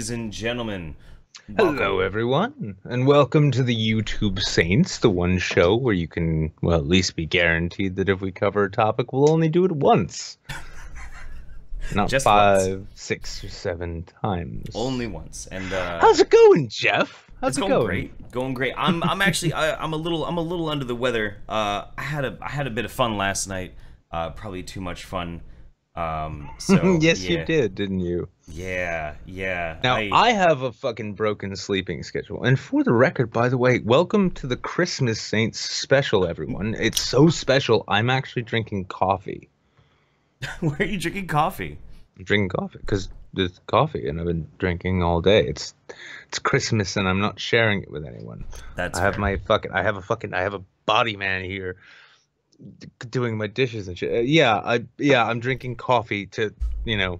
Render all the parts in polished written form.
ladies and gentlemen. Hello, everyone, and welcome to the YouTube Saints, the one show where you can, well, at least be guaranteed that if we cover a topic, we'll only do it once. Not Just 5, once. 6, or 7 times. Only once. And how's it going, Jeff? How's it going? Great. Going great. I'm actually I'm a little under the weather. I had a bit of fun last night. Probably too much fun. So yes, yeah. you did, didn't you? Yeah. Now, I have a fucking broken sleeping schedule. And for the record, by the way, welcome to the Christmas Saints special, everyone. It's so special, I'm actually drinking coffee. Where are you drinking coffee? I'm drinking coffee because there's coffee, and I've been drinking all day. It's Christmas, and I'm not sharing it with anyone. That's I have fair. I have a body man here doing my dishes and shit. I'm drinking coffee to,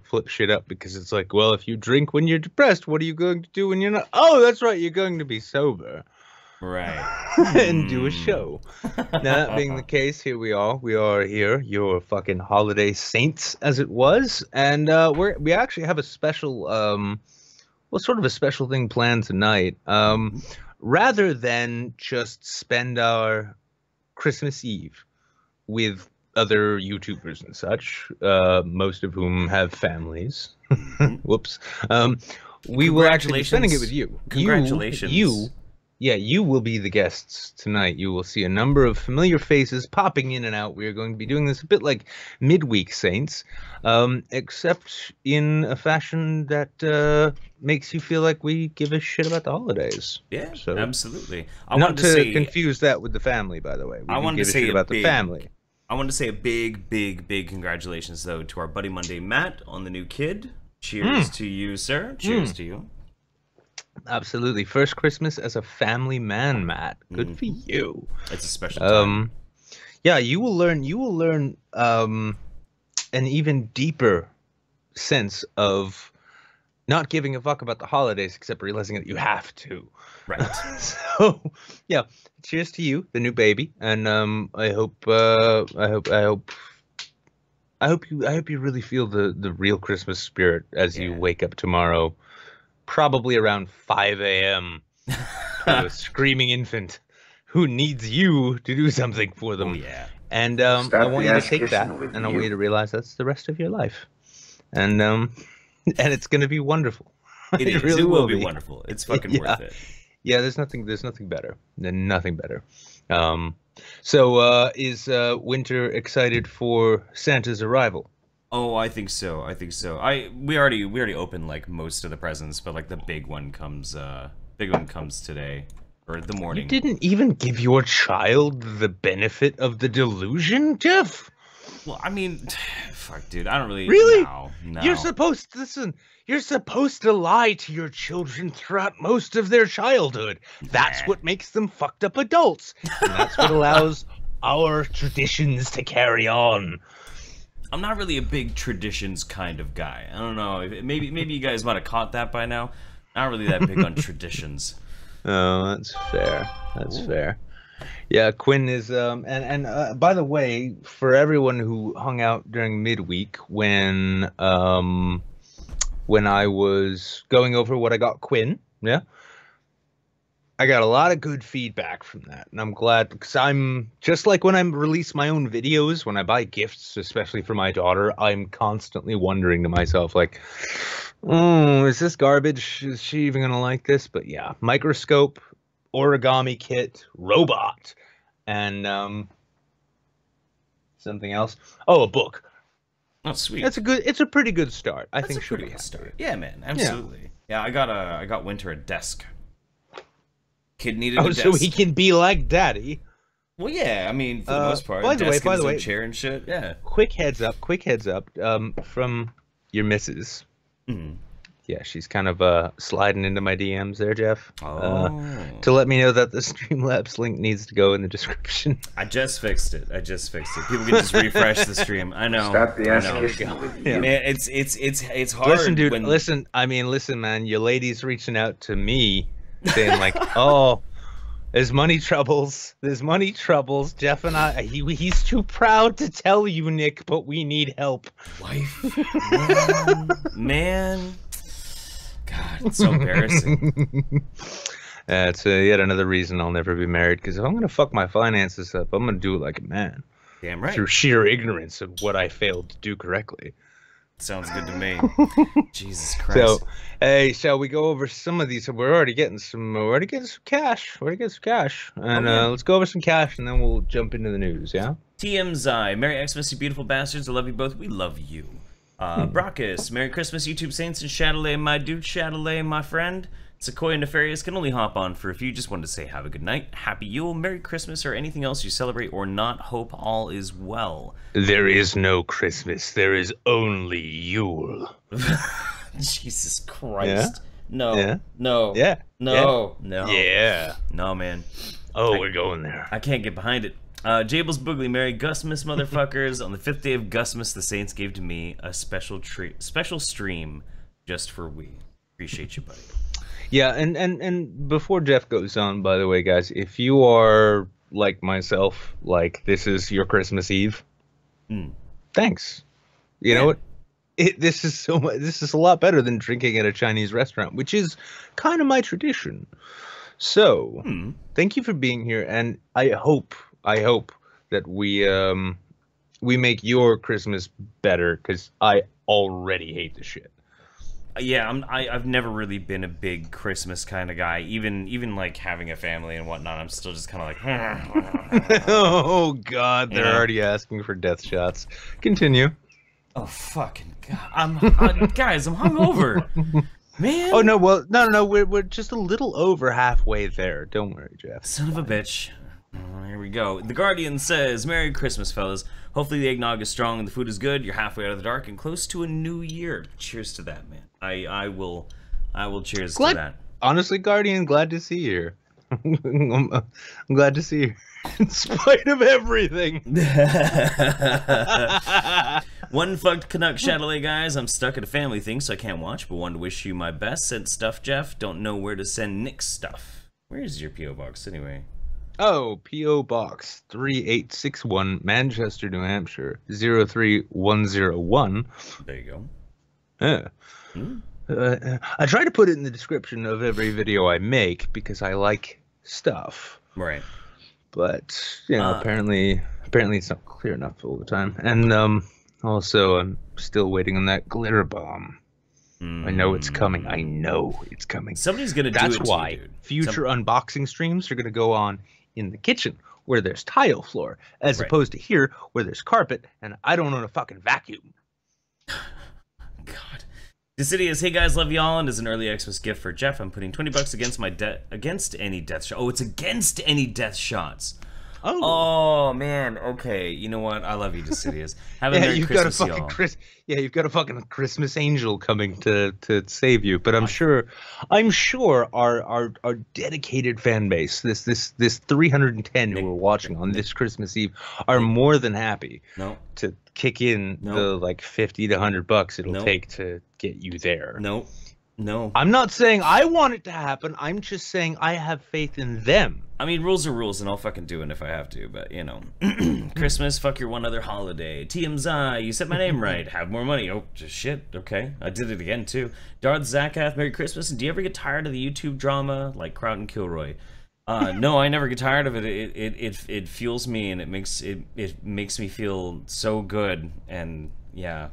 flip shit up, because it's like, well, if you drink when you're depressed, what are you going to do when you're not? Oh, that's right, you're going to be sober. Right. And do a show. Now, that being the case, here we are. We are here, your fucking holiday saints, as it was, and we actually have a special, sort of a special thing planned tonight. Rather than just spend our Christmas Eve with other YouTubers and such, most of whom have families. Whoops. We will actually be spending it with you. Congratulations. You will be the guests tonight. You will see a number of familiar faces popping in and out. We are going to be doing this a bit like midweek Saints, except in a fashion that makes you feel like we give a shit about the holidays. Yeah, so, absolutely. Not to confuse that with the family, by the way. I wanted to say about the family. I wanted to say a big congratulations, though, to our buddy Mundane Matt on the new kid. Cheers to you, sir. Cheers to you. Absolutely. First Christmas as a family man, Matt. Good for you. It's a special time. Yeah, you will learn an even deeper sense of not giving a fuck about the holidays, except realizing that you have to. Right. So, yeah, cheers to you, the new baby, and I hope you really feel the real Christmas spirit as you wake up tomorrow. Probably around 5 a.m. to a screaming infant who needs you to do something for them. Oh, yeah. And I want you to take that, and I want you to realize that's the rest of your life. And it's going to be wonderful. It really will be wonderful. It's fucking worth it. Yeah, there's nothing better. Nothing better. So is Winter excited for Santa's arrival? Oh, I think so. We already opened like most of the presents, but like the big one comes today or the morning. You didn't even give your child the benefit of the delusion, Jeff. Well, I mean, fuck, dude, I don't really. Really? No. You're supposed to lie to your children throughout most of their childhood. That's what makes them fucked up adults, and that's what allows our traditions to carry on. I'm not really a big traditions kind of guy. I don't know. Maybe you guys might have caught that by now. Not really that big on traditions. Oh, that's fair. That's fair. Yeah, Quinn is and by the way, for everyone who hung out during midweek when I was going over what I got Quinn, I got a lot of good feedback from that, and I'm glad, because I'm just like when I release my own videos, when I buy gifts, especially for my daughter, I'm constantly wondering to myself, like, is this garbage? Is she even gonna like this? But yeah, microscope, origami kit, robot, and something else. Oh, a book. Oh, sweet. It's a pretty good start. I think she'll be happy. Start. Yeah, man, absolutely. Yeah, I got Winter a desk. Kid needed a desk. So he can be like Daddy. Well, yeah, I mean, for the most part. By the way, chair and shit. Yeah. Quick heads up. From your missus. Mm-hmm. Yeah, she's kind of sliding into my DMs there, Jeff. To let me know that the Streamlabs link needs to go in the description. I just fixed it. People can just refresh the stream. I know. Stop the ass kissing. Yeah. Man, it's hard. Listen, dude. Listen, man. Your lady's reaching out to me, saying like, "Oh, there's money troubles. Jeff and he's too proud to tell you, Nick, but we need help." Wife, man. God, it's so embarrassing. That's yet another reason I'll never be married, because if I'm going to fuck my finances up, I'm going to do it like a man. Damn right. Through sheer ignorance of what I failed to do correctly. Sounds good to me. Jesus Christ. So, hey, shall we go over some of these? We're already getting some cash. And let's go over some cash, and then we'll jump into the news, yeah? TMZI, Merry Xmas, you beautiful bastards. I love you both. We love you. Brockus, Merry Christmas, YouTube Saints, and Chatelet, my dude, Chatelet, my friend. Sequoia Nefarious can only hop on for a few. Just wanted to say have a good night, Happy Yule, Merry Christmas, or anything else you celebrate or not. Hope all is well. There is no Christmas. There is only Yule. Jesus Christ. Yeah? No. Yeah? No. Yeah. No. Yeah. No. Yeah. No, man. Oh, we're going there. I can't get behind it. Jables Boogly, Merry Gusmas, motherfuckers. On the 5th day of Gusmas, the Saints gave to me a special stream just for we. Appreciate you, buddy. Yeah, and before Jeff goes on, by the way, guys, if you are like myself, like this is your Christmas Eve, thanks. You know what? This is a lot better than drinking at a Chinese restaurant, which is kind of my tradition. So, thank you for being here, and I hope that we make your Christmas better, because I already hate the shit. Yeah, I've never really been a big Christmas kind of guy. Even like having a family and whatnot, I'm still just kind of like. Oh God, they're already asking for death shots. Continue. Oh fucking God! Guys, I'm hungover, man. Oh no, well, no, we're just a little over halfway there. Don't worry, Jeff. Son of a bitch. Here we go. The Guardian says, Merry Christmas, fellas. Hopefully the eggnog is strong and the food is good. You're halfway out of the dark and close to a new year. Cheers to that, man. I will cheers to that. Honestly, Guardian, glad to see you. I'm glad to see you. In spite of everything. One fucked Canuck Chatelet, guys. I'm stuck at a family thing, so I can't watch, but wanted to wish you my best. Sent stuff, Jeff. Don't know where to send Nick's stuff. Where is your P.O. box, anyway? Oh, P.O. Box 3861, Manchester, New Hampshire, 03101. There you go. Yeah. I try to put it in the description of every video I make because I like stuff. Right. But, you know, apparently it's not clear enough all the time. And also, I'm still waiting on that glitter bomb. I know it's coming. I know it's coming. Somebody's going to do it. That's why future unboxing streams are going to go on in the kitchen where there's tile floor, as opposed to here where there's carpet and I don't own a fucking vacuum. God. Decidius, hey guys, love y'all, and as an early Xmas gift for Jeff, I'm putting $20 against any death shot. Oh, it's against any death shots. Oh man, okay. You know what? I love you, Decidius. Have a Merry Christmas, y'all. You've got a fucking Christmas angel coming to save you. But I'm sure our dedicated fan base, this 310 who are watching on this Christmas Eve, are more than happy to kick in the like $50 to $100 it'll take to get you there. No. I'm not saying I want it to happen. I'm just saying I have faith in them. I mean, rules are rules, and I'll fucking do it if I have to, but, you know. Christmas, fuck your one other holiday. TMZI, you said my name right. Have more money. Oh, shit, okay. I did it again, too. Darth Zakath, Merry Christmas. And do you ever get tired of the YouTube drama, like Kraut and Kilroy? No, I never get tired of it. It fuels me, and it makes me feel so good, and, yeah.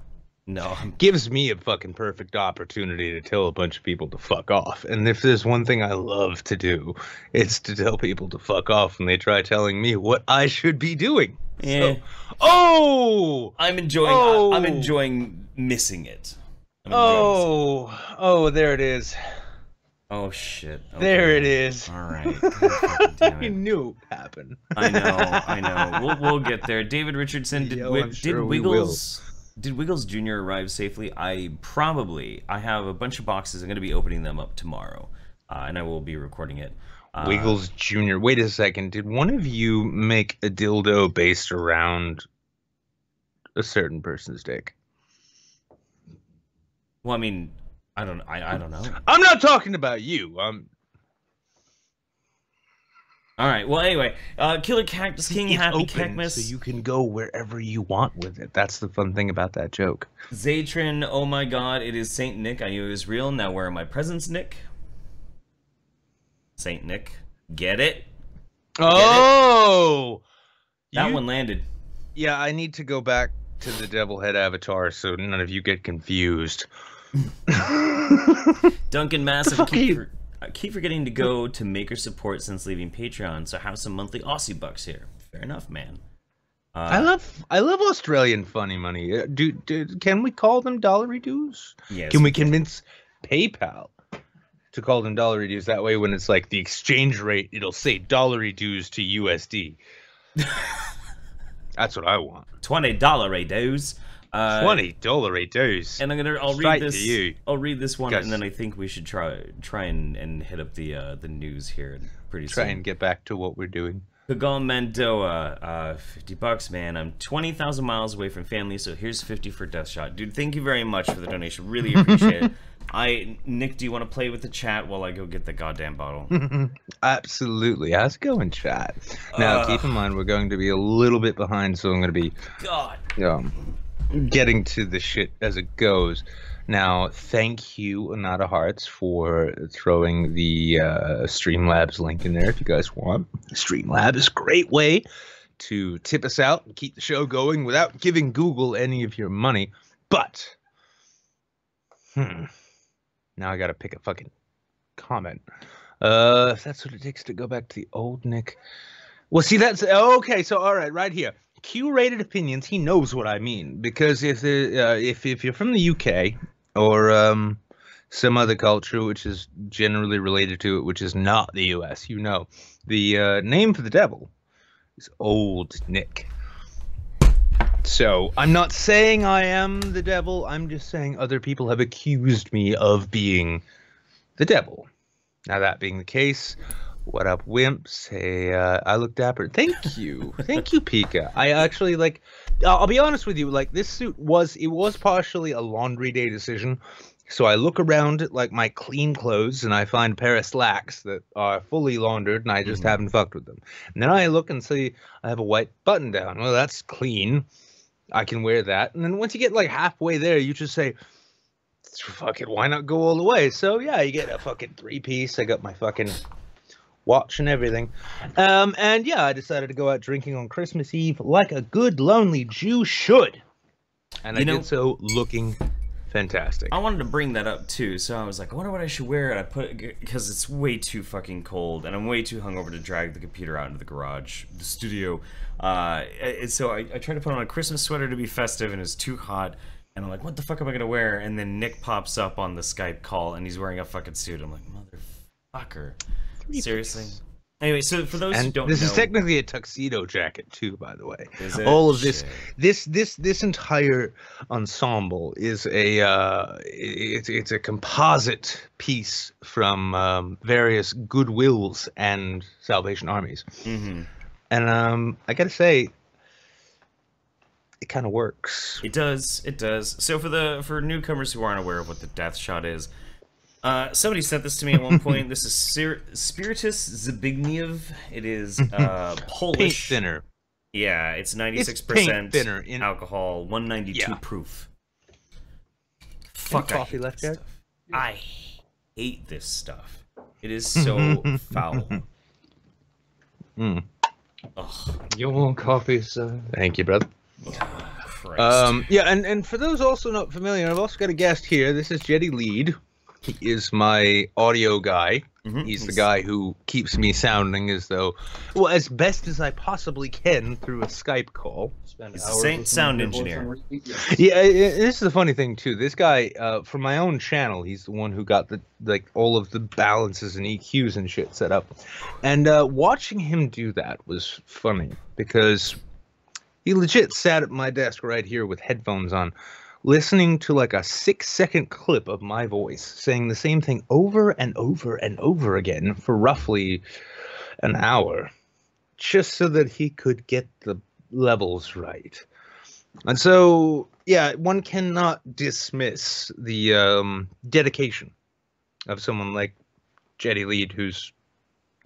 No. Gives me a fucking perfect opportunity to tell a bunch of people to fuck off. And if there's one thing I love to do, it's to tell people to fuck off when they try telling me what I should be doing. Yeah. So, I'm enjoying missing it. There it is. Oh shit. Okay. There it is. All right. I knew it would happen. I know. We'll get there. David Richardson, did Wiggles Jr. arrive safely? I have a bunch of boxes. I'm going to be opening them up tomorrow, and I will be recording it. Wiggles Jr. Wait a second. Did one of you make a dildo based around a certain person's dick? Well, I mean, I don't know. I'm not talking about you. All right. Well, anyway, Killer Cactus King, It's Happy open, Kekmas. so you can go wherever you want with it. That's the fun thing about that joke. Zatrin, oh my god, it is Saint Nick. I knew it was real. Now where are my presents, Nick? Saint Nick. Get it? Oh! That one landed. Yeah, I need to go back to the Devil Head avatar so none of you get confused. Duncan Massive, I keep forgetting to go to Maker support since leaving Patreon, so have some monthly Aussie bucks here. Fair enough, man. I love Australian funny money. Can we call them dollary dues? Yes. Can we convince PayPal to call them dollary dues? That way, when it's like the exchange rate, it'll say dollary dues to USD. That's what I want. $20 dues. $20 dues. And I'll Straight read this. to you. I'll read this one, Guys. and then I think we should try and hit up the news here pretty soon. Try and get back to what we're doing. Kagal Mandoa, $50, man. I'm 20,000 miles away from family, so here's 50 for Deathshot. Dude, thank you very much for the donation. Really appreciate it. Nick, do you want to play with the chat while I go get the goddamn bottle? Absolutely. How's it going, chat? Now, keep in mind, we're going to be a little bit behind, so I'm going to be getting to the shit as it goes. Now, thank you, Anata Hearts, for throwing the Streamlabs link in there if you guys want. Streamlabs is a great way to tip us out and keep the show going without giving Google any of your money. But, now I gotta pick a fucking comment. If that's what it takes to go back to the old Nick. Well, see, that's okay. So, all right, right here. Q-rated opinions. He knows what I mean, because if you're from the UK or some other culture which is generally related to it, which is not the US, you know, the name for the devil is Old Nick. So I'm not saying I am the devil. I'm just saying other people have accused me of being the devil. Now, that being the case, what up, wimps? Hey, I look dapper. Thank you. Thank you, Pika. I actually, like, I'll be honest with you, like, this suit was partially a laundry day decision. So I look around at, like, my clean clothes, and I find a pair of slacks that are fully laundered, and I just haven't fucked with them. And then I look and see I have a white button down. Well, that's clean. I can wear that. And then once you get, like, halfway there, you just say, fucking, why not go all the way? So, yeah, you get a fucking three-piece. I got my fucking watch and everything. And yeah, I decided to go out drinking on Christmas Eve like a good lonely Jew should. And I did so looking fantastic. I wanted to bring that up too, so I was like, I wonder what I should wear, and I put it, because it's way too fucking cold, and I'm way too hungover to drag the computer out into the garage, the studio. So I tried to put on a Christmas sweater to be festive, and it's too hot. And I'm like, what the fuck am I gonna wear? And then Nick pops up on the Skype call, and he's wearing a fucking suit. I'm like, motherfucker. Seriously? Anyway, so for those who don't know, this is technically a tuxedo jacket too, by the way. Is it? All of this entire ensemble is it's a composite piece from various Goodwills and Salvation Armies. And I gotta say, it kind of works. It does. It does. So for newcomers who aren't aware of what the death shot is, somebody sent this to me at one point. This is Spiritus Zbigniew. It is Polish. Paint thinner. Yeah, it's 96% thinner in alcohol, 192 proof. Fuck, coffee left, Jack? I hate this stuff. It is so foul. Ugh. You want coffee, sir? Thank you, brother. Christ. Yeah, and for those also not familiar, I've also got a guest here. This is Jetty Lead. He is my audio guy. He's the guy who keeps me sounding as though, well, as best as I possibly can through a Skype call. He's a sound engineer. Yeah, this is the funny thing too. This guy, for my own channel, he's the one who got all of the balances and EQs and shit set up. And watching him do that was funny because he legit sat at my desk right here with headphones on, listening to like a 6-second clip of my voice saying the same thing over and over and over again for roughly an hour, just so that he could get the levels right. And so, yeah, one cannot dismiss the dedication of someone like Jetty Lead, who's,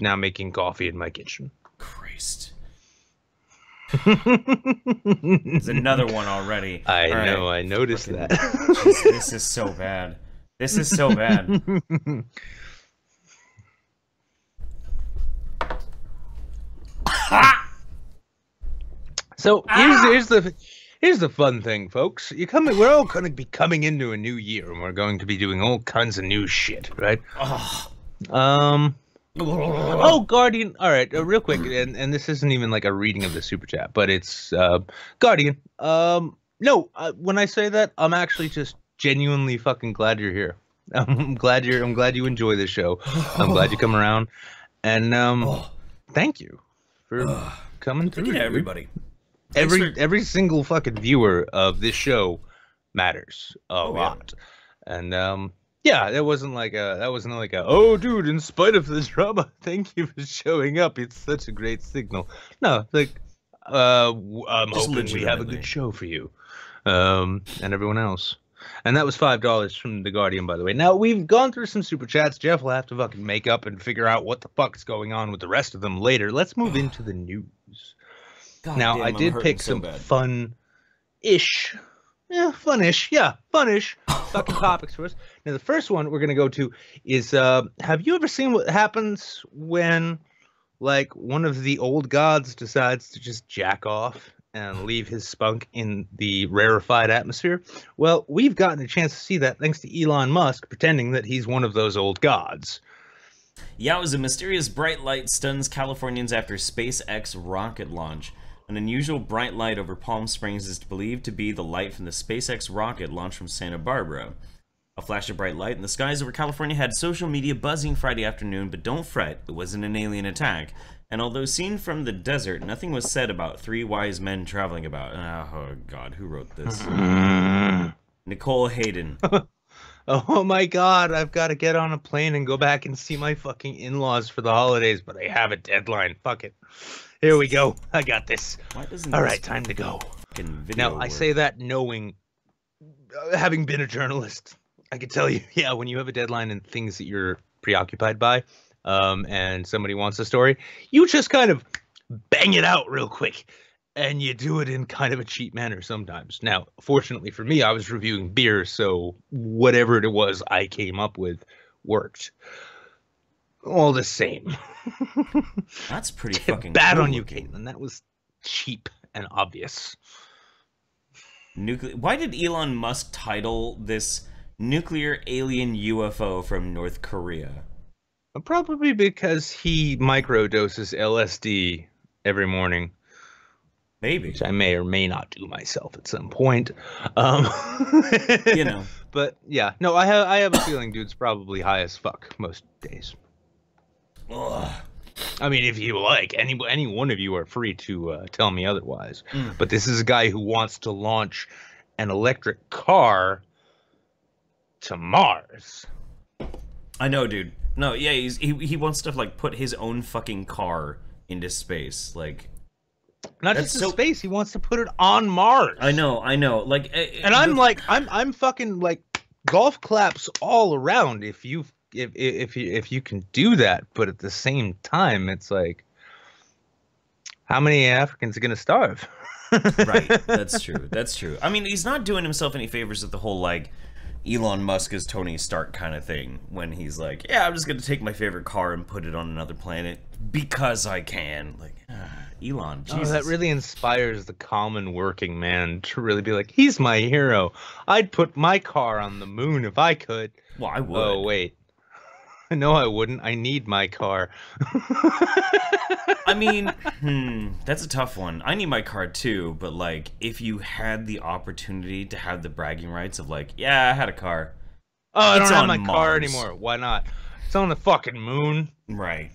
now making coffee in my kitchen. Christ. There's another one already. I know, I noticed that. This is so bad. This is so bad. So here's the fun thing, folks. We're all going to be coming into a new year, and we're going to be doing all kinds of new shit, right? Oh, Guardian. All right, real quick, and this isn't even like a reading of the super chat, but it's Guardian. No, when I say that, I'm actually just genuinely fucking glad you're here. I'm glad you enjoy this show. I'm glad you come around, and thank you for coming through. Thank you to everybody. Every single fucking viewer of this show matters a lot, and yeah, that wasn't like a oh dude, in spite of the drama, thank you for showing up. It's such a great signal. No, like I'm hoping we have a good show for you, and everyone else. And that was $5 from the Guardian, by the way. Now we've gone through some super chats. Jeff will have to fucking make up and figure out what the fuck's going on with the rest of them later. Let's move into the news. God now damn, I did pick some fun-ish fucking topics for us. Now the first one we're gonna go to is have you ever seen what happens when like one of the old gods decides to just jack off and leave his spunk in the rarefied atmosphere? Well, we've gotten a chance to see that thanks to Elon Musk pretending that he's one of those old gods. Yeah, it was a mysterious bright light stuns Californians after SpaceX rocket launch. An unusual bright light over Palm Springs is believed to be the light from the SpaceX rocket launched from Santa Barbara. A flash of bright light in the skies over California had social media buzzing Friday afternoon, but don't fret, it wasn't an alien attack. And although seen from the desert, nothing was said about three wise men traveling about. Oh god, who wrote this? Nicole Hayden. Oh my god, I've got to get on a plane and go back and see my fucking in-laws for the holidays, but I have a deadline. Fuck it. Here we go. I got this. All right, time to go. Now, I say that knowing, having been a journalist, I can tell you, yeah, when you have a deadline and things that you're preoccupied by, and somebody wants a story, you just kind of bang it out real quick, and you do it in kind of a cheap manner sometimes. Now, fortunately for me, I was reviewing beer, so whatever it was I came up with worked. All the same. That's pretty fucking bad cool on you, looking. Caitlin. That was cheap and obvious. Why did Elon Musk title this nuclear alien UFO from North Korea? Probably because he microdoses LSD every morning. Maybe. Which I may or may not do myself at some point. You know. But yeah, no, I have a feeling dude's probably high as fuck most days. Ugh. I mean, if you like, any one of you are free to tell me otherwise. But this is a guy who wants to launch an electric car to Mars. I know, dude. No, yeah, he wants to like put his own fucking car into space, like. Not just in space. He wants to put it on Mars. I know. Like, and I'm fucking like golf claps all around if you can do that. But at the same time, it's like, how many Africans are gonna starve? Right. That's true. That's true. I mean, he's not doing himself any favors with the whole like Elon Musk is Tony Stark kind of thing when he's like, yeah, I'm just gonna take my favorite car and put it on another planet because I can. Like, Elon, Jesus. Oh, that really inspires the common working man to really be like, he's my hero. I'd put my car on the moon if I could. Well, I would. Oh, wait. No, I wouldn't. I need my car. I mean, that's a tough one. I need my car too, but like, if you had the opportunity to have the bragging rights of like, yeah, I had a car. Oh, I don't have my car anymore. Why not? It's on the fucking moon. Right.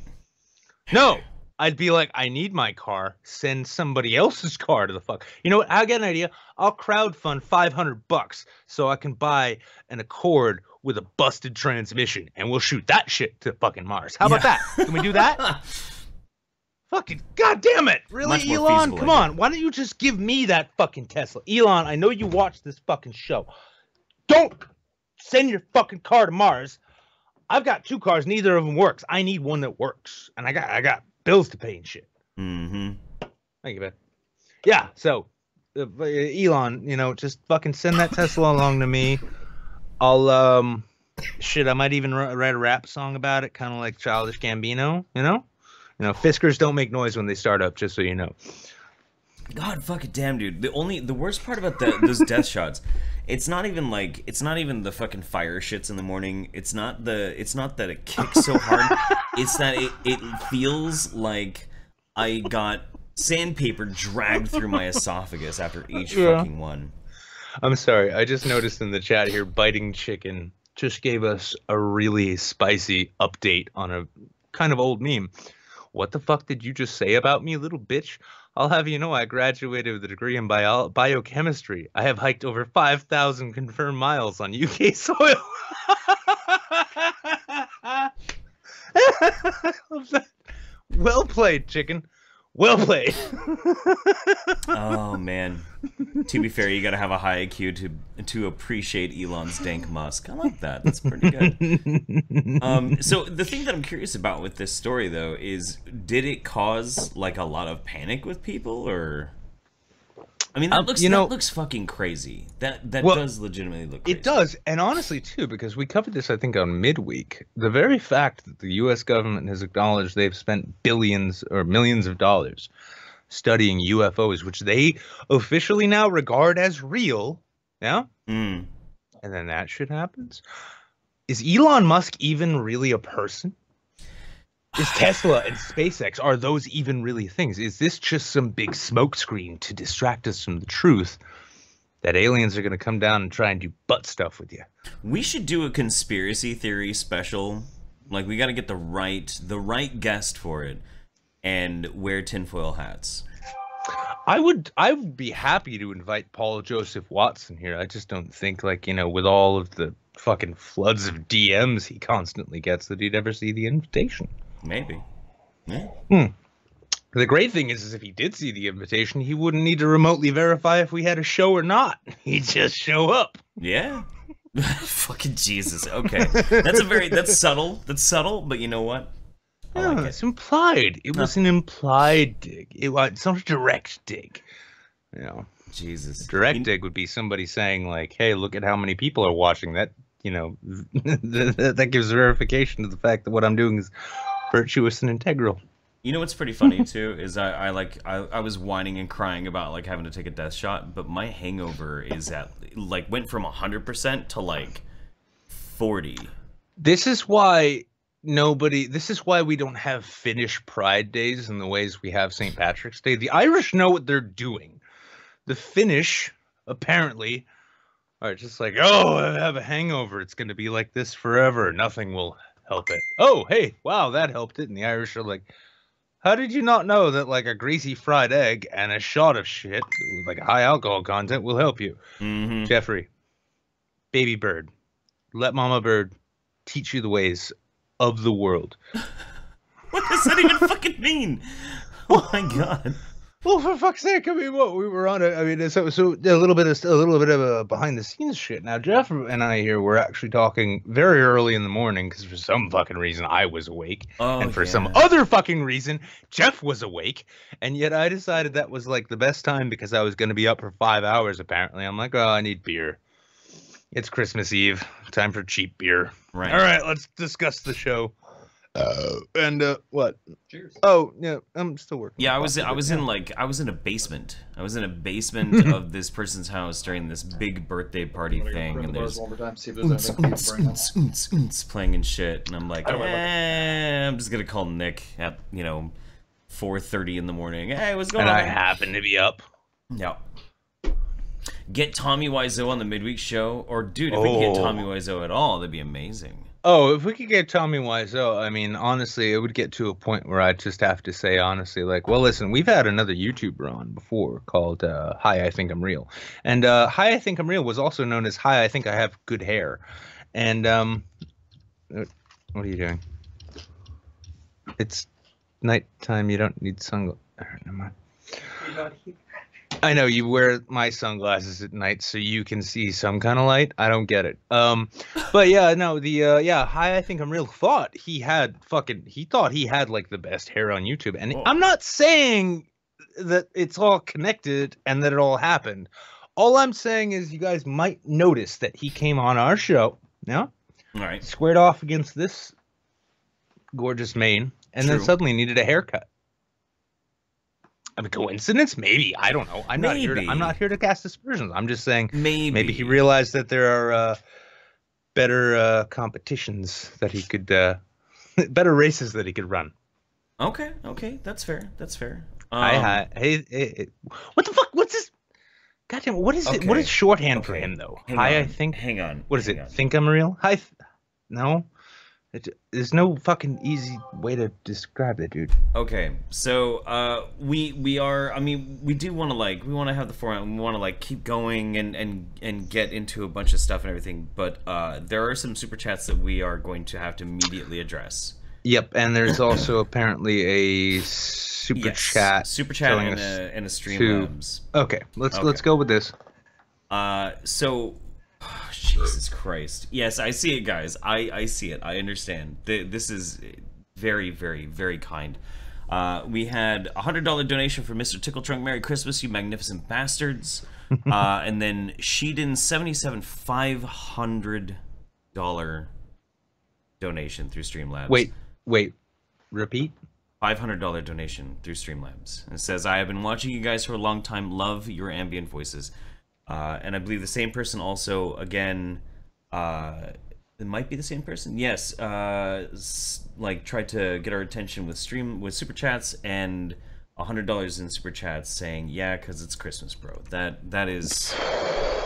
No. I'd be like, I need my car. Send somebody else's car to the fuck. You know what? I'll get an idea. I'll crowdfund $500 so I can buy an Accord with a busted transmission, and we'll shoot that shit to fucking Mars. How about that? Can we do that? Fucking goddamn it! Really, Elon? Come on. Why don't you just give me that fucking Tesla? Elon, I know you watch this fucking show. Don't send your fucking car to Mars. I've got 2 cars, neither of them works. I need one that works, and I got bills to pay and shit. Mm-hmm. Thank you, man. Yeah, so Elon, just fucking send that Tesla along to me. I'll shit, I might even write a rap song about it, kind of like Childish Gambino, Fiskars don't make noise when they start up, just so you know. God fucking damn, dude. The worst part about those death shots, it's not even the fucking fire shits in the morning. It's not that it kicks so hard. It's that it feels like I got sandpaper dragged through my esophagus after each fucking one. I'm sorry, I just noticed in the chat here, Biting Chicken just gave us a really spicy update on a kind of old meme. What the fuck did you just say about me, little bitch? I'll have you know I graduated with a degree in biochemistry. I have hiked over 5,000 confirmed miles on UK soil. Well played, chicken. Well played. Oh man. To be fair, you gotta have a high IQ to appreciate Elon's dank Musk. I like that. That's pretty good. So the thing that I'm curious about with this story, though, is did it cause like a lot of panic with people, or? I mean, that looks fucking crazy. That does legitimately look crazy. It does, and honestly too, because we covered this, I think, on midweek. The very fact that the U.S. government has acknowledged they've spent billions or millions of dollars studying UFOs, which they officially now regard as real, yeah? And then that shit happens. Is Elon Musk even really a person? Is Tesla and SpaceX, are those even really things? Is this just some big smokescreen to distract us from the truth that aliens are going to come down and try and do butt stuff with you? We should do a conspiracy theory special. Like, we got to get the right guest for it and wear tinfoil hats. I would be happy to invite Paul Joseph Watson here. I just don't think, like, with all of the fucking floods of DMs he constantly gets, that he'd ever see the invitation. Maybe. Yeah. The great thing is if he did see the invitation, he wouldn't need to remotely verify if we had a show or not. He'd just show up. Yeah. Fucking Jesus. Okay. That's subtle. That's subtle, but you know what? I like it. It's implied. It was an implied dig. It's not a direct dig. Jesus. Direct dig would be somebody saying, like, hey, look at how many people are watching that. That gives verification to the fact that what I'm doing is virtuous and integral. You know what's pretty funny too is I was whining and crying about like having to take a death shot, but my hangover is went from 100% to like 40. This is why we don't have Finnish Pride Days in the ways we have St. Patrick's Day. The Irish know what they're doing. The Finnish apparently are just like, oh, I have a hangover. It's going to be like this forever. Nothing will help it. Oh, hey, wow, that helped it. And the Irish are like, how did you not know that like a greasy fried egg and a shot of shit with like a high alcohol content will help you? Mm-hmm. Jeffrey, baby bird, let mama bird teach you the ways of the world. What does that even fucking mean? Oh my god. Well, for fuck's sake! I mean, what we were on it. I mean, so a little bit of a behind the scenes shit. Now, Jeff and I here were actually talking very early in the morning because for some fucking reason I was awake, and for some other fucking reason Jeff was awake, and yet I decided that was like the best time because I was going to be up for 5 hours. Apparently, I'm like, oh, I need beer. It's Christmas Eve. Time for cheap beer. Right. All right, let's discuss the show. What? Cheers. Oh, yeah, I'm still working. Yeah, I was in a basement. I was in a basement of this person's house during this big birthday party thing, and there's playing and shit, and I'm like, I'm just gonna call Nick at 4:30 in the morning. Hey, what's going on? And I happen to be up. Yeah. Get Tommy Wiseau on the midweek show, or dude, if we could get Tommy Wiseau at all, that'd be amazing. Oh, if we could get Tommy Wiseau, I mean, honestly, it would get to a point where I'd just have to say, honestly, like, well, listen, we've had another YouTuber on before called Hi, I Think I'm Real. And Hi, I Think I'm Real was also known as Hi, I Think I Have Good Hair. And what are you doing? It's nighttime. You don't need sunglasses. Never mind. I know you wear my sunglasses at night so you can see some kind of light. I don't get it. But yeah, no, I think I'm real thought he thought he had like the best hair on YouTube. And I'm not saying that it's all connected and that it all happened. All I'm saying is you guys might notice that he came on our show, all right, squared off against this gorgeous mane, and then suddenly needed a haircut. I mean, coincidence? Maybe. I don't know. I'm not here to cast aspersions. I'm just saying maybe he realized that there are better competitions that he could, better races that he could run. Okay, that's fair. Hey, what the fuck? What's this? Goddamn, what is it? What is shorthand for him though? I think. Hang on. What is it? Think I'm real? Hi. No. There's no fucking easy way to describe it, dude. Okay, so we are. I mean, we do want to we want to have the format. We want to keep going and get into a bunch of stuff and everything. But there are some super chats that we are going to have to immediately address. Yep, and there's also apparently a super chat and a Streamlabs. Okay, let's go with this. So. Oh, Jesus Christ. Yes, I see it, guys. I see it. I understand. This is very, very, very kind. We had a $100 donation for Mr. Tickle Trunk. Merry Christmas, you magnificent bastards. And then Sheedin77 $500 donation through Streamlabs. Wait. Repeat. $500 donation through Streamlabs. And it says, I have been watching you guys for a long time. Love your ambient voices. And I believe the same person also, again, it might be the same person. Yes, tried to get our attention with super chats and $100 in super chats, saying, "Yeah, because it's Christmas, bro." That is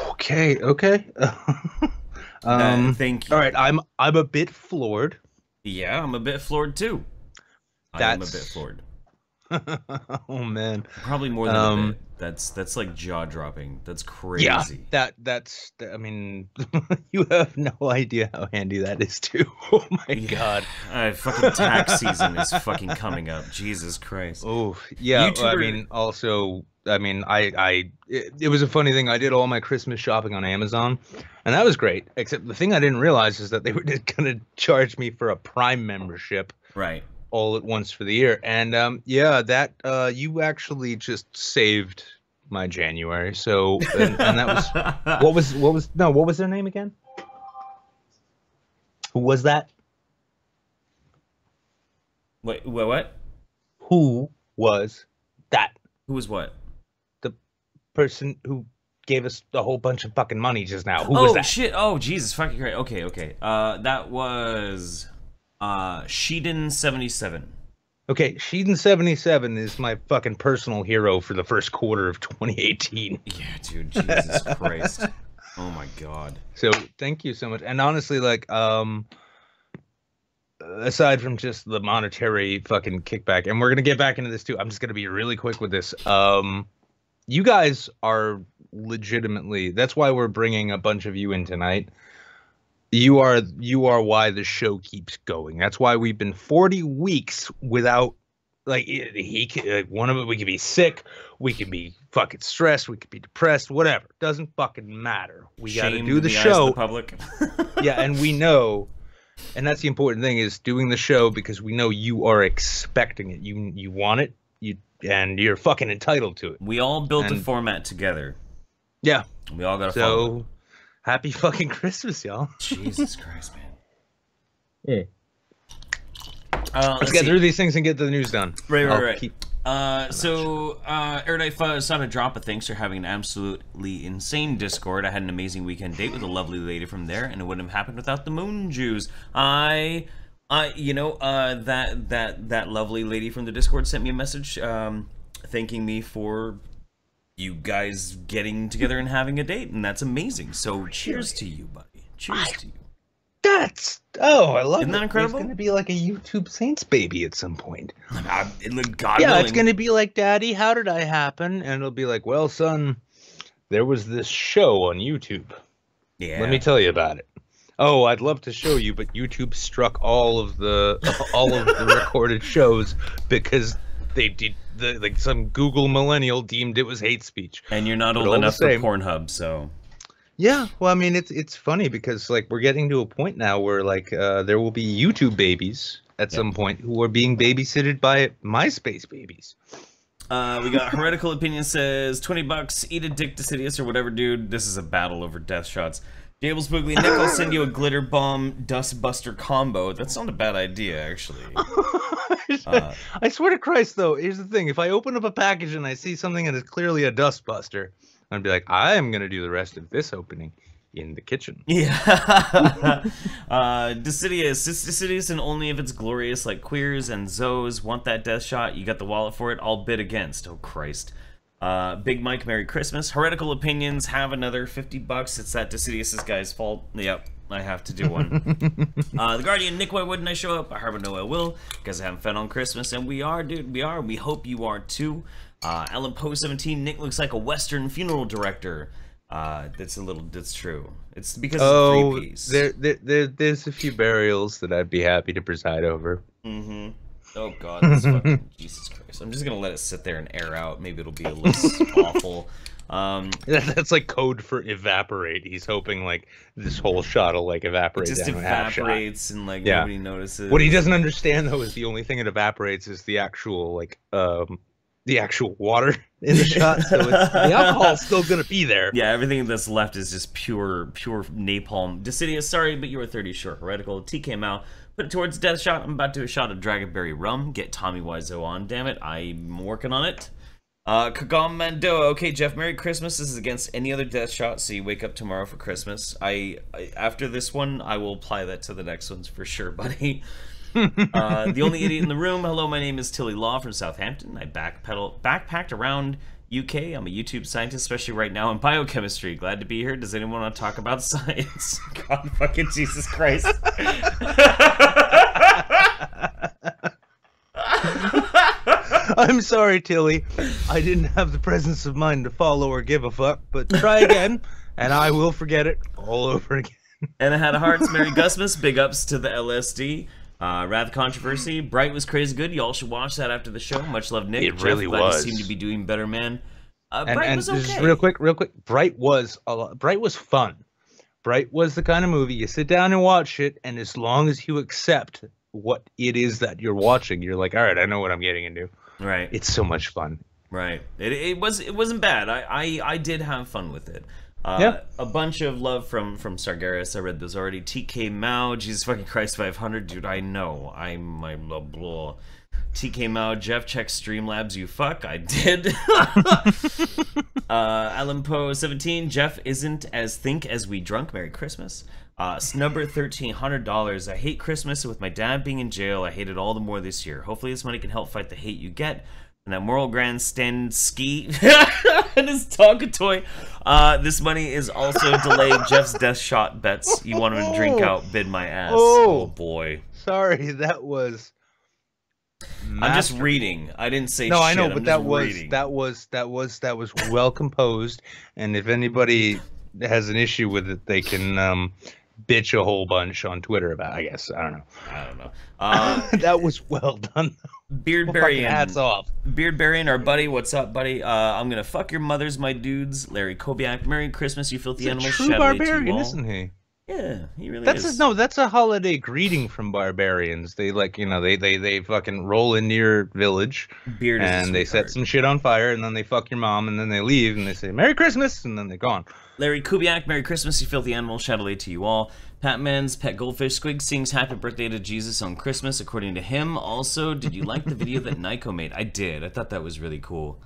okay. Thank you. All right, I'm a bit floored. Yeah, I'm a bit floored too. I'm a bit floored. Oh man, probably more than a bit. That's like jaw dropping. That's crazy. Yeah, that's. I mean, you have no idea how handy that is too. Oh my god. Fucking tax season is fucking coming up. Jesus Christ. Oh yeah. I mean, also, I mean, it was a funny thing. I did all my Christmas shopping on Amazon, and that was great. Except the thing I didn't realize is that they were just gonna charge me for a Prime membership. Right. All at once for the year, and yeah, that you actually just saved my January. So and that was what was their name again? Who was that? Wait, what? Who was that? Who was what? The person who gave us a whole bunch of fucking money just now. Who was that? Oh shit! Oh Jesus fucking Christ! Okay. That was. Sheedin77. Okay, Sheedin77 is my fucking personal hero for the first quarter of 2018. Yeah, dude, Jesus Christ. Oh my god. So, thank you so much. And honestly, aside from just the monetary fucking kickback, and we're going to get back into this too, I'm just going to be really quick with this. You guys are legitimately, that's why we're bringing a bunch of you in tonight. You are why the show keeps going. That's why we've been 40 weeks without, one of it, we could be sick, we could be fucking stressed, we could be depressed, whatever. Doesn't fucking matter. We got to do the show. The public. Yeah, and we know, and that's the important thing, is doing the show because we know you are expecting it. You want it, and you're fucking entitled to it. We all built a format together. Yeah. We all got to follow. Happy fucking Christmas, y'all. Jesus Christ, man. Yeah. Let's get through these things and get the news done. Right. Erudite Fuzz on a drop of thanks for having an absolutely insane Discord. I had an amazing weekend date with a lovely lady from there, and it wouldn't have happened without the moon Jews. That lovely lady from the Discord sent me a message thanking me for you guys getting together and having a date, and that's amazing. So cheers to you, buddy. Cheers to you. I love it. Isn't that incredible? It's gonna be like a YouTube Saints baby at some point. God willing. It's gonna be like, Daddy, how did I happen? And it'll be like, well, son, there was this show on YouTube. Yeah. Let me tell you about it. Oh, I'd love to show you, but YouTube struck all of the recorded shows because they did like some Google millennial deemed it was hate speech. And you're not But old all the enough for same- Pornhub, so Yeah, well, I mean, it's funny because like we're getting to a point now where like there will be YouTube babies at some point who are being babysitted by MySpace babies. we got Heretical Opinion says $20, eat a dick Decidius or whatever, dude. This is a battle over death shots. Jables Boogly, Nick, I'll send you a glitter bomb dust buster combo. That's not a bad idea, actually. I swear to Christ, though, here's the thing: if I open up a package and I see something that is clearly a dust buster, I'd be like, I am gonna do the rest of this opening in the kitchen. Yeah. Decidius. It's Decidius, and only if it's glorious like queers and Zoes want that death shot. You got the wallet for it. I'll bid against. Oh, Christ. Big Mike, Merry Christmas. Heretical Opinions have another $50. It's that Decidius' guy's fault. Yep, I have to do one. The Guardian, Nick, why wouldn't I show up? I hardly know I will, because I haven't fed on Christmas, and we are, dude, we are. We hope you are, too. Ellen Poe 17, Nick looks like a Western funeral director. That's true. It's because of the three-piece. There's a few burials that I'd be happy to preside over. Mm-hmm. Oh god, that's fucking Jesus Christ. I'm just gonna let it sit there and air out. Maybe it'll be a less awful. That's like code for evaporate. He's hoping like this whole shot will like evaporate. It just down evaporates and like nobody notices. What he doesn't understand though is the only thing that evaporates is the actual like the actual water in the shot. So the alcohol's still gonna be there. Yeah, everything that's left is just pure napalm. Decidius, sorry, but you were 30 short. Heretical. TK Mao. Put it towards death shot. I'm about to do a shot of Dragonberry rum. Get Tommy Wiseau on. Damn it, I'm working on it. Kagam Mandoa. Okay, Jeff, Merry Christmas. This is against any other death shot, so you wake up tomorrow for Christmas. After this one, I will apply that to the next ones for sure, buddy. The only idiot in the room. Hello, my name is Tilly Law from Southampton. I backpacked around UK. I'm a YouTube scientist, especially right now in biochemistry. Glad to be here. Does anyone want to talk about science? God fucking Jesus Christ. I'm sorry, Tilly. I didn't have the presence of mind to follow or give a fuck, but try again, and I will forget it all over again. And I had a hearts. Merry Gusmus. Big ups to the LSD. Wrath Controversy. Bright was crazy good. Y'all should watch that after the show. Much love, Nick. It really Glad was. You seem to be doing better, man. And was okay. just real quick. Bright was fun. Bright was the kind of movie you sit down and watch it, and as long as you accept what it is that you're watching, you're like, all right, I know what I'm getting into. Right. It's so much fun. Right. It wasn't bad. I did have fun with it. Yeah. A bunch of love from Sargeras. I read those already. TK Mao, Jesus fucking Christ 500, dude. I know. I'm blah blah. TK Mao, Jeff, check Streamlabs. You fuck. I did. Alan Poe 17. Jeff isn't as think as we drunk. Merry Christmas. Snubber $1,300. I hate Christmas. With my dad being in jail, I hate it all the more this year. Hopefully, this money can help fight the hate you get. And that moral grandstand ski and his Tonka toy. This money is also delayed Jeff's death shot bets. You want him to drink out, bid my ass. Oh boy. Sorry, that was. I'm just reading. I didn't say. No, shit. I know, I'm but just that was well composed. And if anybody has an issue with it, they can bitch a whole bunch on Twitter about. I guess I don't know. That was well done. Beardberry, hats off. Beardberry and our buddy, what's up, buddy? I'm gonna fuck your mothers, my dudes. Larry Kobiak, Merry Christmas, you filthy animals. True barbarian, isn't he? Yeah, he really is. That's a holiday greeting from barbarians. They they fucking roll into your village and they set some shit on fire and then they fuck your mom and then they leave and they say Merry Christmas and then they're gone. Larry Kubiak, Merry Christmas, you filthy animals. Shadowlay to you all. Patman's Pet Goldfish Squig sings Happy Birthday to Jesus on Christmas, according to him. Also, did you like the video that Nico made? I did. I thought that was really cool.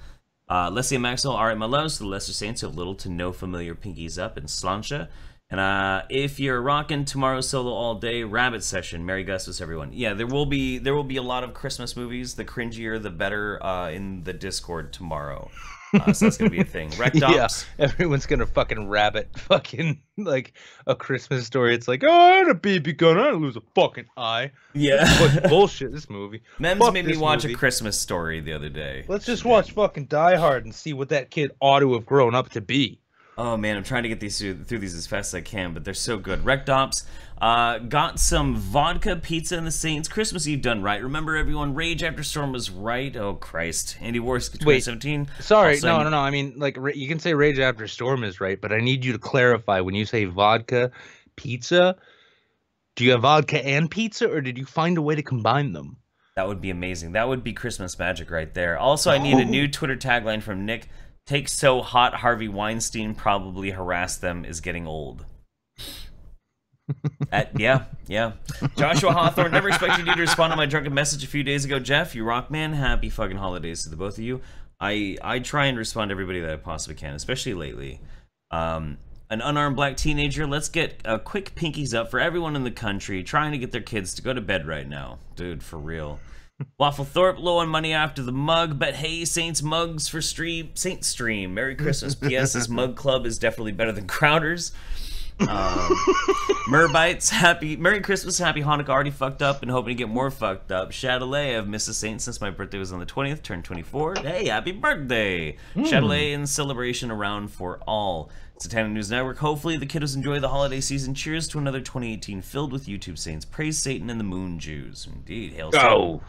Leslie and Maxwell, alright, my loves. The Lesser Saints have little to no familiar pinkies up in Slancha. And if you're rocking tomorrow solo all day, Rabbit Session. Merry Gustus, everyone. Yeah, there will be a lot of Christmas movies. The cringier, the better. In the Discord tomorrow. So that's gonna be a thing. Rectops. Yeah, everyone's gonna fucking rabbit fucking like a Christmas story. It's like, oh, I had a BB gun, I lose a fucking eye. Yeah. Bullshit, this movie. Mems made me watch A Christmas Story the other day. Let's just watch fucking Die Hard and see what that kid ought to have grown up to be. Oh man, I'm trying to get these through these as fast as I can, but they're so good. Rectops, got some vodka pizza in the Saints. Christmas Eve done right. Remember everyone, Rage After Storm was right. Oh Christ, Andy Warsk 2017. Sorry, no. I mean, like you can say Rage After Storm is right, but I need you to clarify when you say vodka pizza. Do you have vodka and pizza, or did you find a way to combine them? That would be amazing. That would be Christmas magic right there. Also, I need a new Twitter tagline from Nick. Take so hot Harvey Weinstein probably harassed them is getting old. Yeah. Joshua Hawthorne, never expected you to respond to my drunken message a few days ago. Jeff, you rock, man. Happy fucking holidays to the both of you. I try and respond to everybody that I possibly can, especially lately. An unarmed black teenager, let's get quick pinkies up for everyone in the country trying to get their kids to go to bed right now. Dude, for real. Wafflethorpe, low on money after the mug, but hey, Saints mugs for Saints stream. Merry Christmas. P.S. This mug club is definitely better than Crowder's. Merbites, Merry Christmas, Happy Hanukkah. Already fucked up and hoping to get more fucked up. Chatelet, I've missed a Saint since my birthday was on the 20th, turned 24. Hey, happy birthday! Chatelet in celebration around for all. Satanic News Network, hopefully the kiddos enjoy the holiday season. Cheers to another 2018 filled with YouTube Saints. Praise Satan and the Moon Jews. Indeed, hail Satan. Oh,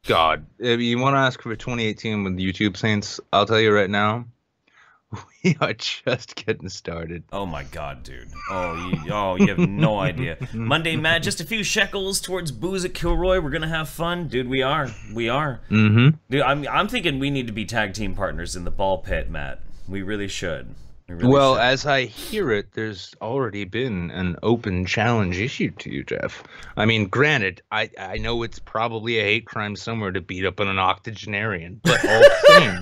God. If you want to ask for 2018 with YouTube Saints, I'll tell you right now, we are just getting started. Oh my God, dude. Oh, you have no idea. Mundane Matt, just a few shekels towards booze at Kilroy. We're gonna have fun, dude. We are. Mm-hmm. Dude, I'm thinking we need to be tag team partners in the ball pit, Matt. We really should. Well, as I hear it, there's already been an open challenge issued to you, Jeff. I mean, granted, I know it's probably a hate crime somewhere to beat up on an octogenarian, but all the same.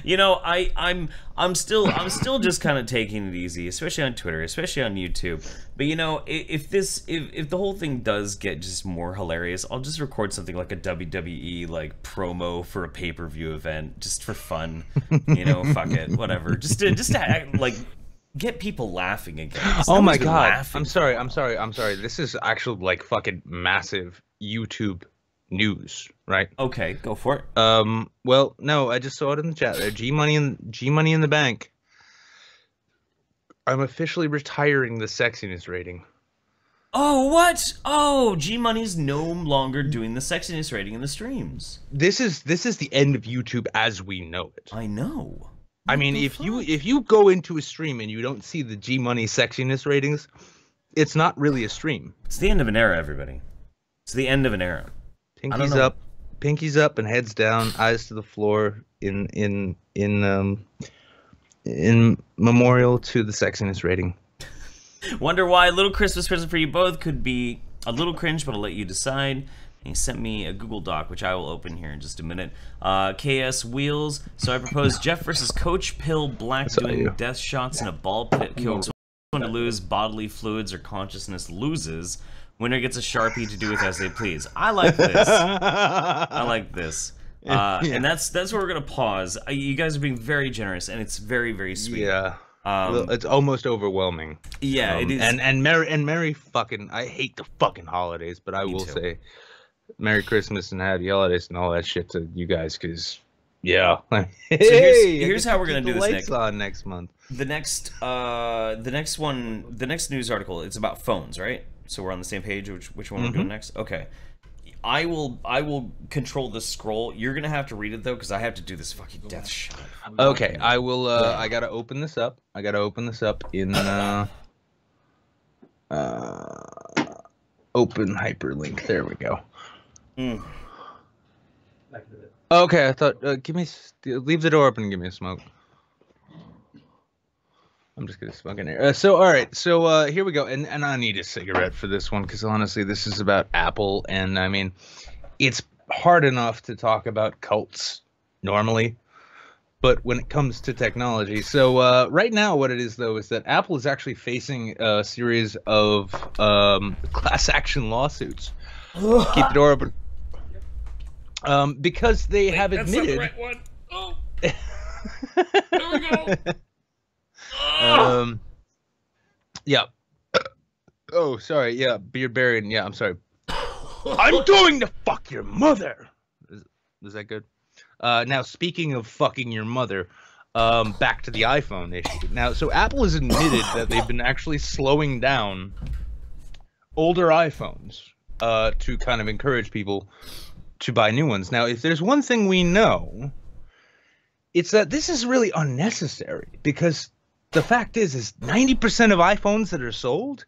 You know, I'm still just kind of taking it easy, especially on Twitter, especially on YouTube. But you know, if the whole thing does get just more hilarious, I'll just record something like a WWE like promo for a pay-per-view event just for fun. You know, fuck it, whatever. Just to act, like get people laughing again. Oh my God, I'm sorry. This is actually like fucking massive YouTube news, right? Okay, go for it. Well, no, I just saw it in the chat there. G Money in the bank. I'm officially retiring the sexiness rating. Oh, what? Oh, G Money's no longer doing the sexiness rating in the streams. This is the end of YouTube as we know it. I know. I mean, if you go into a stream and you don't see the G Money sexiness ratings, it's not really a stream. It's the end of an era, everybody. It's the end of an era. Pinkies up and heads down, eyes to the floor in memorial to the sexiness rating. Wonder why a little Christmas present for you both could be a little cringe, but I'll let you decide. And he sent me a Google Doc, which I will open here in just a minute. KS Wheels. So I propose Jeff versus Coach Pill Black doing death shots in a ball pit. Kills one to lose bodily fluids or consciousness loses. Winner gets a Sharpie to do with as they please. I like this. I like this. And that's where we're gonna pause. You guys are being very generous, and it's very, very sweet. Yeah. It's almost overwhelming. Yeah, it is. And Merry fucking. I hate the fucking holidays, but I will say, Merry Christmas and Happy Holidays and all that shit to you guys, because yeah. So here's how we're gonna do this. Lights on next month. The next news article. It's about phones, right? So we're on the same page. Which one we're doing next? Okay. I will control the scroll. You're gonna have to read it though, because I have to do this fucking death shot. Okay, I will. I gotta open this up. in open hyperlink. There we go. Okay, I thought. Leave the door open and give me a smoke. I'm just gonna smoke in here. So all right, so here we go, and I need a cigarette for this one because honestly, this is about Apple, and I mean, it's hard enough to talk about cults normally, but when it comes to technology, so right now, what it is though is that Apple is actually facing a series of class action lawsuits. Keep the door open. Because they have admitted. That's not the right one. Oh. There we go. Yeah. Oh, sorry. Yeah, beard buried. Yeah, I'm sorry. I'm going to fuck your mother. Is that good? Now, speaking of fucking your mother, back to the iPhone issue. Now, so Apple has admitted that they've been actually slowing down older iPhones to kind of encourage people to buy new ones. Now, if there's one thing we know, it's that this is really unnecessary, because the fact is 90% of iPhones that are sold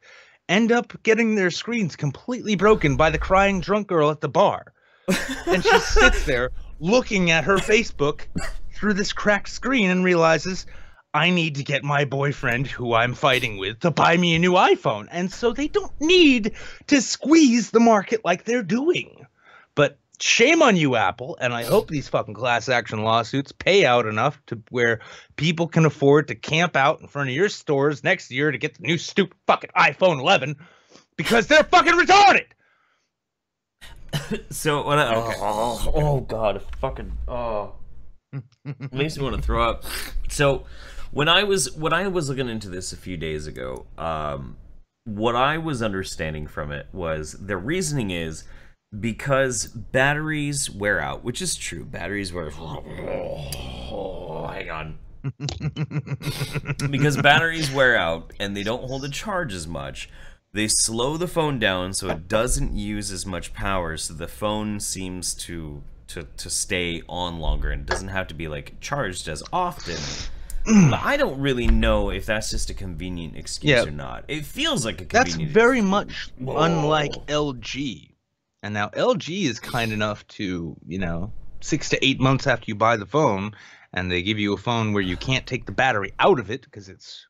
end up getting their screens completely broken by the crying drunk girl at the bar. And she sits there looking at her Facebook through this cracked screen and realizes, I need to get my boyfriend, who I'm fighting with, to buy me a new iPhone. And so they don't need to squeeze the market like they're doing. But shame on you, Apple, and I hope these fucking class action lawsuits pay out enough to where people can afford to camp out in front of your stores next year to get the new stupid fucking iPhone 11, because they're fucking retarded. So what? Okay. Oh god, fucking makes me want to throw up. So when I was looking into this a few days ago, what I was understanding from it was the reasoning is because batteries wear out, which is true. Batteries wear. Oh, hang on. Because batteries wear out and they don't hold a charge as much. They slow the phone down so it doesn't use as much power, so the phone seems to stay on longer and doesn't have to be like charged as often. But I don't really know if that's just a convenient excuse or not. It feels like a convenient That's very excuse. much unlike LG. And now LG is kind enough to, 6 to 8 months after you buy the phone, and they give you a phone where you can't take the battery out of it because it's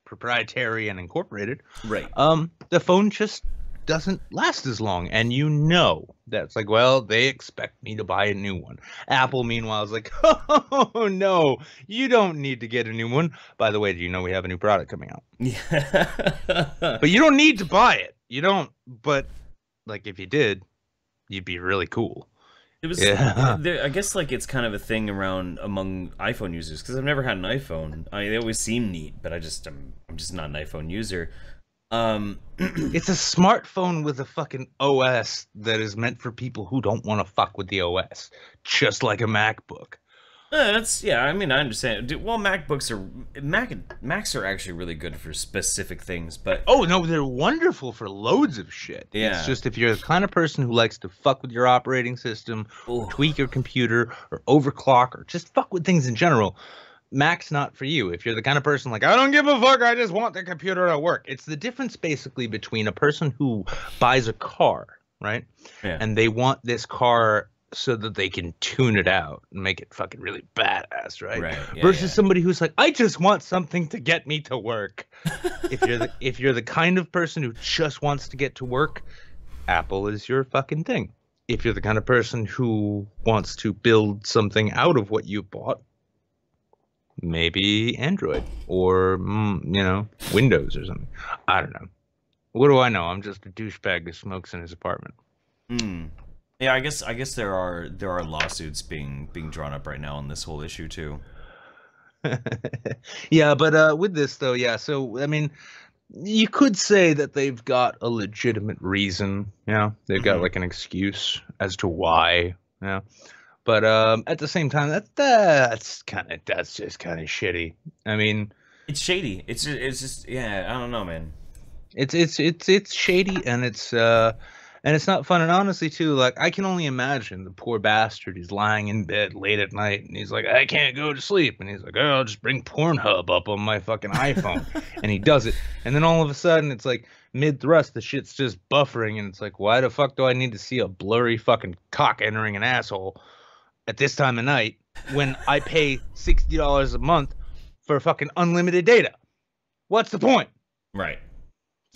proprietary and incorporated. Right. The phone just doesn't last as long, and that's like, well, they expect me to buy a new one. Apple, meanwhile, is like, oh no, you don't need to get a new one. By the way, do you know we have a new product coming out? Yeah. But you don't need to buy it. You don't. But like, if you did, you'd be really cool. It was. I guess like it's kind of a thing around among iPhone users, because I've never had an iPhone. They always seem neat, but I'm just not an iPhone user. It's a smartphone with a fucking OS that is meant for people who don't want to fuck with the OS, just like a MacBook. I mean, I understand. Well, Macs are actually really good for specific things, but oh no, they're wonderful for loads of shit. Yeah. It's just if you're the kind of person who likes to fuck with your operating system, or tweak your computer, or overclock, or just fuck with things in general, Mac's not for you. If you're the kind of person like, I don't give a fuck, I just want the computer to work. It's the difference basically between a person who buys a car, right? Yeah. And they want this car so that they can tune it out and make it fucking really badass, right? Yeah, versus somebody who's like, I just want something to get me to work. If you're the kind of person who just wants to get to work, Apple is your fucking thing. If you're the kind of person who wants to build something out of what you bought, maybe Android or Windows or something. I don't know. What do I know? I'm just a douchebag who smokes in his apartment. Yeah, I guess there are lawsuits being drawn up right now on this whole issue too. Yeah, but with this though, yeah. So I mean, you could say that they've got a legitimate reason. They've got like an excuse as to why. But at the same time, that's just kind of shitty. I mean, it's shady. It's just I don't know, man. It's shady, and it's not fun. And honestly, too, like, I can only imagine the poor bastard. He's lying in bed late at night, and he's like, I can't go to sleep. And he's like, oh, I'll just bring Pornhub up on my fucking iPhone. And he does it. And then all of a sudden, it's like mid-thrust, the shit's just buffering. And it's like, why the fuck do I need to see a blurry fucking cock entering an asshole at this time of night when I pay $60 a month for fucking unlimited data? What's the point? Right.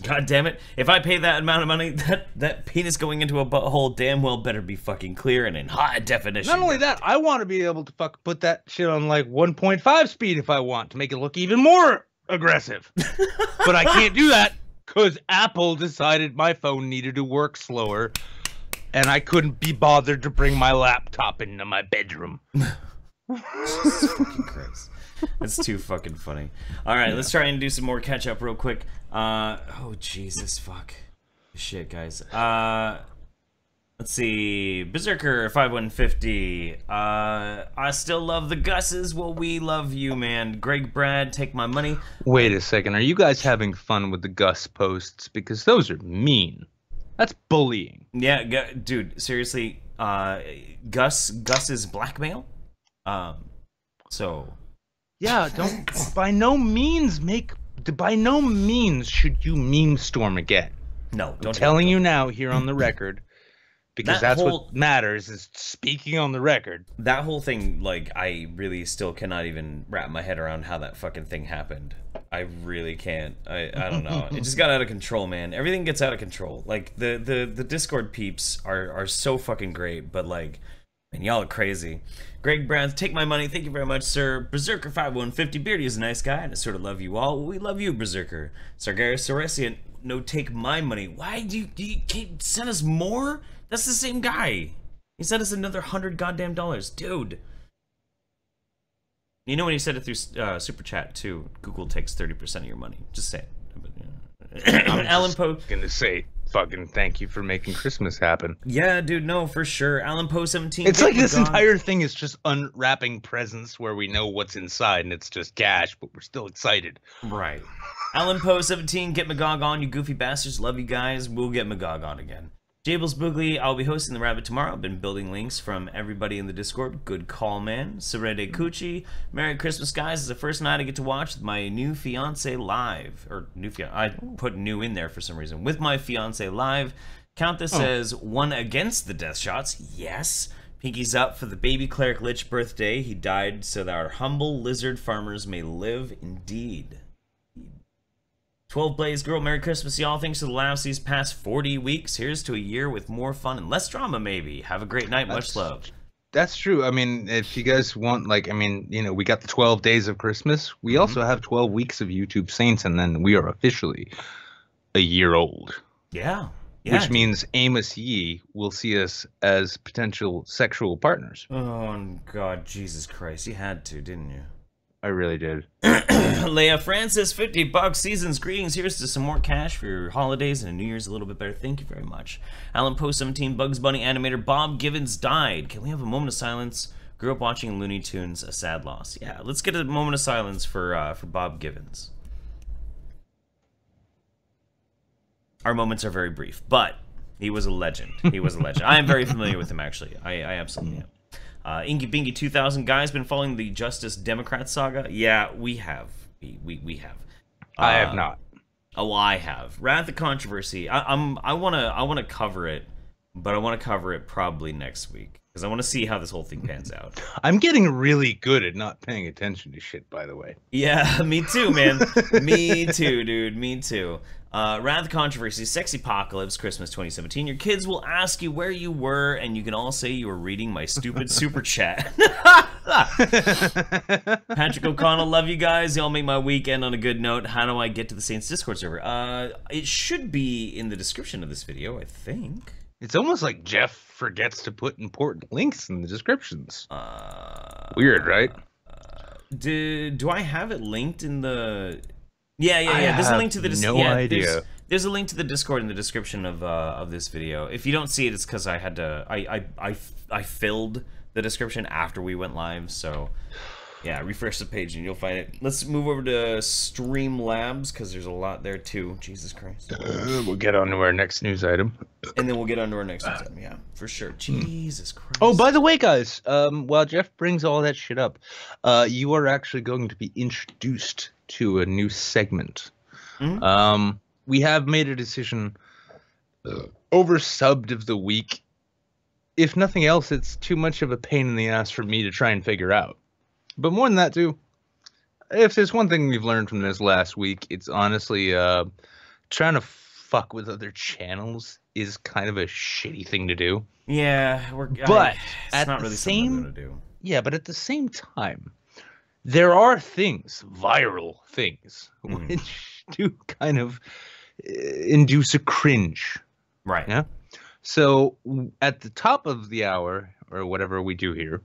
God damn it. If I pay that amount of money, that penis going into a butthole damn well better be fucking clear and in high definition. Not only that, I want to be able to put that shit on like 1.5 speed if I want to make it look even more aggressive. But I can't do that because Apple decided my phone needed to work slower and I couldn't be bothered to bring my laptop into my bedroom. Jesus fucking Christ. That's too fucking funny. Alright, let's try and do some more catch up real quick. Oh Jesus fuck. Shit, guys. Let's see. Berserker 5150. I still love the Gusses. Well, we love you, man. Greg Brad, take my money. Wait a second. Are you guys having fun with the Gus posts? Because those are mean. That's bullying. Yeah, dude. Seriously. Gus is blackmail. So. Yeah. Don't. By no means should you meme storm again. No. I'm telling you now here on the record. Because that's what matters, is speaking on the record. That whole thing, like, I really still cannot even wrap my head around how that fucking thing happened. I really can't. I don't know. It just got out of control, man. Everything gets out of control. Like, the Discord peeps are so fucking great, but, like, man, y'all are crazy. Greg Brown, take my money. Thank you very much, sir. Berserker 5150. Beardy is a nice guy, and I sort of love you all. We love you, Berserker. Sargeras Soresian, no, take my money. Why do you can't send us more? That's the same guy. He sent us another $100 goddamn dollars. Dude. You know when he said it through SuperChat, too, Google takes 30% of your money. Just say it. I'm gonna say fucking thank you for making Christmas happen. Yeah, dude, no, for sure. Alan Poe 17. It's like this entire thing is just unwrapping presents where we know what's inside and it's just cash, but we're still excited. Right. Alan Poe 17, get Magog on, you goofy bastards. Love you guys. We'll get Magog on again. Jables Boogly, I'll be hosting the Rabbit tomorrow. I've been building links from everybody in the Discord. Good call, man. Serede Cucci, Merry Christmas, guys. It's the first night I get to watch my new fiance live. Or new fiance. I put new in there for some reason. With my fiance live. Count this as one against the death shots. Yes. Pinky's up for the baby cleric lich birthday. He died so that our humble lizard farmers may live indeed. 12 Blaze Girl, Merry Christmas, y'all. Thanks to the laughs these past 40 weeks. Here's to a year with more fun and less drama, maybe. Have a great night. Much love. That's true. I mean, if you guys want, like, I mean, you know, we got the 12 days of Christmas. We also have 12 weeks of YouTube Saints, and then we are officially a year old. Yeah. Which means Amos Yee will see us as potential sexual partners. Oh, God, Jesus Christ. You had to, didn't you? I really did. Leia Francis, $50. Season's greetings. Here's to some more cash for your holidays and a New Year's a little bit better. Thank you very much. Alan Poe 17, Bugs Bunny animator Bob Givens died. Can we have a moment of silence? Grew up watching Looney Tunes, a sad loss. Yeah, let's get a moment of silence for Bob Givens. Our moments are very brief, but he was a legend. He was a legend. I am very familiar with him, actually. I absolutely am. Inky Binky 2000, guys, been following the Justice Democrat saga? Yeah, we have. We have. I have not. Oh, I have. Wrath of Controversy. I wanna cover it, but I wanna cover it probably next week because I want to see how this whole thing pans out. I'm getting really good at not paying attention to shit, by the way. Yeah, me too, man. Me too, dude. Me too. Wrath of Controversy, Sexy Apocalypse, Christmas 2017. Your kids will ask you where you were, and you can all say you were reading my stupid super chat. Patrick O'Connell, love you guys. Y'all make my weekend on a good note. How do I get to the Saints Discord server? It should be in the description of this video, I think. It's almost like Jeff forgets to put important links in the descriptions. Weird, right? Do I have it linked in the... Yeah. There's a link to the no idea. There's a link to the Discord in the description of this video. If you don't see it, it's because I had to I filled the description after we went live. So yeah, refresh the page and you'll find it. Let's move over to Streamlabs because there's a lot there too. Jesus Christ. We'll get on to our next news item. And then we'll get on to our next news item. Yeah, for sure. Jesus Christ. Oh, by the way, guys, while Jeff brings all that shit up, you are actually going to be introduced to a new segment. We have made a decision over subbed of the week. If nothing else, it's too much of a pain in the ass for me to try and figure out. But more than that, too, if there's one thing we've learned from this last week, it's honestly trying to fuck with other channels is kind of a shitty thing to do. Yeah, it's not really something I'm gonna do. Yeah, but at the same time, there are things, viral things, which do kind of induce a cringe. Right. Yeah. So at the top of the hour, or whatever we do here,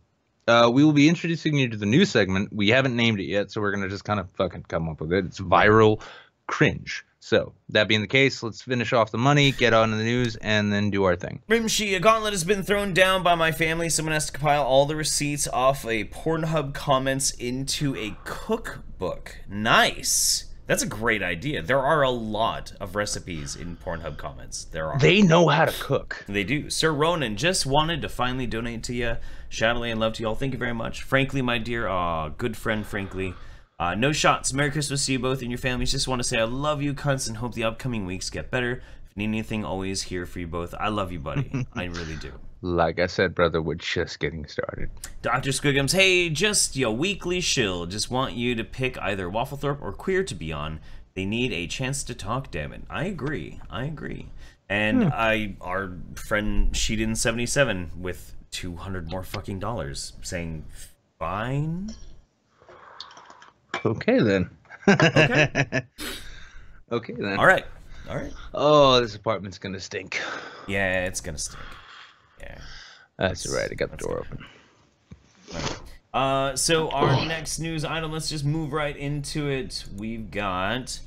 we will be introducing you to the new segment. We haven't named it yet, so we're going to just kind of fucking come up with it. It's viral cringe. So, that being the case, let's finish off the money, get on to the news, and then do our thing. Rimshi, a gauntlet has been thrown down by my family. Someone has to compile all the receipts off a Pornhub comments into a cookbook. Nice. That's a great idea. There are a lot of recipes in Pornhub comments. There are. They know how to cook. They do. Sir Ronan just wanted to finally donate to you. Shadowley and love to y'all. Thank you very much. Frankly, my dear, good friend, frankly. No shots. Merry Christmas to you both and your families. Just want to say I love you, cunts, and hope the upcoming weeks get better. If you need anything, always here for you both. I love you, buddy. I really do. Like I said, brother, we're just getting started. Dr. Squigums, hey, just your weekly shill. Just want you to pick either Wafflethorpe or Queer to be on. They need a chance to talk, damn it. I agree. I agree. And our friend Sheedin77 with $200 more fucking dollars saying, fine. Okay, then. Okay. Okay, then. All right. All right. Oh, this apartment's gonna stink. Yeah, it's gonna stink. Yeah. That's right. I got the door open. Right. So our next news item, let's just move right into it. We've got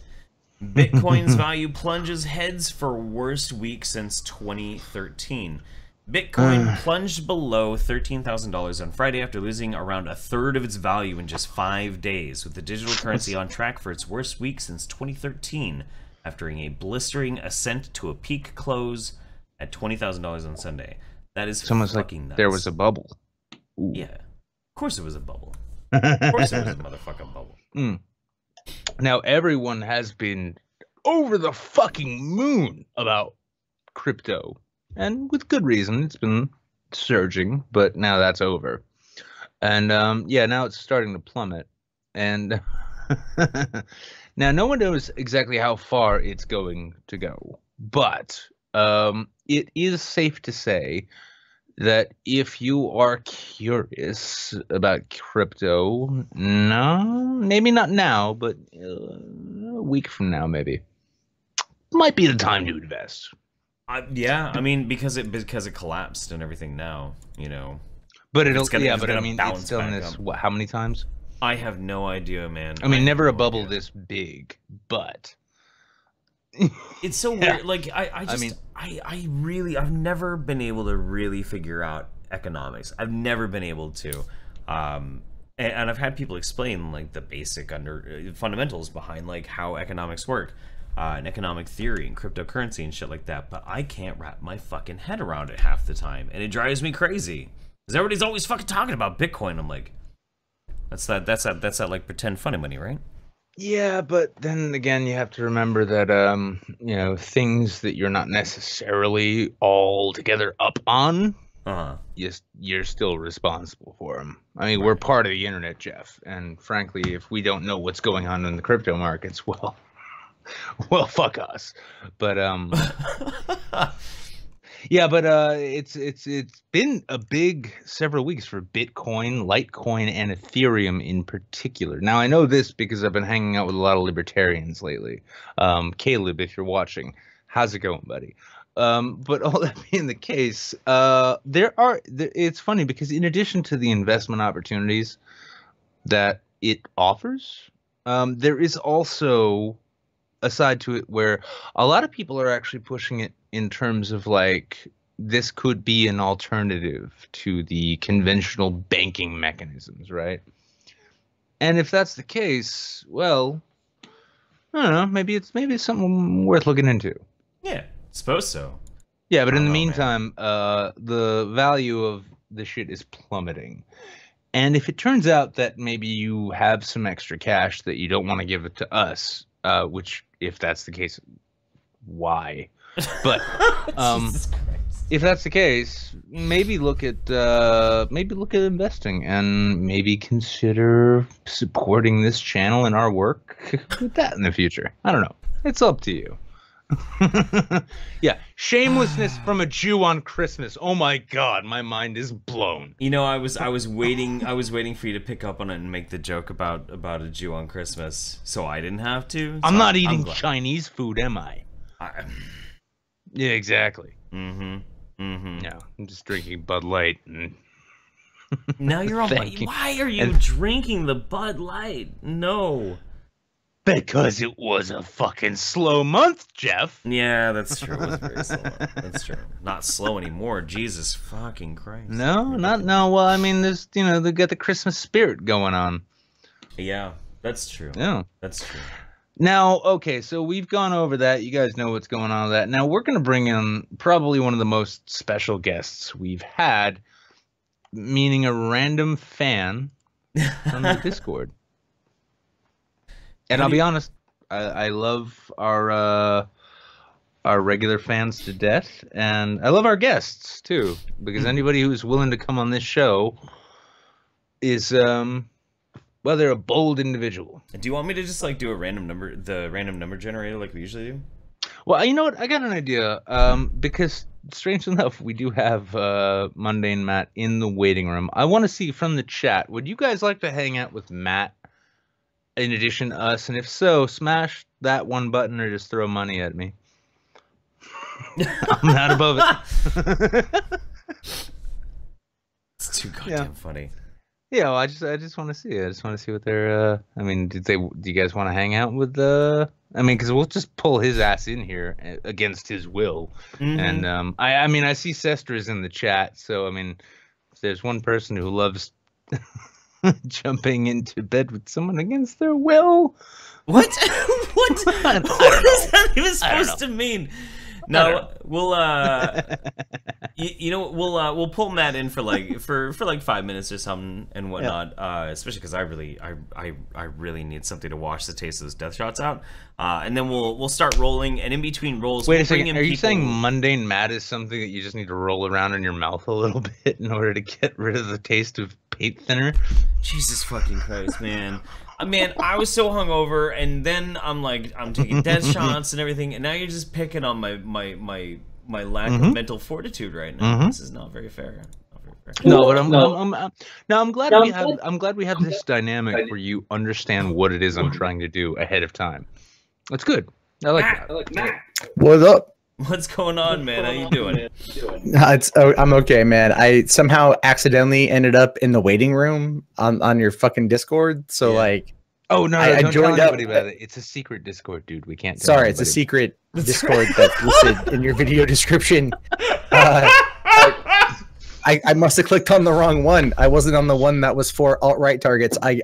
Bitcoin's value plunges heads for worst week since 2013. Bitcoin plunged below $13,000 on Friday after losing around a third of its value in just 5 days, with the digital currency on track for its worst week since 2013, after a blistering ascent to a peak close at $20,000 on Sunday. That is fucking nuts. There was a bubble. Ooh. Yeah. Of course it was a bubble. Of course it was a motherfucking bubble. Now, everyone has been over the fucking moon about crypto. And with good reason. It's been surging, but now that's over. And, yeah, now it's starting to plummet. And now no one knows exactly how far it's going to go. But it is safe to say that if you are curious about crypto, maybe not now, but a week from now, maybe, might be the time to invest. Yeah, I mean, because it collapsed and everything now, you know. But it's done this, what, how many times? I have no idea, man. I mean, never a bubble this big, but it's so weird. Like, I've never been able to really figure out economics. I've never been able to. And I've had people explain, like, the basic fundamentals behind, like, how economics work. And economic theory and cryptocurrency and shit like that, but I can't wrap my fucking head around it half the time, and it drives me crazy. Because everybody's always fucking talking about Bitcoin. I'm like, that's that like pretend funny money, right? Yeah, but then again, you have to remember that you know, things that you're not necessarily altogether up on, you're still responsible for them. I mean, we're part of the internet, Jeff, and frankly, if we don't know what's going on in the crypto markets, well, fuck us. But yeah, but it's been a big several weeks for Bitcoin, Litecoin, and Ethereum in particular. Now I know this because I've been hanging out with a lot of libertarians lately. Caleb, if you're watching, how's it going, buddy? But all that being the case, it's funny because in addition to the investment opportunities that it offers, there is also a side to it where a lot of people are actually pushing it in terms of, like, this could be an alternative to the conventional banking mechanisms, right? And if that's the case, well, I don't know, maybe it's something worth looking into. Yeah, I suppose so. Yeah, but in the meantime, the value of the shit is plummeting. And if it turns out that maybe you have some extra cash that you don't want to give it to us, which, if that's the case, why? But if that's the case, maybe look at investing and maybe consider supporting this channel and our work with that in the future. I don't know. It's up to you. Yeah, shamelessness from a Jew on Christmas. Oh my God, my mind is blown. You know, I was waiting for you to pick up on it and make the joke about a Jew on Christmas, so I didn't have to. I'm not eating Chinese food, am I? Yeah, exactly. No, I'm just drinking Bud Light. And now you're all like, why are you drinking the Bud Light? No. Because it was a fucking slow month, Jeff. Yeah, that's true. It was very slow. That's true. Not slow anymore. Jesus fucking Christ. No. Well, I mean, there's they got the Christmas spirit going on. Yeah, that's true. Yeah, that's true. Now, okay, so we've gone over that. You guys know what's going on with that. Now we're gonna bring in probably one of the most special guests we've had, meaning a random fan from the Discord. And I'll be honest, I love our regular fans to death, and I love our guests too, because anybody who's willing to come on this show is well, they're a bold individual. Do you want me to just like do a random number, the random number generator like we usually do? Well, you know what? I got an idea. Because strange enough, we do have Mundane Matt in the waiting room. I want to see from the chat. Would you guys like to hang out with Matt in addition to us? And if so, smash that one button or just throw money at me. I'm not above it. It's too goddamn funny. Yeah, well, I just want to see it. I just want to see what they're. I mean, do you guys want to hang out with the? I mean, because we'll just pull his ass in here against his will. And I mean, I see Sestra's in the chat, so I mean, if there's one person who loves jumping into bed with someone against their will. What? What is that even supposed to mean? No, we'll we'll pull Matt in for like 5 minutes or something and whatnot. Especially because I really need something to wash the taste of those death shots out. And then we'll start rolling, and in between rolls, wait a second. Are you saying Mundane Matt is something that you just need to roll around in your mouth a little bit in order to get rid of the taste of paint thinner? Jesus fucking Christ, man. Man, I was so hungover, and then I'm taking death shots and everything, and now you're just picking on my lack of mental fortitude right now. This is not very fair. No, but I'm glad we have this dynamic where you understand what it is I'm trying to do ahead of time. That's good. I like that. What's up? What's going on, man? How you doing? I'm okay, man. I somehow accidentally ended up in the waiting room on your fucking Discord. So like, oh no, I don't joined tell anybody about it. It's a secret Discord, dude. We can't. Sorry, it's a secret Discord that's listed in your video description. I must have clicked on the wrong one. I wasn't on the one that was for alt-right targets. I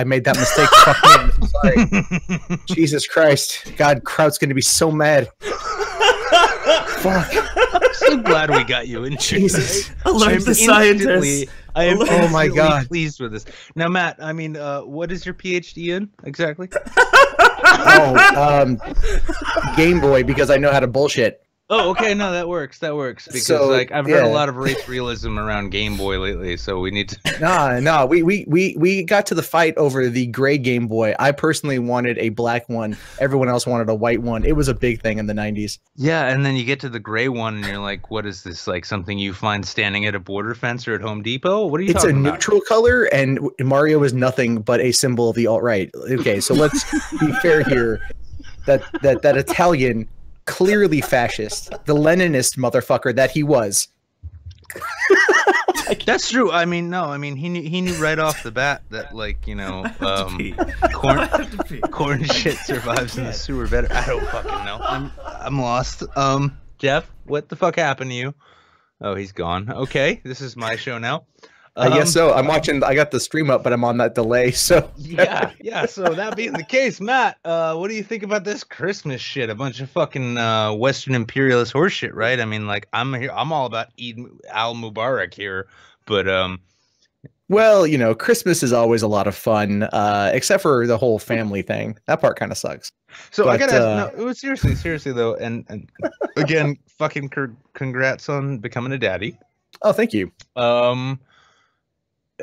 made that mistake. Fuck me. I'm sorry. Jesus Christ. God, Kraut's gonna be so mad. Fuck. I'm so glad we got you in. Jesus. Alert the scientists. I am oh my God. pleased with this. Now, Matt, I mean, what is your PhD in exactly? Game Boy, because I know how to bullshit. Oh, okay, no, that works. That works because like I've heard a lot of race realism around Game Boy lately, so we need to. No, we got to the fight over the gray Game Boy. I personally wanted a black one. Everyone else wanted a white one. It was a big thing in the 90s. Yeah, and then you get to the gray one, and you're like, "What is this? Like something you find standing at a border fence or at Home Depot? What are you talking about?" It's a neutral color, and Mario is nothing but a symbol of the alt-right. Okay, so let's be fair here. That Italian. Clearly fascist, the Leninist motherfucker that he was. That's true. I mean, no, I mean he knew right off the bat that like corn shit survives in the sewer better. I don't fucking know. I'm lost. Jeff, what the fuck happened to you? Oh, he's gone. Okay, this is my show now. I guess so. I'm watching. I got the stream up, but I'm on that delay. So yeah. So that being the case, Matt, what do you think about this Christmas shit? A bunch of fucking Western imperialist horse shit, right? I mean, like I'm here. I'm all about Eid al Mubarak here, but well, you know, Christmas is always a lot of fun, except for the whole family thing. That part kind of sucks. So but, I gotta ask, no, seriously though, and again, fucking congrats on becoming a daddy. Oh, thank you.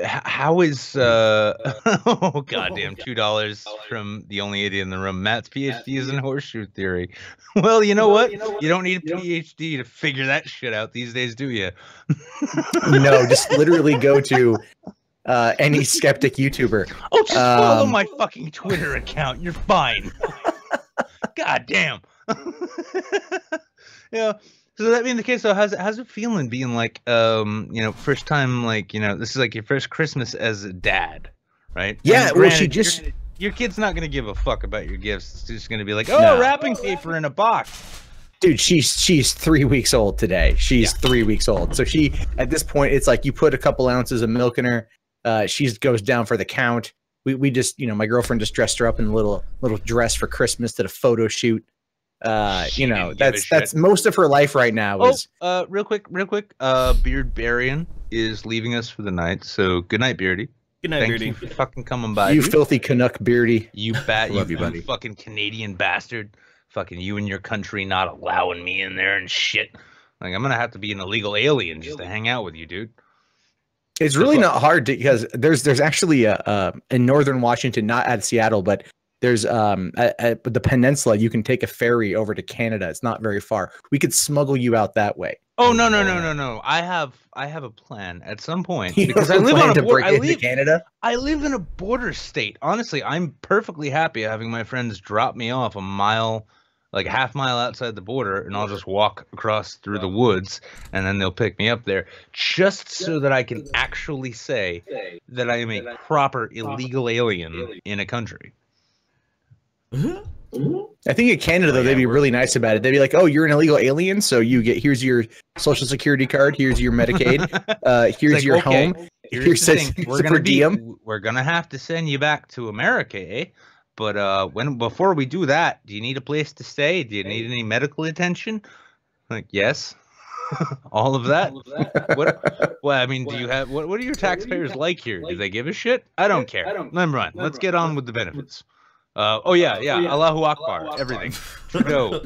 How is oh goddamn $2 from the only idiot in the room? Matt's PhD is in horseshoe theory. Well, you know what? You don't need a PhD to figure that shit out these days, do you? No, just literally go to any skeptic YouTuber. Oh, just follow my fucking Twitter account. You're fine. God damn. Yeah. So that being the case, so how's it feeling being like, first time, like, this is like your first Christmas as a dad, right? Yeah, and well, granted, Your kid's not gonna give a fuck about your gifts. It's just gonna be like, oh, No. wrapping paper in a box. Dude, she's 3 weeks old today. She's 3 weeks old. So she, at this point, it's like you put a couple ounces of milk in her. She goes down for the count. We just, my girlfriend just dressed her up in a little dress for Christmas, did a photo shoot. That's most of her life right now. Real quick. Beard Barian is leaving us for the night. So good night, Beardy. Good night, Thank Beardy. you for fucking coming by. You filthy Canuck Beardy. You Love you, buddy. fucking Canadian bastard. Fucking you and your country not allowing me in there and shit. Like, I'm gonna have to be an illegal alien just to hang out with you, dude. It's really not hard because there's actually in northern Washington, not at Seattle, but there's at the peninsula. You can take a ferry over to Canada. It's not very far. We could smuggle you out that way. Oh no. I have a plan at some point You because I have a live plan on a to border. break into Canada. I live in a border state. Honestly, I'm perfectly happy having my friends drop me off a mile, like a half mile outside the border, and I'll just walk across through the woods, and then they'll pick me up there, just so that I can actually say that I am a proper illegal alien in a country. I think in Canada though, they'd be really nice about it. They'd be like, "Oh, you're an illegal alien, so here's your social security card, here's your Medicaid, here's like, your okay, home, here's the thing. here's We're gonna have to send you back to America, eh? But before we do that, do you need a place to stay? Do you need any medical attention? Like, yes, all of that. Well, I mean, do you have what are your taxpayers like here? Do they give a shit? I don't care. Never mind. Let's get on with the benefits. Allahu Akbar, everything. Trudeau,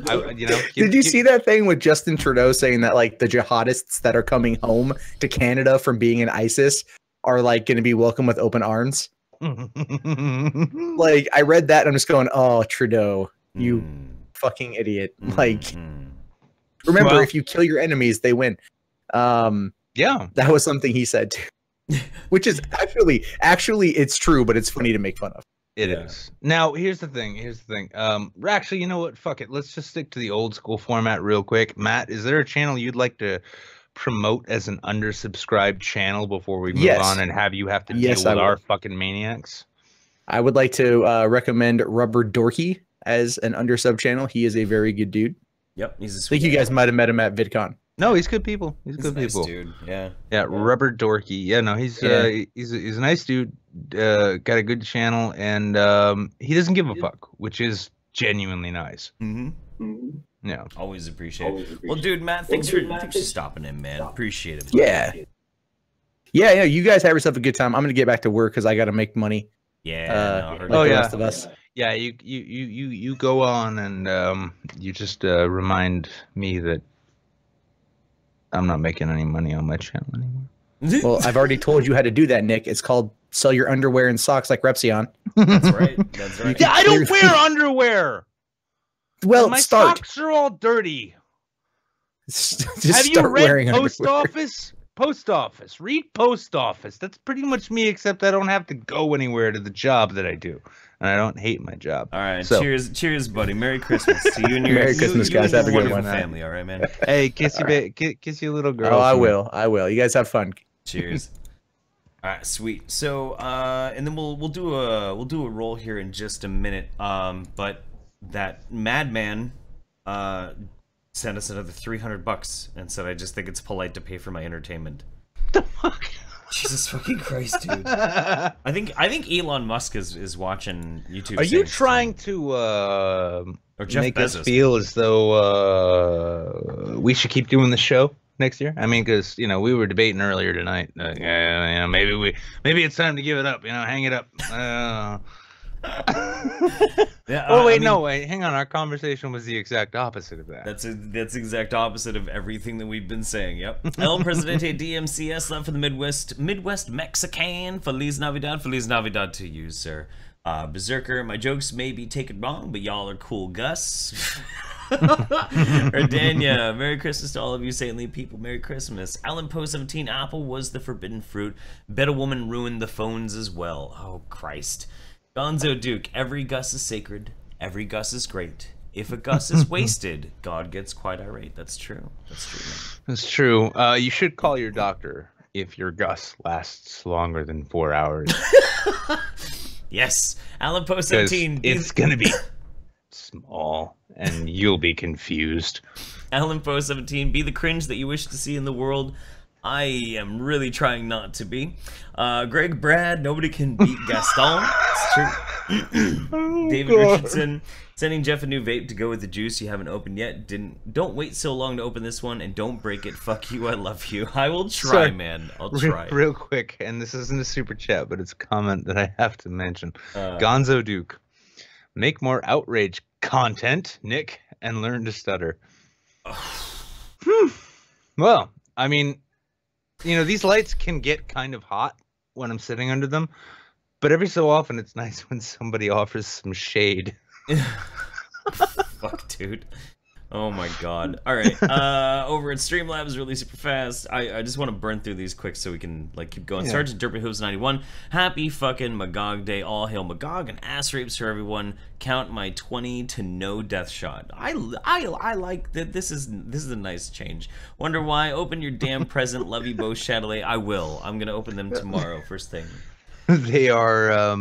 Did you see that thing with Justin Trudeau saying that like the jihadists that are coming home to Canada from being in ISIS are like going to be welcomed with open arms? Like, I read that and I'm just going, oh, Trudeau, you fucking idiot. Like, remember, if you kill your enemies, they win. Yeah, that was something he said too. Which is actually it's true, but it's funny to make fun of. It is. Now, here's the thing. Actually, you know what? Fuck it. Let's just stick to the old school format real quick. Matt, is there a channel you'd like to promote as an undersubscribed channel before we move on and have you have to deal with our fucking maniacs? I would like to recommend Rubber Dorky as an undersub channel. He is a very good dude. Yep, he's a I think you guys might have met him at VidCon. No, he's good people. He's good nice people. Dude. Yeah. Yeah, Rubber Dorky. Yeah, no, he's a nice dude. Got a good channel, and he doesn't give a fuck, which is genuinely nice. Yeah, always appreciate it. Well, dude, Matt, thanks for stopping in, man. Appreciate it. Buddy. Yeah. You guys have yourself a good time. I'm gonna get back to work because I got to make money. Yeah. The rest of us. Yeah, you go on, and you just remind me that I'm not making any money on my channel anymore. Well, I've already told you how to do that, Nick. It's called sell your underwear and socks like Repsion. That's right. Yeah, I don't wear underwear. Well, my socks are all dirty. Have you read Post Office? Post Office. Read Post Office. That's pretty much me, except I don't have to go anywhere to the job that I do. And I I don't hate my job. All right, so, cheers, buddy. Merry Christmas to you and your Merry Christmas, guys. Have a good one. Family, all right, man. Hey, kiss you, little girl. Oh, I will. You guys have fun. Cheers. All right, sweet. So, and then we'll do a roll here in just a minute. But that madman sent us another $300 and said, "I just think it's polite to pay for my entertainment." The fuck? Jesus fucking Christ, dude! I think Elon Musk is watching YouTube. Are you trying to make us feel as though we should keep doing the show next year? I mean, because we were debating earlier tonight. Maybe it's time to give it up. Hang it up. Yeah, wait, hang on. Our conversation was the exact opposite of that. That's exact opposite of everything that we've been saying. Yep. El Presidente DMCS left for the Midwest Mexican. Feliz Navidad to you, sir. Berserker, my jokes may be taken wrong, but y'all are cool, Gus. Ardania, Merry Christmas to all of you saintly people. Merry Christmas. Alan Poe 17, Apple was the forbidden fruit. Bet a woman ruined the phones as well. Oh Christ. Gonzo Duke, every Gus is sacred, every Gus is great. If a Gus is wasted, God gets quite irate. That's true. That's true, man. That's true. You should call your doctor if your Gus lasts longer than 4 hours. Yes. Alan Poe 'Cause 17. it's gonna be small, and you'll be confused. Alan Poe 17. Be the cringe that you wish to see in the world. I am really trying not to be. Greg Brad, nobody can beat Gaston. It's true. David Richardson, sending Jeff a new vape to go with the juice you haven't opened yet. Don't wait so long to open this one, and don't break it. Fuck you, I love you. I will try, Sorry. man. I'll try. Real quick, and this isn't a super chat, but it's a comment that I have to mention. Gonzo Duke, make more outrage content, Nick, and learn to stutter. Well, I mean, you know, these lights can get kind of hot when I'm sitting under them, but every so often it's nice when somebody offers some shade. Fuck, dude. Oh my god. Alright, over at Streamlabs, really super fast. I just want to burn through these quick so we can, like, keep going. Yeah. Sergeant Derpy Hooves 91. Happy fucking Magog Day. All hail Magog and ass rapes for everyone. Count my 20 to no death shot. I like that. This is a nice change. Wonder why? Open your damn present. Love you both, Chatelet. I will. I'm gonna open them tomorrow, first thing. They are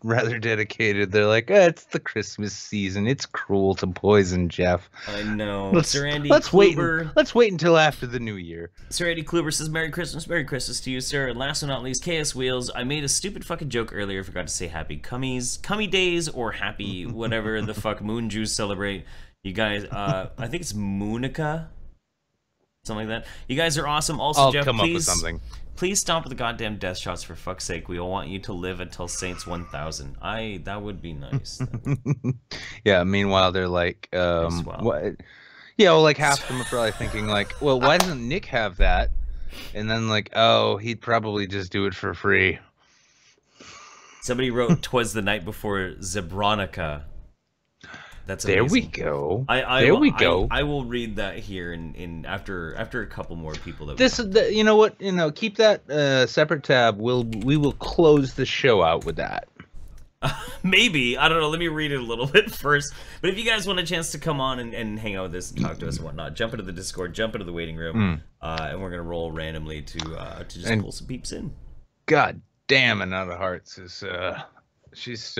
rather dedicated. They're like, it's the Christmas season. It's cruel to poison Jeff. I know. Sir Andy Let's Kluber. wait until after the new year. Sir Andy Kluber says, Merry Christmas to you, sir. And last but not least, KS Wheels. I made a stupid fucking joke earlier. Forgot to say happy cummy days or happy whatever the fuck moon Jews celebrate. You guys, I think it's Moonica. Something like that. You guys are awesome. Also, I'll Jeff, come up with something. Please stop with the goddamn death shots, for fuck's sake. We all want you to live until Saints 1000. That would be nice. Yeah, meanwhile, they're like, what? Yeah, well, like, half of them are probably thinking, like, well, why doesn't Nick have that? And then, like, oh, he'd probably just do it for free. Somebody wrote, "'Twas the night before Zebronica." That's amazing. There we go. There we go. I will read that here in after a couple more people. That you know what? You know, keep that separate tab. We will close the show out with that. Maybe, I don't know. Let me read it a little bit first. But if you guys want a chance to come on and hang out with us and talk to us and whatnot, jump into the Discord, jump into the waiting room, and we're gonna roll randomly to just pull some peeps in. God damn, Another Hearts is she's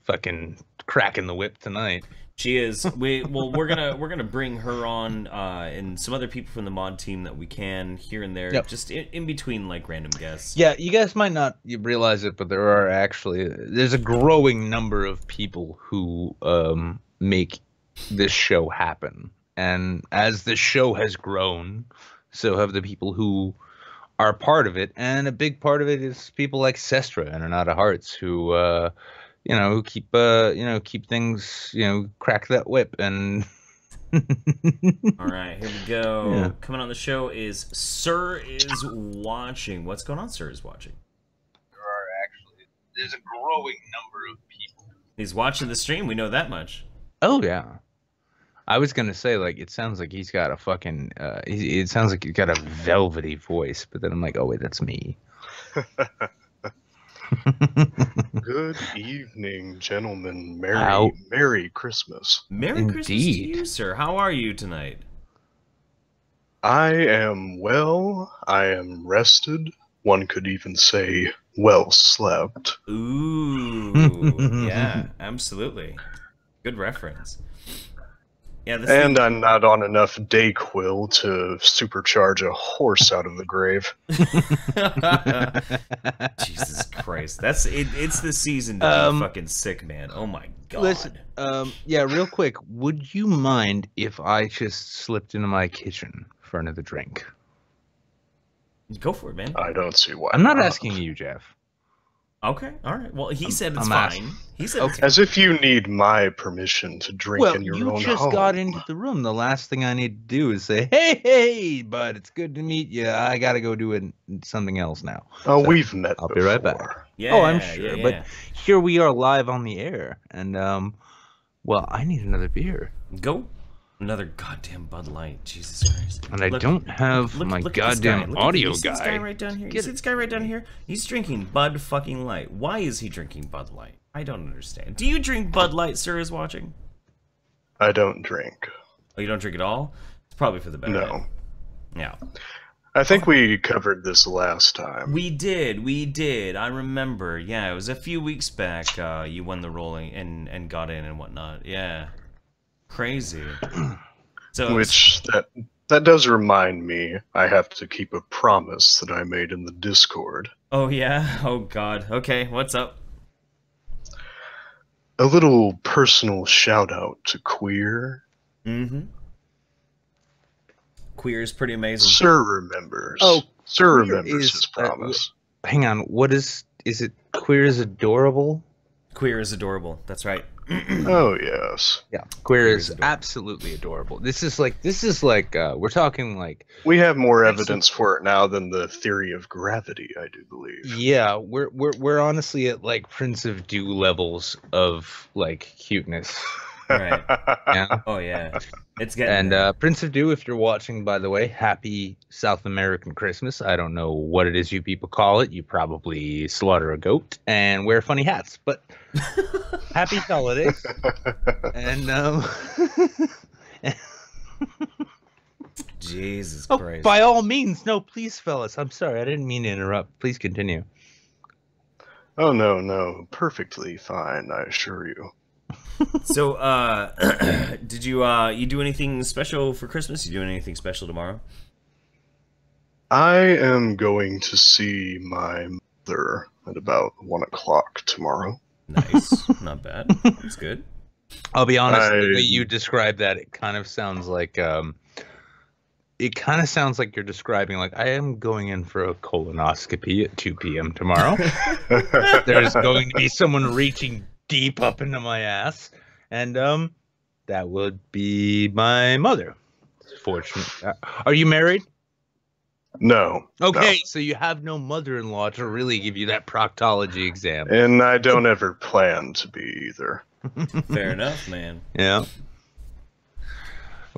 fucking cracking the whip tonight. She is. We're gonna bring her on and some other people from the mod team that we can here and there, just in between like random guests. Yeah, you guys might not realize it, but there's a growing number of people who make this show happen, and as the show has grown, so have the people who are part of it, and a big part of it is people like Sestra and Another Hearts who who keep things, crack that whip and. All right, here we go. Yeah. Coming on the show is Sir is watching. What's going on? Sir is watching. There's a growing number of people. He's watching the stream. We know that much. Oh yeah. I was gonna say, like, it sounds like he's got a fucking. It sounds like he's got a velvety voice, but then I'm like, oh wait, that's me. Good evening, gentlemen. Merry Christmas. Merry Christmas to you, sir. How are you tonight? I am well. I am rested. One could even say well slept. Ooh, yeah, absolutely. Good reference. Yeah, and I'm not on enough Dayquil to supercharge a horse out of the grave. Jesus Christ. It's the season to be fucking sick, man. Oh my god. Listen, yeah, real quick, would you mind if I just slipped into my kitchen for another drink? Go for it, man. I don't see why. I'm not asking you, Jeff. Okay, all right. Well, he said it's fine. He said okay. As if you need my permission to drink in your own home. Well, you just got into the room. The last thing I need to do is say, hey, bud, it's good to meet you. I got to go do something else now. Oh, so we've met I'll before. be right back. Yeah, oh, I'm sure. Yeah. But here we are live on the air. And, well, I need another beer. Go. Another goddamn Bud Light. Jesus Christ. And I don't have my goddamn audio guy. See this guy right down here? You see this guy right down here? He's drinking Bud fucking Light. Why is he drinking Bud Light? I don't understand. Do you drink Bud Light, Sir is watching? I don't drink. Oh, you don't drink at all? It's probably for the better. No. Yeah. I think we covered this last time. We did. I remember. Yeah, it was a few weeks back. You won the rolling and got in and whatnot. Yeah, crazy. So Which that does remind me, I have to keep a promise that I made in the Discord. Oh yeah. Oh God. Okay. What's up? A little personal shout out to Queer. Mm-hmm. Queer is pretty amazing. Sir remembers. Oh, Sir Queer remembers is, his promise. Hang on, what is it? Queer is adorable? Queer is adorable. That's right. Oh yes. Yeah, Queer is adorable. absolutely adorable. This is like we're talking like, We have more evidence for it now than the theory of gravity, I do believe. yeah, we're honestly at like Prince of Dew levels of like cuteness. Right. Yeah. Oh yeah. It's getting And there. Prince of Dew, if you're watching, by the way, happy South American Christmas. I don't know what it is you people call it. You probably slaughter a goat and wear funny hats, but happy holidays. And Jesus oh, Christ. by all means, no, please, fellas. I'm sorry, I didn't mean to interrupt. Please continue. Oh no, perfectly fine, I assure you. So, did you do anything special for Christmas? You doing anything special tomorrow? I am going to see my mother at about 1 o'clock tomorrow. Nice, not bad. That's good. I'll be honest, the way you describe that, it kind of sounds like you're describing like, I am going in for a colonoscopy at 2 p.m. tomorrow. There's going to be someone reaching deep up into my ass, and that would be my mother. Fortunate. Are you married? No. Okay, so you have no mother-in-law to really give you that proctology exam. No. And I don't ever plan to be either. Fair enough, man. Yeah.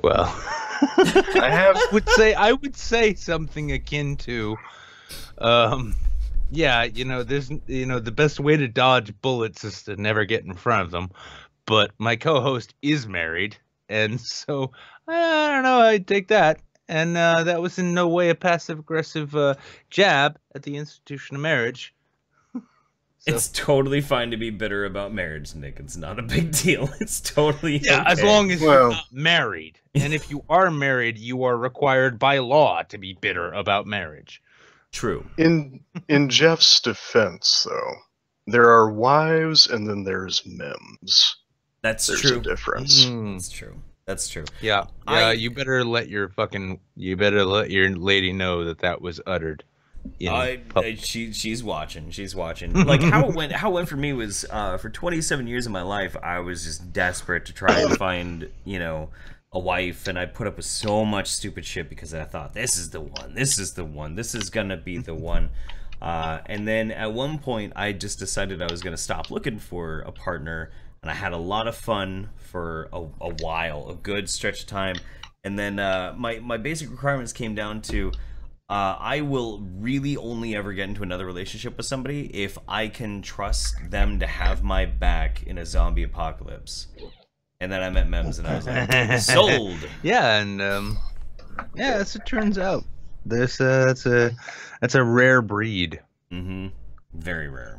Well, I would say something akin to, yeah, the best way to dodge bullets is to never get in front of them. But my co-host is married, and so I don't know. I'd take that. And that was in no way a passive-aggressive jab at the institution of marriage. So, it's totally fine to be bitter about marriage, Nick. It's not a big deal. It's totally yeah, okay. as long as you're not married. And if you are married, you are required by law to be bitter about marriage. True. In Jeff's defense, though, there are wives and then there's mems. That's There's true. a difference. That's true. That's true. Yeah. You better let your lady know that was uttered. She's watching. She's watching. Like how it went for me was for 27 years of my life, I was just desperate to try and find, a wife, and I put up with so much stupid shit because I thought this is the one. This is the one. This is gonna be the one. And then at one point, I just decided I was gonna stop looking for a partner, and I had a lot of fun for a while, a good stretch of time, and then my basic requirements came down to. I will really only ever get into another relationship with somebody if I can trust them to have my back in a zombie apocalypse. And then I met Mems and I was like, sold! Yeah, and yeah, as it turns out, that's a rare breed. Mm-hmm. Very rare.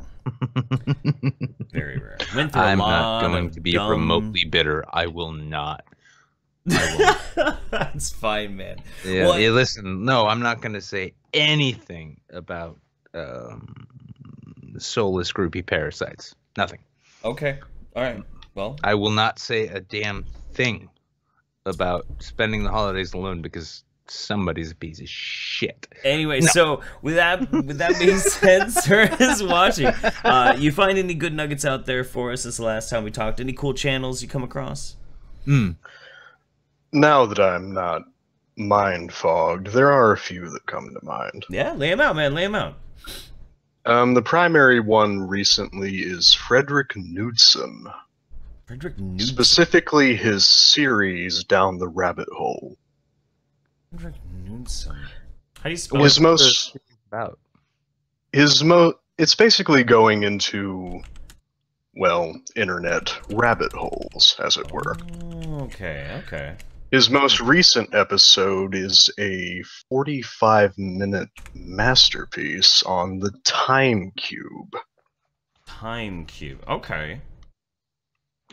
Very rare. I'm not going to be remotely bitter. I will not. That's fine, man. Yeah, well, listen, no, I'm not going to say anything about soulless groupie parasites. Nothing. Okay. All right. Well, I will not say a damn thing about spending the holidays alone because somebody's a piece of shit. Anyway, so with that being said, Sir is watching. You find any good nuggets out there for us since the last time we talked? Any cool channels you come across? Now that I'm not mind fogged, there are a few that come to mind. Yeah, lay them out, man. Lay them out. The primary one recently is Fredrik Knudsen. Fredrik Knudsen. Specifically his series Down the Rabbit Hole. Fredrik Knudsen. How do you spell It's basically going into, well, internet rabbit holes, as it were. Oh, okay. His most recent episode is a 45-minute masterpiece on the time cube. Time cube. Okay.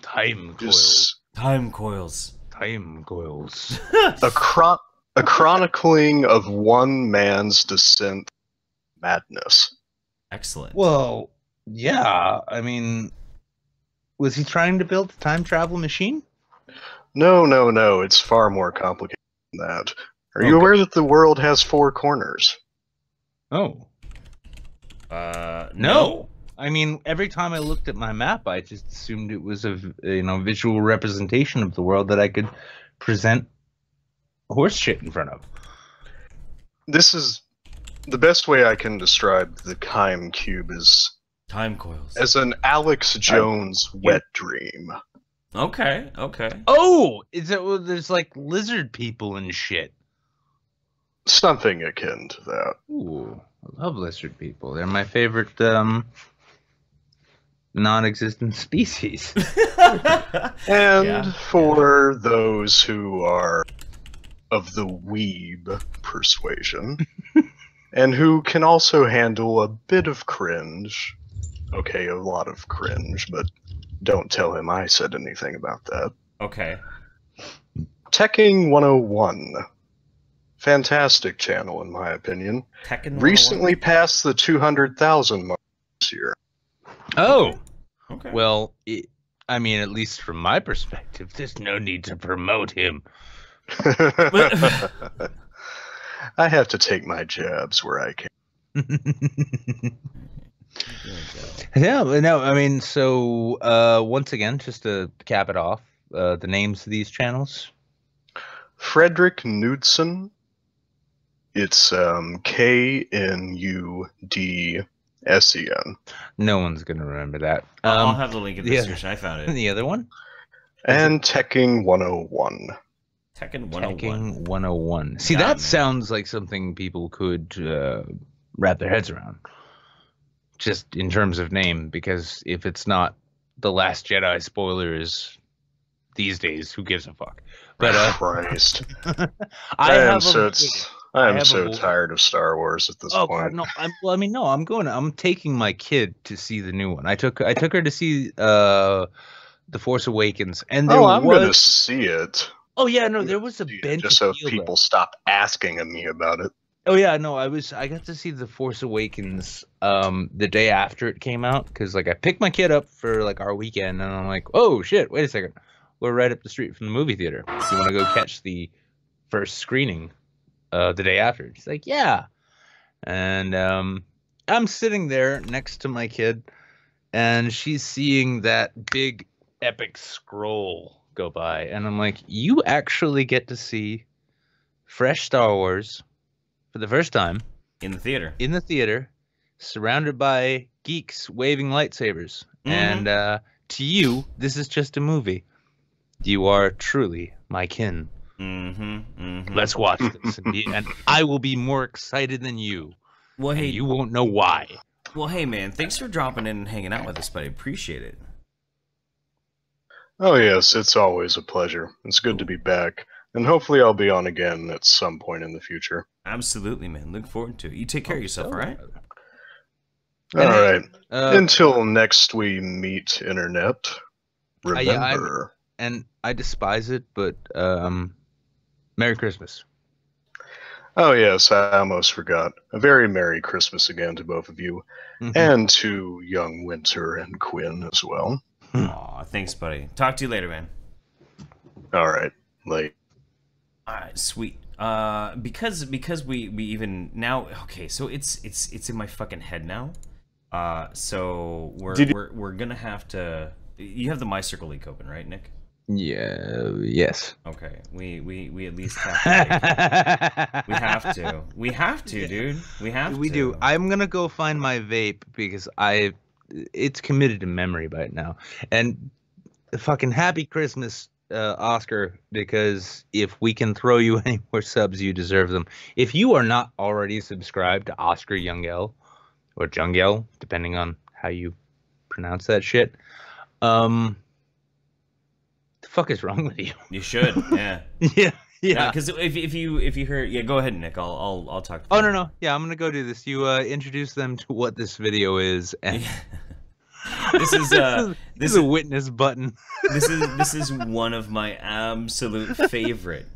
Time Just Time coils. Time coils. a chronicling of one man's descent madness. Excellent. Well, yeah. I mean, was he trying to build a time travel machine? No. It's far more complicated than that. Are you aware that the world has 4 corners? Oh. No. I mean, every time I looked at my map, I just assumed it was a visual representation of the world that I could present horse shit in front of. This is the best way I can describe the time cube is Time coils. as an Alex Jones wet dream. Okay. Oh, there's like lizard people and shit. Something akin to that. Ooh, I love lizard people. They're my favorite non-existent species. And for those who are of the weeb persuasion, and who can also handle a bit of cringe, okay, a lot of cringe, but don't tell him I said anything about that. Okay. Teching 101. Fantastic channel, in my opinion. Tekken 101? Recently passed the 200,000 mark this year. Oh, Okay. well, I mean, at least from my perspective, there's no need to promote him. I have to take my jabs where I can. Yeah, but no, I mean, so once again, just to cap it off, the names of these channels. Fredrik Knudsen. It's Knudsen. No one's gonna remember that. I'll have the link in the yeah. description. I found it. The other one? And Teching 101. Tekken 101. Tekken 101. See, Yeah, that man. sounds like something people could wrap their heads around. Just in terms of name, because if it's not The Last Jedi spoilers these days, who gives a fuck? But Christ. I am have so tired of Star Wars at this point. no, I'm taking my kid to see the new one. I took her to see The Force Awakens, and I'm gonna see it. Oh yeah, no, there was a bench Just so of Field people stop asking me about it. Oh yeah, no, I got to see The Force Awakens the day after it came out, because like I picked my kid up for like our weekend, and I'm like, oh shit, wait a second, we're right up the street from the movie theater. Do you want to go catch the first screening the day after? She's like, yeah. And I'm sitting there next to my kid, and she's seeing that big epic scroll go by, and I'm like, you actually get to see fresh Star Wars for the first time In the theater. in the theater, surrounded by geeks waving lightsabers. And to you, this is just a movie. You are truly my kin. Let's watch this, and I will be more excited than you. Well, hey, And you won't know why. Well, hey, man, thanks for dropping in and hanging out with us, buddy. Appreciate it. Oh yes, it's always a pleasure. It's good to be back. And hopefully I'll be on again at some point in the future. Absolutely, man. Look forward to it. You take care of yourself, all right? Alright. Until next we meet, Internet. yeah, Remember. And I despise it, but Merry Christmas. Oh yes, I almost forgot. A very Merry Christmas again to both of you. And to young Winter and Quinn as well. Aw, thanks, buddy. Talk to you later, man. Alright. Late. Alright, sweet. Because we even now, okay, so it's in my fucking head now. So we're gonna have to. You have the My Circle link open, right, Nick? Yeah. Yes. Okay. We at least have to. We have to, dude. We do. I'm gonna go find my vape because it's committed to memory right now. And fucking happy Christmas, Oscar, because if we can throw you any more subs, you deserve them. If you are not already subscribed to Oscar Youngel, or Jungel, depending on how you pronounce that shit, the fuck is wrong with you? You should, yeah. Yeah. Because if you heard, yeah, go ahead, Nick. I'll talk. Oh no. Yeah, I'm gonna go do this. You introduce them to what this video is. And This is this is a witness button. this is one of my absolute favorite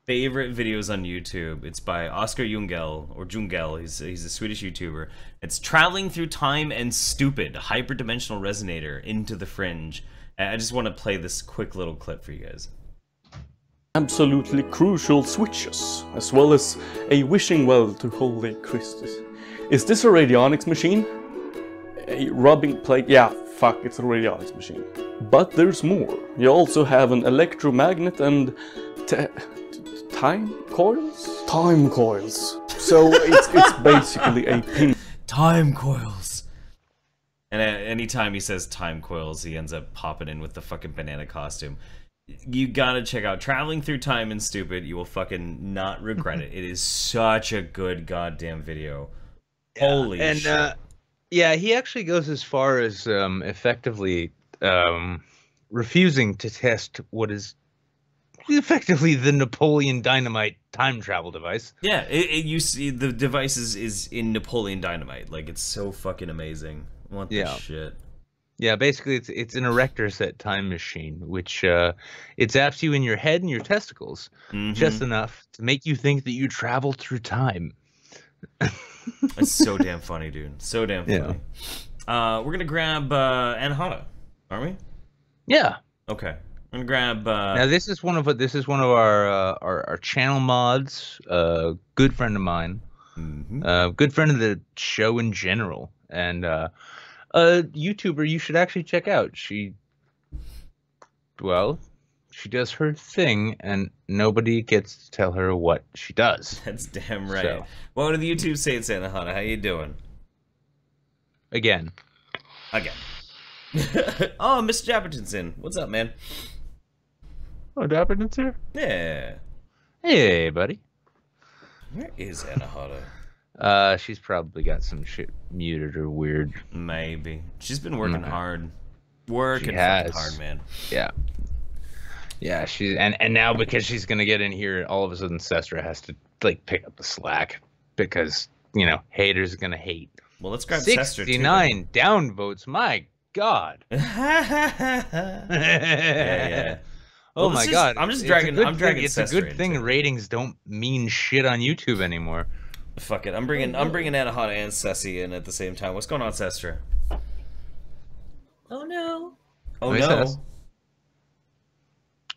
videos on YouTube. It's by Oscar Jungel or Jungel. He's a Swedish YouTuber. It's traveling through time and stupid hyperdimensional resonator into the fringe. I just want to play this quick little clip for you guys. Absolutely crucial switches, as well as a wishing well to Holy Christus. Is this a radionics machine? A rubbing plate? Yeah, fuck, it's a radionics machine. But there's more. You also have an electromagnet and time coils? Time coils. So it's basically a pin. Time coils. And anytime he says time coils, he ends up popping in with the fucking banana costume. You gotta check out Traveling Through Time and Stupid. You will fucking not regret it. It is such a good goddamn video. Holy shit. Yeah, he actually goes as far as effectively refusing to test what is effectively the Napoleon Dynamite time travel device. Yeah, you see the device is in Napoleon Dynamite. Like, it's so fucking amazing. What the shit? Yeah, basically it's an erector set time machine, which it zaps you in your head and your testicles just enough to make you think that you travel through time. That's so damn funny, dude. So damn funny. Yeah. We're gonna grab Anahata, aren't we? Yeah. Okay. I'm gonna grab. Now this is one of our channel mods. Good friend of mine. Good friend of the show in general, and a YouTuber you should actually check out. She does her thing, and nobody gets to tell her what she does. That's damn right. So. What do the YouTube Saints, Anahata? How you doing? Again. Oh, Mr. Dappertonson. What's up, man? Oh, Dapperton's here? Yeah. Hey, buddy. Where is Anahata? She's probably got some shit muted or weird. Maybe. She's been working hard. Working fucking hard, man. Yeah. Yeah, she's and now because she's gonna get in here, all of a sudden Sestra has to like pick up the slack because haters are gonna hate. Well, let's grab Sestra too. 69 downvotes. My God. Yeah. Oh my God. I'm just dragging. It's a good thing ratings don't mean shit on YouTube anymore. Fuck it. I'm bringing Anahata and Ceci in at the same time. What's going on, Sestra? Oh no. Oh no.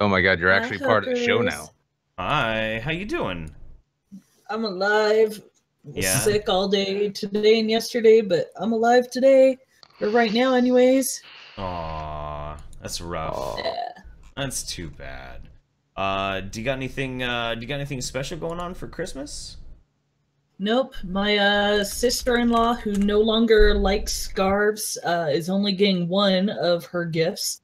Oh my God, you're actually part of the show now. Hi, how you doing? I'm alive. Yeah. Sick all day today and yesterday, but I'm alive today, or right now, anyways. Aw, that's rough. Yeah. That's too bad. Do you got anything special going on for Christmas? Nope. My sister-in-law, who no longer likes scarves, is only getting one of her gifts.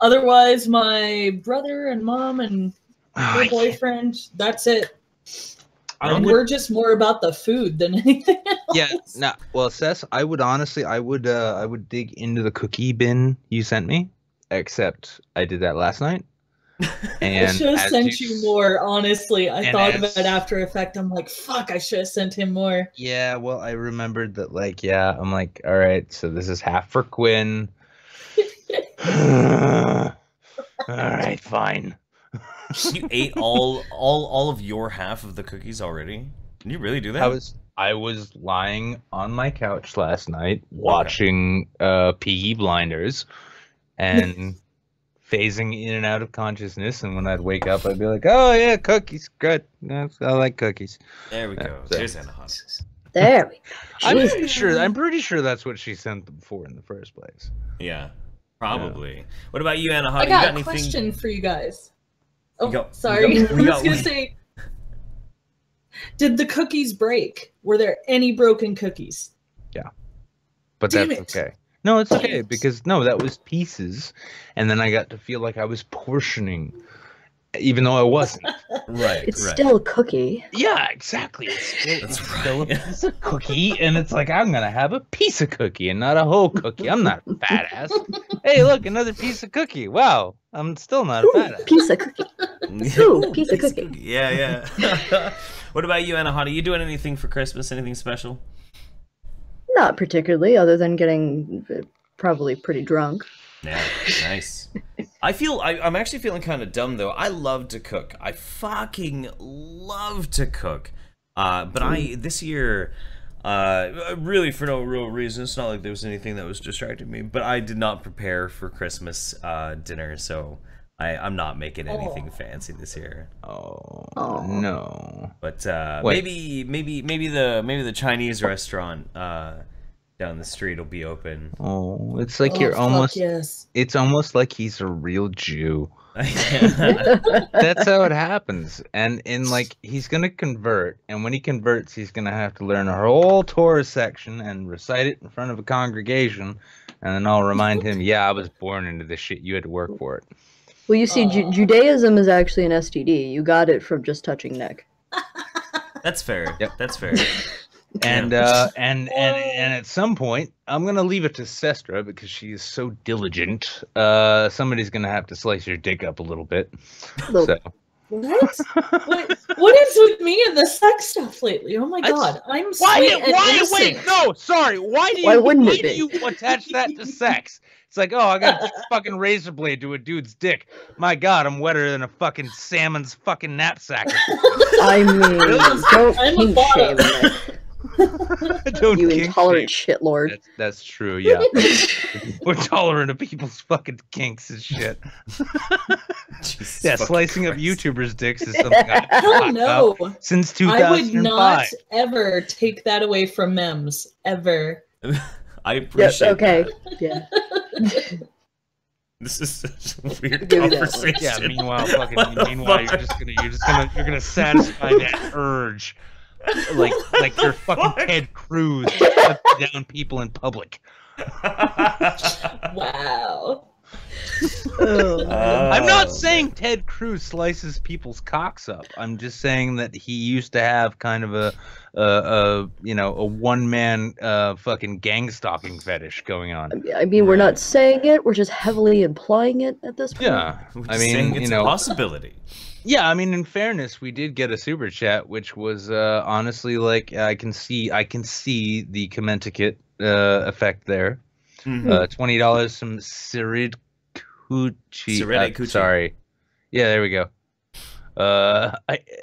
Otherwise, my brother and mom and her boyfriend, that's it. And we're just more about the food than anything else. Yeah, no. Well, Cess, I would dig into the cookie bin you sent me, except I did that last night. And I should have sent you more, honestly. I thought of it after effect. I'm like, fuck, I should have sent him more. Yeah, well, I remembered that, like, yeah, I'm like, all right, so this is half for Quinn. All right, fine. You ate all of your half of the cookies already? Can you really do that? I was lying on my couch last night watching Peaky Blinders and phasing in and out of consciousness, and when I'd wake up I'd be like, oh yeah, cookies, good. I like cookies. There we go. There's Anahata. There we go. I'm pretty sure that's what she sent them for in the first place. Yeah, probably. Yeah. What about you, Anahata? I got a question for you guys. Oh, sorry. I was going to say, did the cookies break? Were there any broken cookies? Yeah. But that's okay. No, it's okay, because, that was pieces, and then I got to feel like I was portioning, even though I wasn't. It's still a cookie. Yeah, exactly. It's still a piece of cookie, and it's like, I'm going to have a piece of cookie and not a whole cookie. I'm not a fat ass. Hey, look, another piece of cookie. Wow, I'm still not a badass. Piece of cookie. Ooh, piece of cookie. Yeah. What about you, Anahata? You doing anything for Christmas? Anything special? Not particularly, other than getting probably pretty drunk. Yeah, nice. I'm actually feeling kind of dumb though. I love to cook. I fucking love to cook. But this year, really for no real reason. It's not like there was anything that was distracting me. But I did not prepare for Christmas dinner, so I'm not making anything fancy this year. Oh no! But maybe the Chinese restaurant down the street will be open. Oh, it's like you're almost. Yes. It's almost like he's a real Jew. That's how it happens. And like he's gonna convert, and when he converts, he's gonna have to learn a whole Torah section and recite it in front of a congregation, and then I'll remind him, yeah, I was born into this shit. You had to work for it. Well, you see, Judaism is actually an STD. You got it from just touching neck. That's fair. Yep. That's fair. And at some point, I'm gonna leave it to Sestra because she is so diligent. Somebody's gonna have to slice your dick up a little bit. So. What? What is with me and the sex stuff lately? Oh my god, I'm sweet and innocent. Wait, no, sorry. Why do you attach that to sex? It's like, oh, I got a fucking razor blade to a dude's dick. My god, I'm wetter than a fucking salmon's fucking knapsack. I mean, don't kink shame it. You intolerant shitlord. That's true, yeah. We're tolerant of people's fucking kinks and shit. Yeah, slicing up YouTubers' dicks is something I've no. Since 2005. I would not ever take that away from Mems. Ever. I appreciate that. Yeah. This is such a weird Give me that conversation. Yeah, meanwhile you're gonna satisfy that urge. Like you're fucking Ted Cruz down people in public. Wow. I'm not saying Ted Cruz slices people's cocks up. I'm just saying that he used to have kind of a one-man fucking gang stalking fetish going on. I mean, we're not saying it. We're just heavily implying it at this point. Yeah, I mean, it's a possibility. Yeah, I mean, in fairness, we did get a super chat, which was honestly like I can see the commenticate effect there. $20 from Sirid Kuchi. Sorry. Yeah, there we go.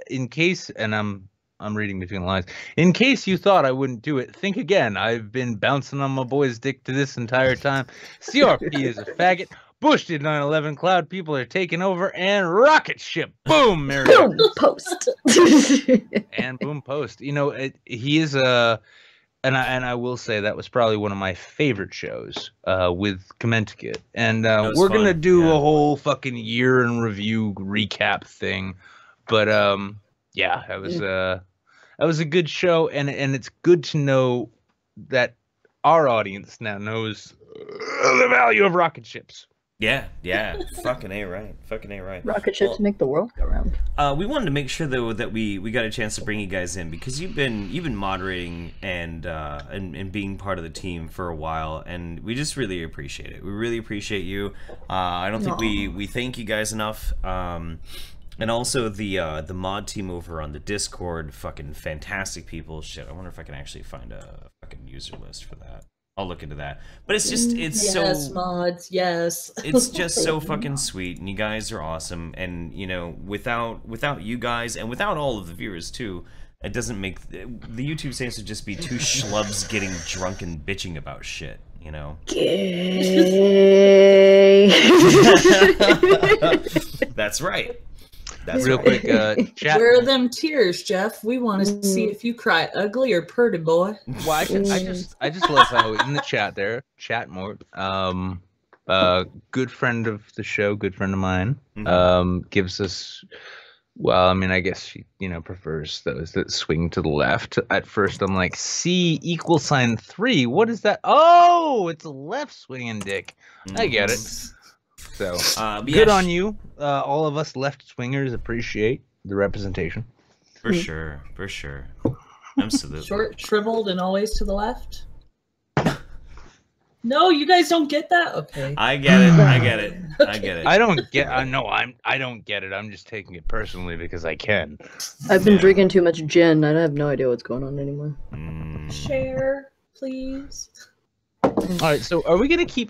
In case, and I'm reading between the lines. In case you thought I wouldn't do it, think again. I've been bouncing on my boy's dick to this entire time. CRP is a faggot. Bush did 9/11. Cloud people are taking over, and rocket ship. Boom, Mary. Boom post. And boom post. You know, he is a. And I will say that was probably one of my favorite shows with Commenticate. And we're going to do a whole fucking year in review recap thing. But yeah, that was a good show. And it's good to know that our audience now knows the value of rocket ships. Yeah. Fucking A right. Rocket ships make the world go round. We wanted to make sure though that we got a chance to bring you guys in because you've been moderating and being part of the team for a while, and we just really appreciate it. We really appreciate you. I don't think we thank you guys enough. And also the mod team over on the Discord, fucking fantastic people. Shit, I wonder if I can actually find a fucking user list for that. I'll look into that. But it's just, yes, mods, yes. It's just so fucking sweet, and you guys are awesome. And, you know, without you guys, and without all of the viewers, too, it doesn't make... The YouTube Saints would just be two schlubs getting drunk and bitching about shit, you know? Gay. That's right. That's real quick. Chat. Where are them tears, Jeff? We want to see if you cry ugly or pretty, boy. Well, I just love how in the chat there, chat more. Good friend of the show, good friend of mine, gives us. Well, I mean, I guess she, prefers those that swing to the left. At first, I'm like, C = 3. What is that? Oh, it's a left swinging dick. I get it. So good on you. All of us left swingers appreciate the representation. For sure. Absolutely. Short, shriveled, and always to the left. No, you guys don't get that? Okay. I get it. I get it. I get it. I don't get. I don't get it. I'm just taking it personally because I can. I've been drinking too much gin. I have no idea what's going on anymore. Share, please. All right. So are we gonna keep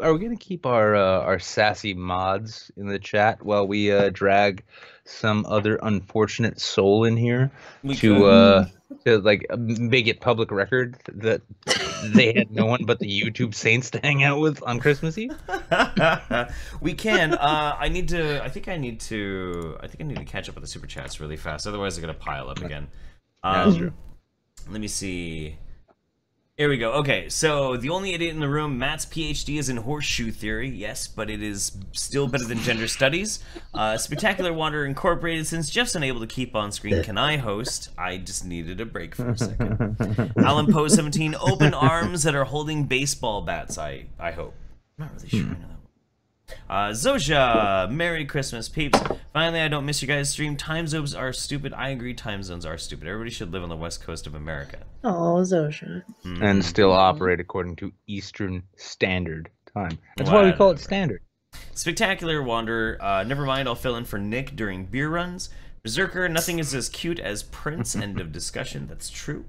our sassy mods in the chat while we drag some other unfortunate soul in here to like make it public record that they had no one but the YouTube saints to hang out with on Christmas Eve? We can. I think I need to catch up with the super chats really fast. Otherwise, they're gonna pile up again. That's true. Let me see. Here we go. Okay, so the only idiot in the room, Matt's PhD is in horseshoe theory. Yes, but it is still better than gender studies. Spectacular Wanderer Incorporated, since Jeff's unable to keep on screen, can I host? I just needed a break for a second. Alan Poe 17, open arms that are holding baseball bats, I hope. I'm not really sure I know that one. Zosha, Merry Christmas, peeps. Finally, I don't miss you guys' stream. Time zones are stupid. I agree, time zones are stupid. Everybody should live on the west coast of America. Oh, Zosha. And still operate according to Eastern Standard Time. That's why we call it standard. Spectacular Wanderer, never mind, I'll fill in for Nick during beer runs. Berserker, nothing is as cute as Prince, end of discussion. That's true.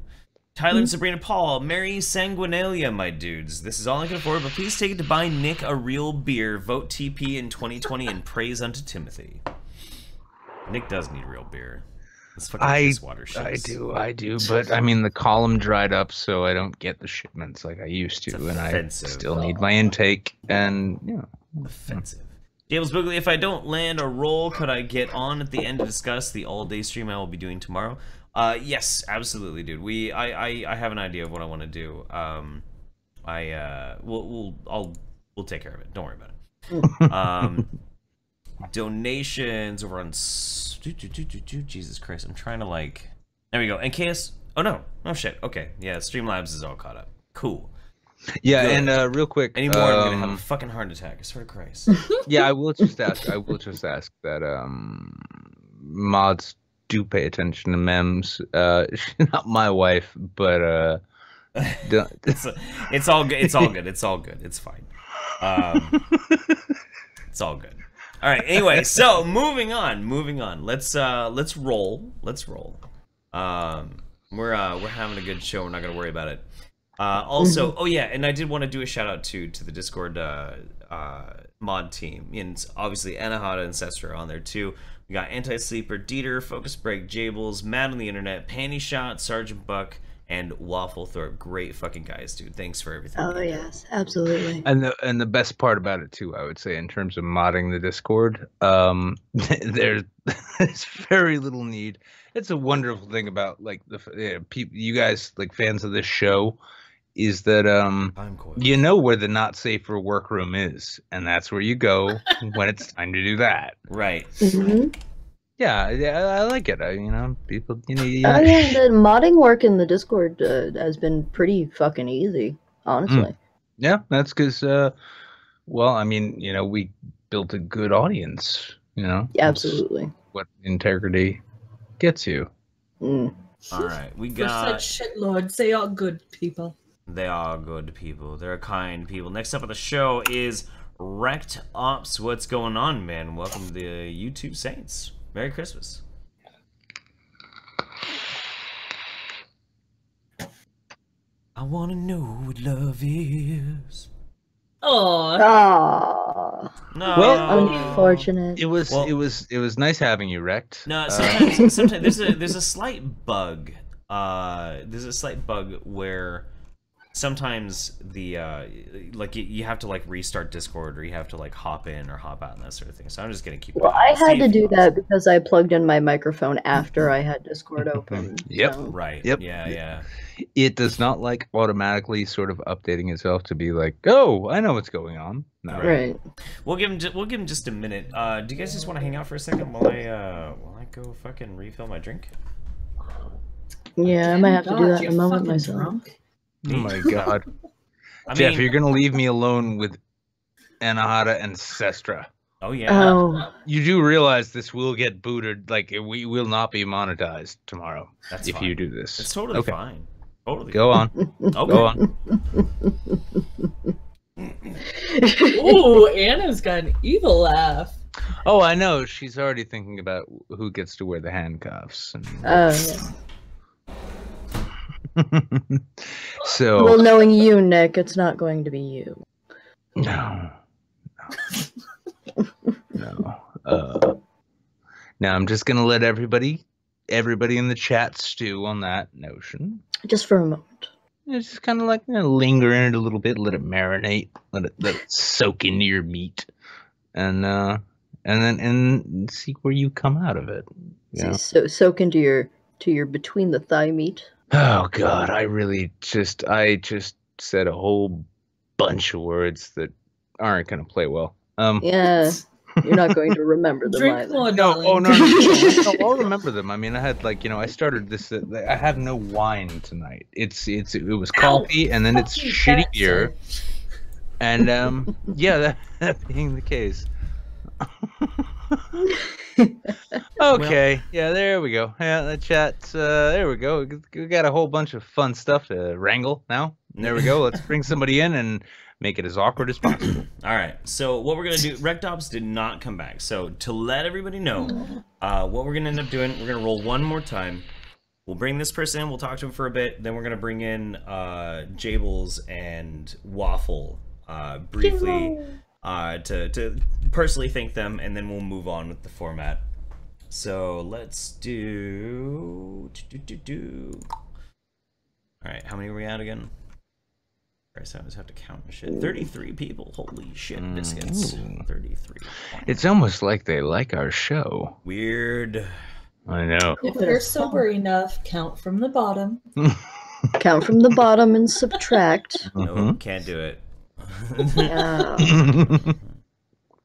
Tyler and Sabrina Paul, Merry Sanguinalia, my dudes. This is all I can afford, but please take it to buy Nick a real beer. Vote TP in 2020 and praise unto Timothy. Nick does need real beer. This fucking water shiz. I do, but I mean the column dried up, so I don't get the shipments like I used to, and I still need my intake. And offensive. James Boogly, if I don't land a roll, could I get on at the end to discuss the all-day stream I will be doing tomorrow? Yes, absolutely, dude. I have an idea of what I want to do. We'll take care of it. Don't worry about it. Donations over on Jesus Christ. I'm trying to like. There we go. NKS. Oh no. Oh shit. Okay. Yeah. Streamlabs is all caught up. Cool. Yeah, good. And real quick. Any more? I'm gonna have a fucking heart attack. I swear to Christ. Yeah, I will just ask that mods do pay attention to memes. She's not my wife, but it's all good. It's all good. It's all good. It's fine. It's all good. All right. Anyway, so moving on. Let's roll. We're having a good show. We're not gonna worry about it. Also, oh yeah, and I did want to do a shout out to the Discord mod team, and obviously Anahata and Cestra on there too. We got Anti-Sleeper, Dieter, Focus Break, Jables, Mad on the Internet, Panty Shot, Sergeant Buck, and Wafflethorpe. Great fucking guys, dude. Thanks for everything. Oh yes, absolutely. And the best part about it too, I would say, in terms of modding the Discord, there's very little need. It's a wonderful thing about like you guys, like fans of this show, is that you know where the not safe for work room is, and that's where you go when it's time to do that. Right. Mm-hmm. Yeah, I like it. People, yeah, the modding work in the Discord has been pretty fucking easy, honestly. Yeah, that's because, well, I mean, we built a good audience. Yeah, absolutely. What integrity gets you. All right, we got. For such shitlords, they are good people. They are good people. They're kind people. Next up on the show is Wrecked Ops. What's going on, man? Welcome to the YouTube Saints. Merry Christmas. I want to know what love is. Oh. No. Well, unfortunate. It was nice having you, Wrecked. No, sometimes there's a slight bug. There's a slight bug where sometimes the like you have to like restart Discord, or you have to like hop in or hop out and that sort of thing. So I'm just gonna keep. Well, I had to do that because I plugged in my microphone after I had Discord open. Yep. So. Right. Yep. Yeah. It does not like automatically sort of updating itself to be like, oh, I know what's going on. No. Right. We'll give him just a minute. Do you guys just want to hang out for a second while I go fucking refill my drink? Yeah, I might have to do that in a moment myself. Drunk. Oh my god. Jeff, you're gonna leave me alone with Anahata and Cestra. Oh yeah. Oh. You do realize this will get booted, like we will not be monetized tomorrow. That's if fine. You do this. It's totally fine. Totally. Go on. Okay. Go on. Ooh, Anna's got an evil laugh. Oh, I know. She's already thinking about who gets to wear the handcuffs. And... So. Well, knowing you, Nick, it's not going to be you. No. Now I'm just gonna let everybody in the chat stew on that notion. Just for a moment. It's just kind of like linger in it a little bit, let it marinate, let it soak into your meat, and then see where you come out of it. Yeah. So soak into your between the thigh meat. Oh God, I just said a whole bunch of words that aren't gonna play well. Yeah. You're not going to remember them Drink either. more, No, darling. oh no, I'll remember them. I mean, I had I started this. I have no wine tonight. It was coffee, and then it's shitty beer, and yeah, that being the case. Okay, yeah, there we go. Yeah, the chat's there we go. We got a whole bunch of fun stuff to wrangle now. There we go. Let's bring somebody in and make it as awkward as possible. All right. So what we're gonna do? Rectops did not come back. So to let everybody know, what we're gonna end up doing, we're gonna roll one more time. We'll bring this person in. We'll talk to him for a bit. Then we're gonna bring in Jables and Waffle briefly to personally thank them, and then we'll move on with the format. So let's do. All right. How many are we at again? I just have to count shit. 33 people. Holy shit, biscuits. 33. It's almost like they like our show. Weird. I know. If they're sober enough, count from the bottom. Count from the bottom and subtract. No, can't do it.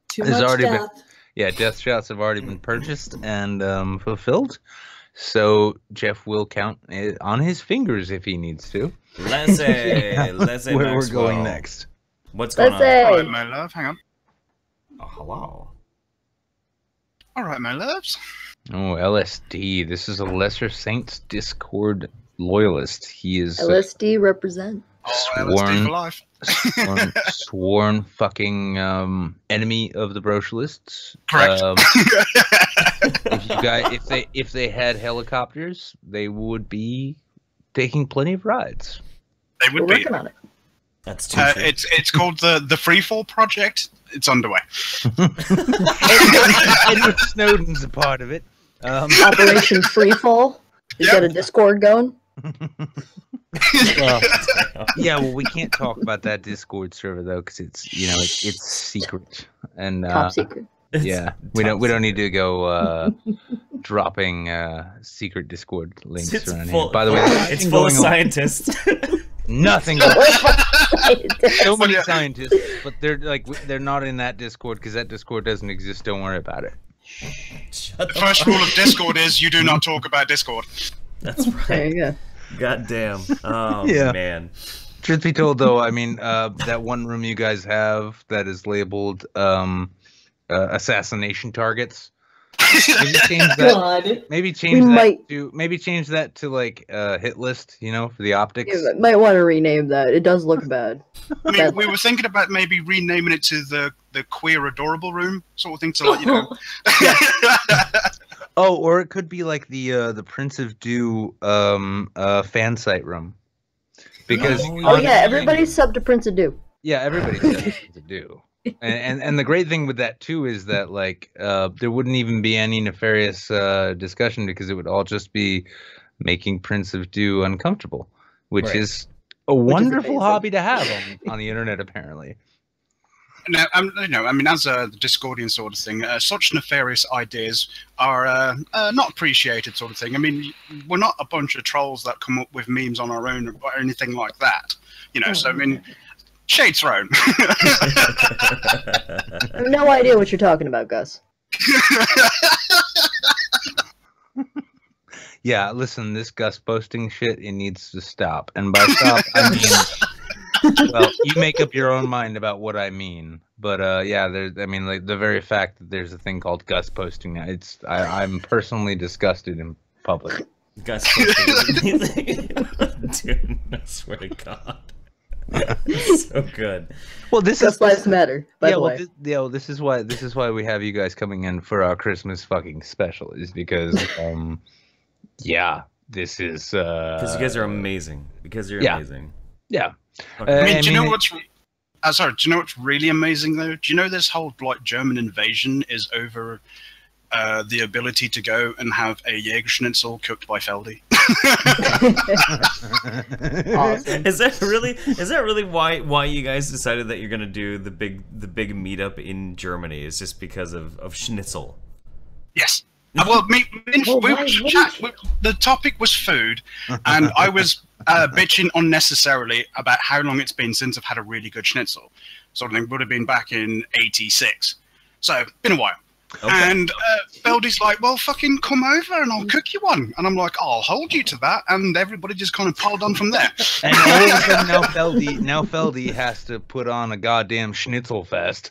Too There's much already death. death shots have already been purchased and fulfilled. So Jeff will count it on his fingers if he needs to. Let's say Where we're going next. What's going on? All right, my love. Hang on. Oh, hello. All right, my loves. Oh, LSD. This is a Lesser Saints Discord loyalist. He is LSD represent. Oh, LSD for life. sworn fucking enemy of the brocialists. Correct. If they had helicopters, they would be taking plenty of rides. They We're would be. working on it. That's too true. It's called the Freefall Project. It's underway. Edward Snowden's a part of it. Operation Freefall. You got a Discord going? Well, we can't talk about that Discord server though, because it's it's secret and Top secret. Yeah, we don't need to go dropping secret Discord links It's around full, here. By the way, it's full of scientists. Nothing. So many scientists, but they're not in that Discord because that Discord doesn't exist. Don't worry about it. The first rule of Discord is you do not talk about Discord. That's right. There you go. God damn. Oh, Yeah. man. Truth be told, though, I mean, that one room you guys have that is labeled assassination targets. Maybe change that. God. Maybe change that to like hit list. For the optics. You might want to rename that. It does look bad. I mean, we were thinking about maybe renaming it to the queer adorable room sort of thing to let you know. Oh, or it could be like the Prince of Dew fan site room. Because everybody's sub to Prince of Dew. Yeah, everybody's got Prince of Dew. And the great thing with that too is that there wouldn't even be any nefarious discussion because it would all just be making Prince of Dew uncomfortable, which is a wonderful hobby to have on the internet apparently. Now, I mean, as a Discordian sort of thing, such nefarious ideas are not appreciated, sort of thing. I mean, we're not a bunch of trolls that come up with memes on our own or anything like that. So I mean, shade thrown. I have no idea what you're talking about, Gus. Yeah, listen, this Gus posting shit, it needs to stop. And by stop, I mean... Well, you make up your own mind about what I mean, but the very fact that there's a thing called Gus posting now, I'm personally disgusted in public. Gus posting. Dude, I swear to God. So good. Well, this Just is lives matter. By the well, way, this is why we have you guys coming in for our Christmas fucking special, is because yeah, this is Because you guys are amazing. Because you're amazing. Yeah. I mean, do you know what's? Sorry, do you know what's really amazing though? Do you know this whole like German invasion is over the ability to go and have a Jägerschnitzel cooked by Feldy? awesome. Is that really why you guys decided that you're gonna do the big meetup in Germany? Is just because of Schnitzel? Yes. Well, the topic was food, and I was bitching unnecessarily about how long it's been since I've had a really good schnitzel. Sort of thing would have been back in '86, so been a while. Okay. And Feldy's like, "Well, fucking come over and I'll cook you one." And I'm like, "I'll hold you to that." And everybody just kind of piled on from there. And all of a sudden now Feldy has to put on a goddamn schnitzel fest.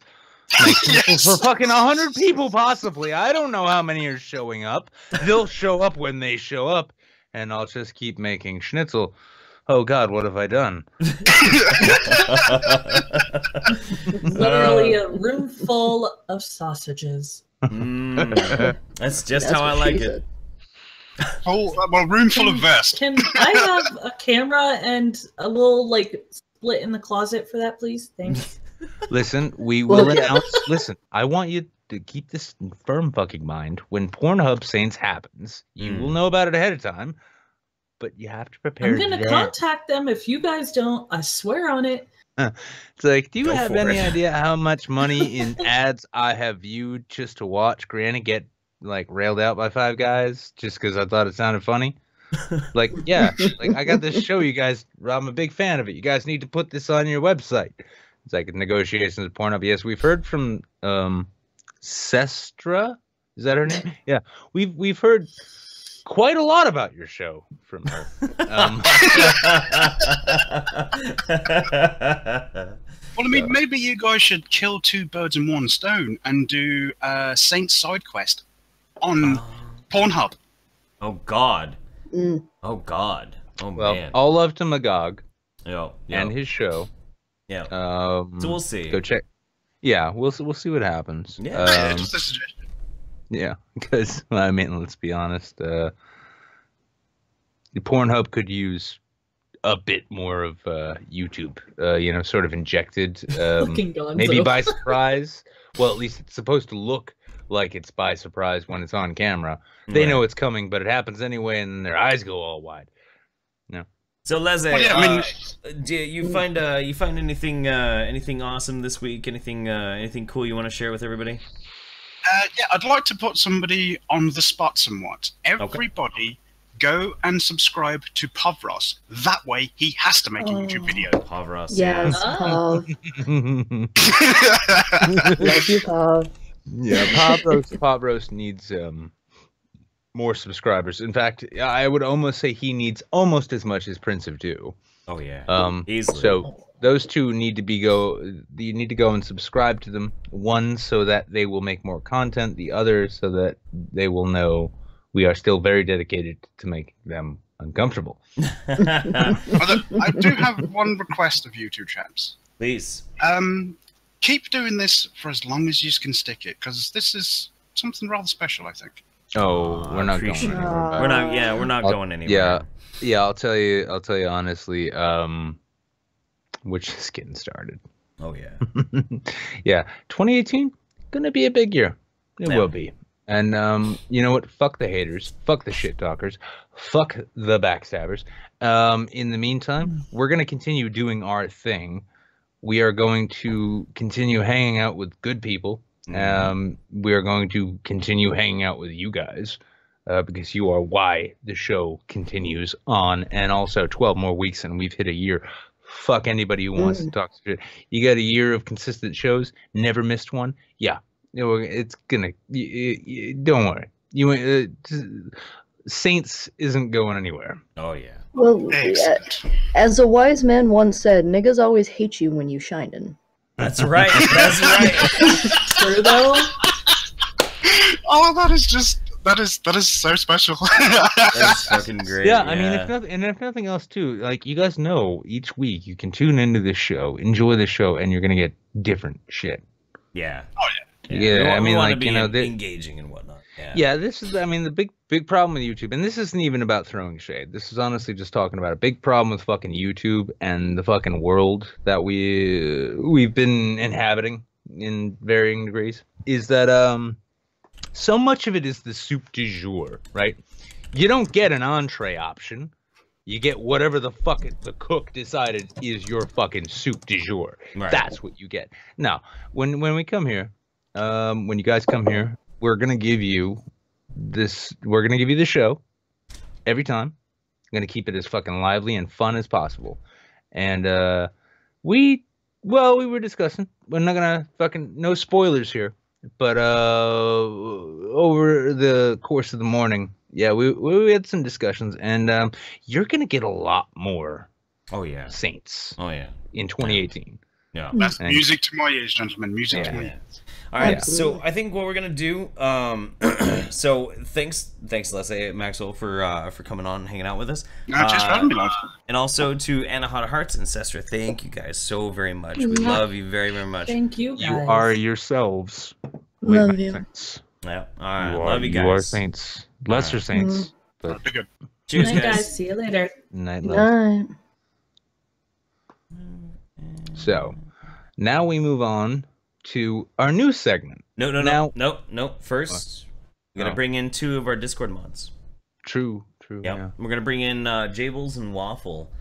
Yes. For fucking 100 people, possibly. I don't know how many are showing up. They'll show up when they show up, and I'll just keep making schnitzel. Oh God, what have I done? Literally a room full of sausages. That's just how I like it. Oh, well, room full of vest. Can I have a camera and a little like split in the closet for that, please? Thanks. Listen, we will announce. Listen, I want you to keep this in firm fucking mind. When Pornhub Saints happens, you will know about it ahead of time, but you have to prepare. I'm gonna contact them if you guys don't. I swear on it. It's like, do you have any it. idea how much money in ads I have viewed just to watch Granny get like railed out by 5 guys just because I thought it sounded funny? Like, yeah, like I got this show, you guys. I'm a big fan of it. You guys need to put this on your website. It's like negotiations with Pornhub. Yes, we've heard from Sestra. Is that her name? Yeah, we've heard quite a lot about your show from her. Well, I mean, maybe you guys should kill 2 birds in 1 stone and do Saints Side Quest on Pornhub. Oh God. Oh God. Oh well, man. all love to Magog Yo. and his show. Yeah. So we'll see. Go check. Yeah, we'll see what happens. Yeah. Just a suggestion. Yeah, because I mean, let's be honest. The Pornhub could use a bit more of YouTube. Sort of injected. Fucking Gonzo. Maybe by surprise. Well, at least it's supposed to look like it's by surprise when it's on camera. They know it's coming, but it happens anyway, and their eyes go all wide. No. So Leslie, well, yeah, I mean, do you find anything awesome this week? Anything cool you want to share with everybody? Yeah, I'd like to put somebody on the spot somewhat. Everybody go and subscribe to Poveros. That way, he has to make a YouTube video. Poveros. Yes, Pav. Love you, Pav. Yeah, Poveros needs more subscribers. In fact, I would almost say he needs almost as much as Prince of Dew. Oh yeah. Easily. So those two need to you need to go and subscribe to them. One, so that they will make more content. The other, so that they will know we are still very dedicated to make them uncomfortable. I do have one request of you two chaps. Please. Keep doing this for as long as you can stick it, because this is something rather special, I think. Oh, we're not going anywhere. We're not going anywhere. Yeah. I'll tell you honestly. We're just getting started. Oh yeah. Yeah, 2018 gonna be a big year. It will be. And you know what? Fuck the haters. Fuck the shit talkers. Fuck the backstabbers. In the meantime, we're gonna continue doing our thing. We are going to continue hanging out with good people. We are going to continue hanging out with you guys because you are why the show continues on. And also 12 more weeks and we've hit a year. Fuck anybody who wants to talk shit. You got a year of consistent shows, never missed one. Yeah, it's gonna. Don't worry. Saints isn't going anywhere. Oh yeah. Well, as a wise man once said, niggas always hate you when you shining. That's right. That's right. True though. Oh, that is just that is so special. That's fucking great. Yeah, I mean, if nothing else, too, like you guys know, each week you can tune into this show, enjoy the show, and you're gonna get different shit. Yeah. Oh Yeah, I mean, like, you know, engaging and whatnot. Yeah. Yeah, this is, I mean, the big problem with YouTube, and this isn't even about throwing shade. This is honestly just talking about a big problem with fucking YouTube and the fucking world that we've been inhabiting in varying degrees. Is that so much of it is the soup du jour, right? You don't get an entree option. You get whatever the cook decided is your fucking soup du jour. Right. That's what you get. Now, when we come here, when you guys come here, we're gonna give you this. We're gonna give you the show every time. I'm gonna keep it as fucking lively and fun as possible. And we were discussing. We're not gonna fucking no spoilers here, but over the course of the morning, yeah, we had some discussions, and you're gonna get a lot more. Oh yeah. Saints. Oh yeah. In 2018. Yeah. That's music to my ears, gentlemen. Music to my ears. All right, so I think what we're gonna do. So thanks, Leslie Maxwell for coming on and hanging out with us. Just for having me, love. And also to Anna Hot Hearts and Sestra, thank you guys so very much. We love you very, very much. Thank you, guys. You are yourselves. Love you. Saints. Yeah. All right. Love you guys. You are saints. Lesser saints. But Be good. Cheers, Night, guys. See you later. night love. Night. So now we move on to our new segment. No. First, we're gonna Oh. bring in 2 of our Discord mods. True. Yep. Yeah. We're gonna bring in Jables and Waffle,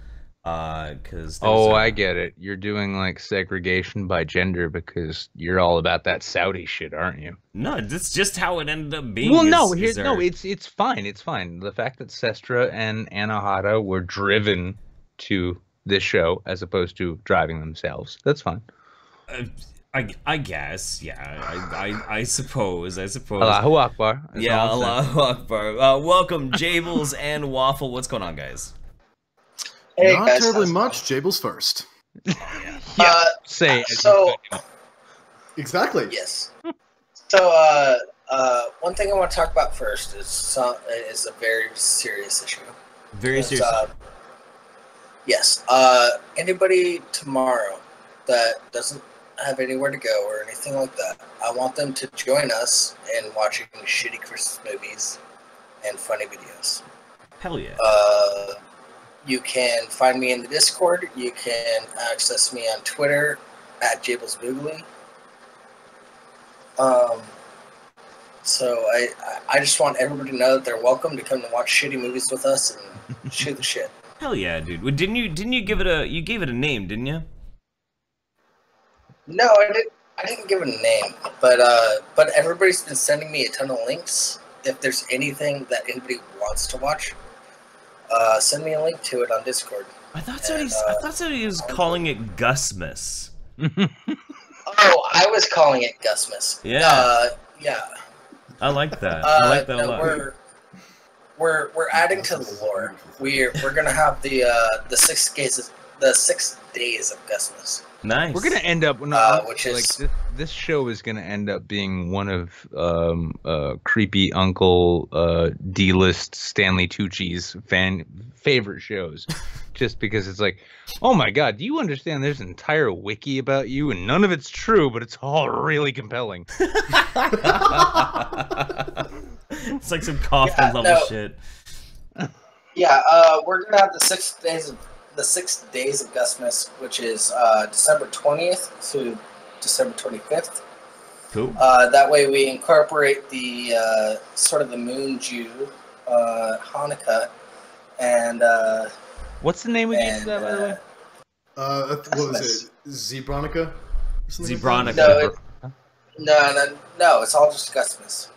because. I get it. You're doing like segregation by gender because you're all about that Saudi shit, aren't you? No, that's just how it ended up being. Well, is our- it's fine. It's fine. The fact that Sestra and Anahata were driven to this show as opposed to driving themselves. That's fine. I guess, yeah. I suppose. Allahu Akbar. That's Yeah, all I'm saying. Allahu Akbar. Welcome, Jables and Waffle. What's going on, guys? Hey, Not guys, terribly how's it much. Jables first. Yeah, say it. so Exactly. yes. So one thing I want to talk about first is a very serious issue. Very It's, serious. Yes. Anybody tomorrow that doesn't have anywhere to go or anything like that, I want them to join us in watching shitty Christmas movies and funny videos. Hell yeah. You can find me in the Discord. You can access me on Twitter at JablesBoogly. So I just want everybody to know that they're welcome to come and watch shitty movies with us and shoot the shit. Hell yeah, dude. Well, didn't you give it a name, didn't you? No, I didn't give it a name, but everybody's been sending me a ton of links. If there's anything that anybody wants to watch, send me a link to it on Discord. I thought somebody was calling it Gusmas. Oh, I was calling it Gusmas. Yeah. Yeah. I like that. I like that a no, lot. We're adding to the lore. We're gonna have the 6 days of Gusmas. Nice. We're gonna end up, which is this show is gonna end up being one of creepy uncle D-list Stanley Tucci's favorite shows, just because it's like, oh my god, do you understand? There's an entire wiki about you, and none of it's true, but it's all really compelling. It's like some Kaufman level shit. Yeah, we're gonna have the 6 days of Gusmas, which is December 20th to December 25th. Cool. That way we incorporate the sort of the Moon Jew Hanukkah, and what's the name again, by the way? What was it? Zebronica? Zebronica. No, it's all just Gusmas.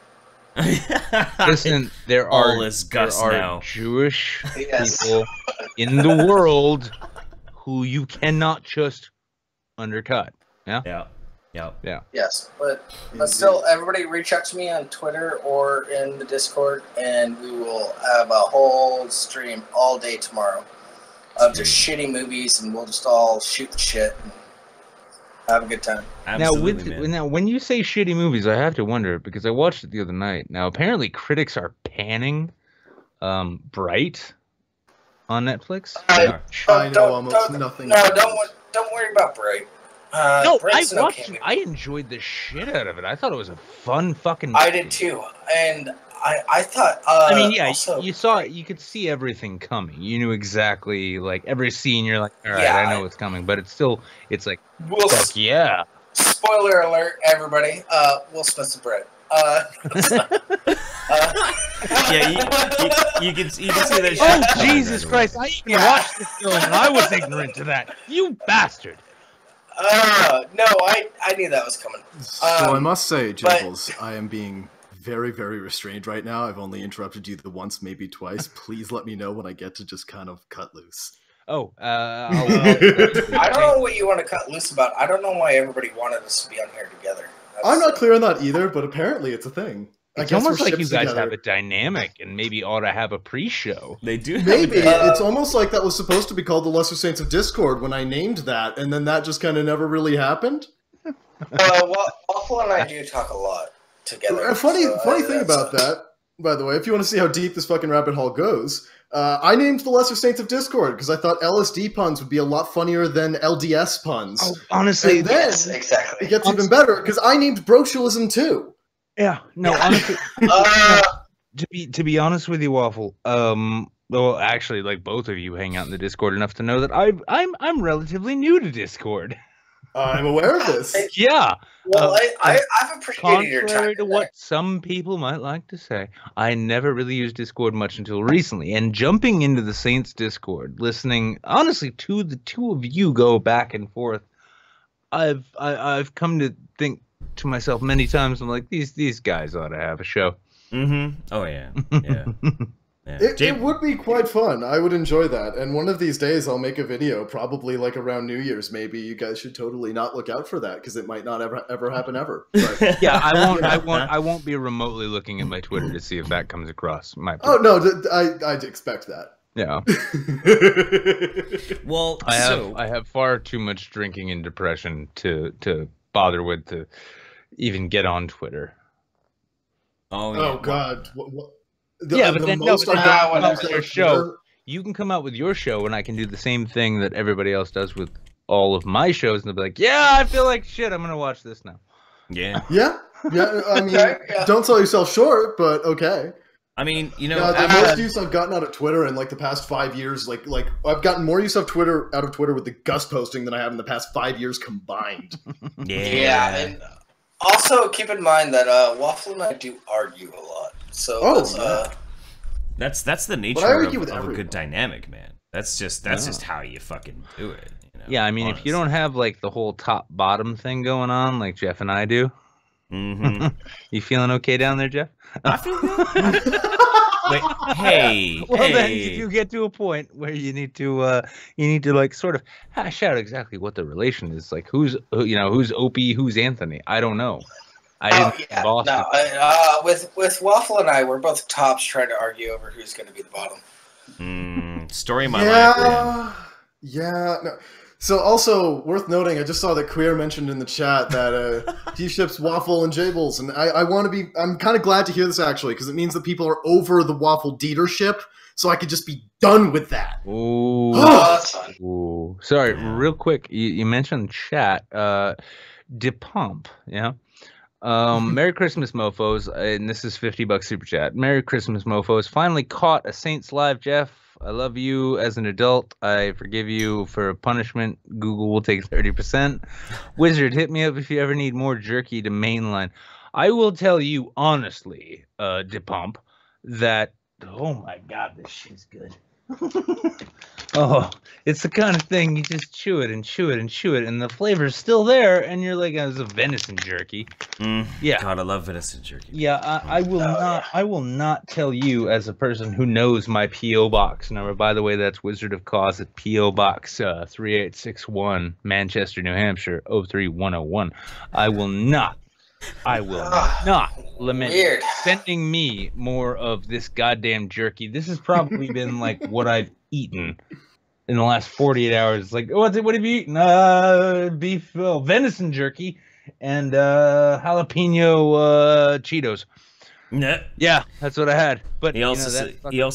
Listen, there are now. Jewish Yes. people in the world who you cannot just undercut. Yeah. Yeah. Yes, but still, everybody reach out to me on Twitter or in the Discord, and we will have a whole stream all day tomorrow of just shitty movies, and we'll just all shoot the shit. Have a good time. Absolutely, now, when you say shitty movies, I have to wonder because I watched it the other night. Now, apparently, critics are panning Bright on Netflix. I know almost nothing. No, don't worry about Bright. No, Bright's I watched it. I enjoyed the shit out of it. I thought it was a fun fucking movie. I did too, and I thought. I mean, yeah, also, you could see everything coming. You knew exactly, like, every scene. You're like, all right, I know what's coming, but it's like, fuck yeah. Spoiler alert, everybody. Will Smith's a Brit. Yeah, you can see that. Oh, Jesus Christ! I even watched this film and I was ignorant to that. You bastard. No, I knew that was coming. So I must say, Jingles, I am being very, very restrained right now. I've only interrupted you the once, maybe twice. Please let me know when I get to just kind of cut loose. Oh, I don't know what you want to cut loose about. I don't know why everybody wanted us to be on here together. I'm not clear on that either, but apparently it's a thing. It's almost like you guys have a dynamic and maybe ought to have a pre-show. They do. Maybe. It's almost like that was supposed to be called the Lesser Saints of Discord when I named that, and then that just kind of never really happened. Waffle and I do talk a lot together. A funny thing about that, by the way, if you want to see how deep this fucking rabbit hole goes, I named the Lesser Saints of Discord because I thought LSD puns would be a lot funnier than LDS puns. Oh, honestly, and then yes, exactly. It gets even better because I named Brochulism too. Yeah, no, honestly, to be honest with you, Waffle, well, actually, like, both of you hang out in the Discord enough to know that I'm relatively new to Discord. I'm aware of this. Yeah. Well, I've appreciated your time. Contrary to what some people might like to say, I never really used Discord much until recently. And jumping into the Saints Discord, listening honestly to the two of you go back and forth, I've come to think to myself many times, I'm like, these guys ought to have a show. Mm-hmm. Oh yeah. Yeah. Yeah. It would be quite fun. I would enjoy that. And one of these days I'll make a video, probably like around New Year's maybe. You guys should totally not look out for that because it might not ever happen ever. But, yeah, I won't be remotely looking at my Twitter to see if that comes across my Oh no, I'd expect that. Yeah. Well, I have far too much drinking and depression to bother with to even get on Twitter. Oh yeah. Oh God. What? Yeah, but then no, but then your show. You can come out with your show, and I can do the same thing that everybody else does with all of my shows, and they'll be like, "Yeah, I feel like shit. I'm gonna watch this now." Yeah. Yeah. I mean, don't sell yourself short, but okay. I mean, you know, the most use I've gotten out of Twitter in like the past 5 years, like I've gotten more use of Twitter with the Gus posting than I have in the past 5 years combined. Yeah. And also keep in mind that Waffle and I do argue a lot. So that's the nature of a good dynamic, man. That's just how you fucking do it. You know, yeah, I mean, if you don't have like the whole top bottom thing going on, like Jeff and I do, you feling okay down there, Jeff? I feel good. Wait, hey. Then you get to a point where you need to like sort of hash out exactly what the relation is. Like who's Opie, who's Anthony? I don't know. With Waffle and I, we're both tops trying to argue over who's going to be the bottom. Story of my life. Man. Yeah. No. So also worth noting, I just saw that Queer mentioned in the chat that he ships Waffle and Jables, and I'm kind of glad to hear this actually because it means that people are over the Waffle Dietership, so I could just be done with that. Ooh. That's fun. Ooh. Sorry, real quick, you mentioned chat. DePump, yeah. Merry Christmas, mofos, and this is $50 super chat. Merry Christmas, mofos. Finally caught a Saints Live, Jeff. I love you as an adult. I forgive you for punishment. Google will take 30%. Wizard, hit me up if you ever need more jerky to mainline. I will tell you honestly, DePump, that oh my God, this shit's good. Oh, it's the kind of thing you just chew it and chew it and chew it, and the flavor's still there, and you're like, it's a venison jerky. Yeah, God, I love venison jerky. Yeah, I will not tell you as a person who knows my PO box number. By the way, that's Wizard of Cause at PO Box 3861, Manchester, New Hampshire 03101. I will not lament sending me more of this goddamn jerky. This has probably been like what I've eaten in the last 48 hours. It's like, what have you eaten? Beef, venison jerky, and jalapeno Cheetos. Yeah, that's what I had. But he also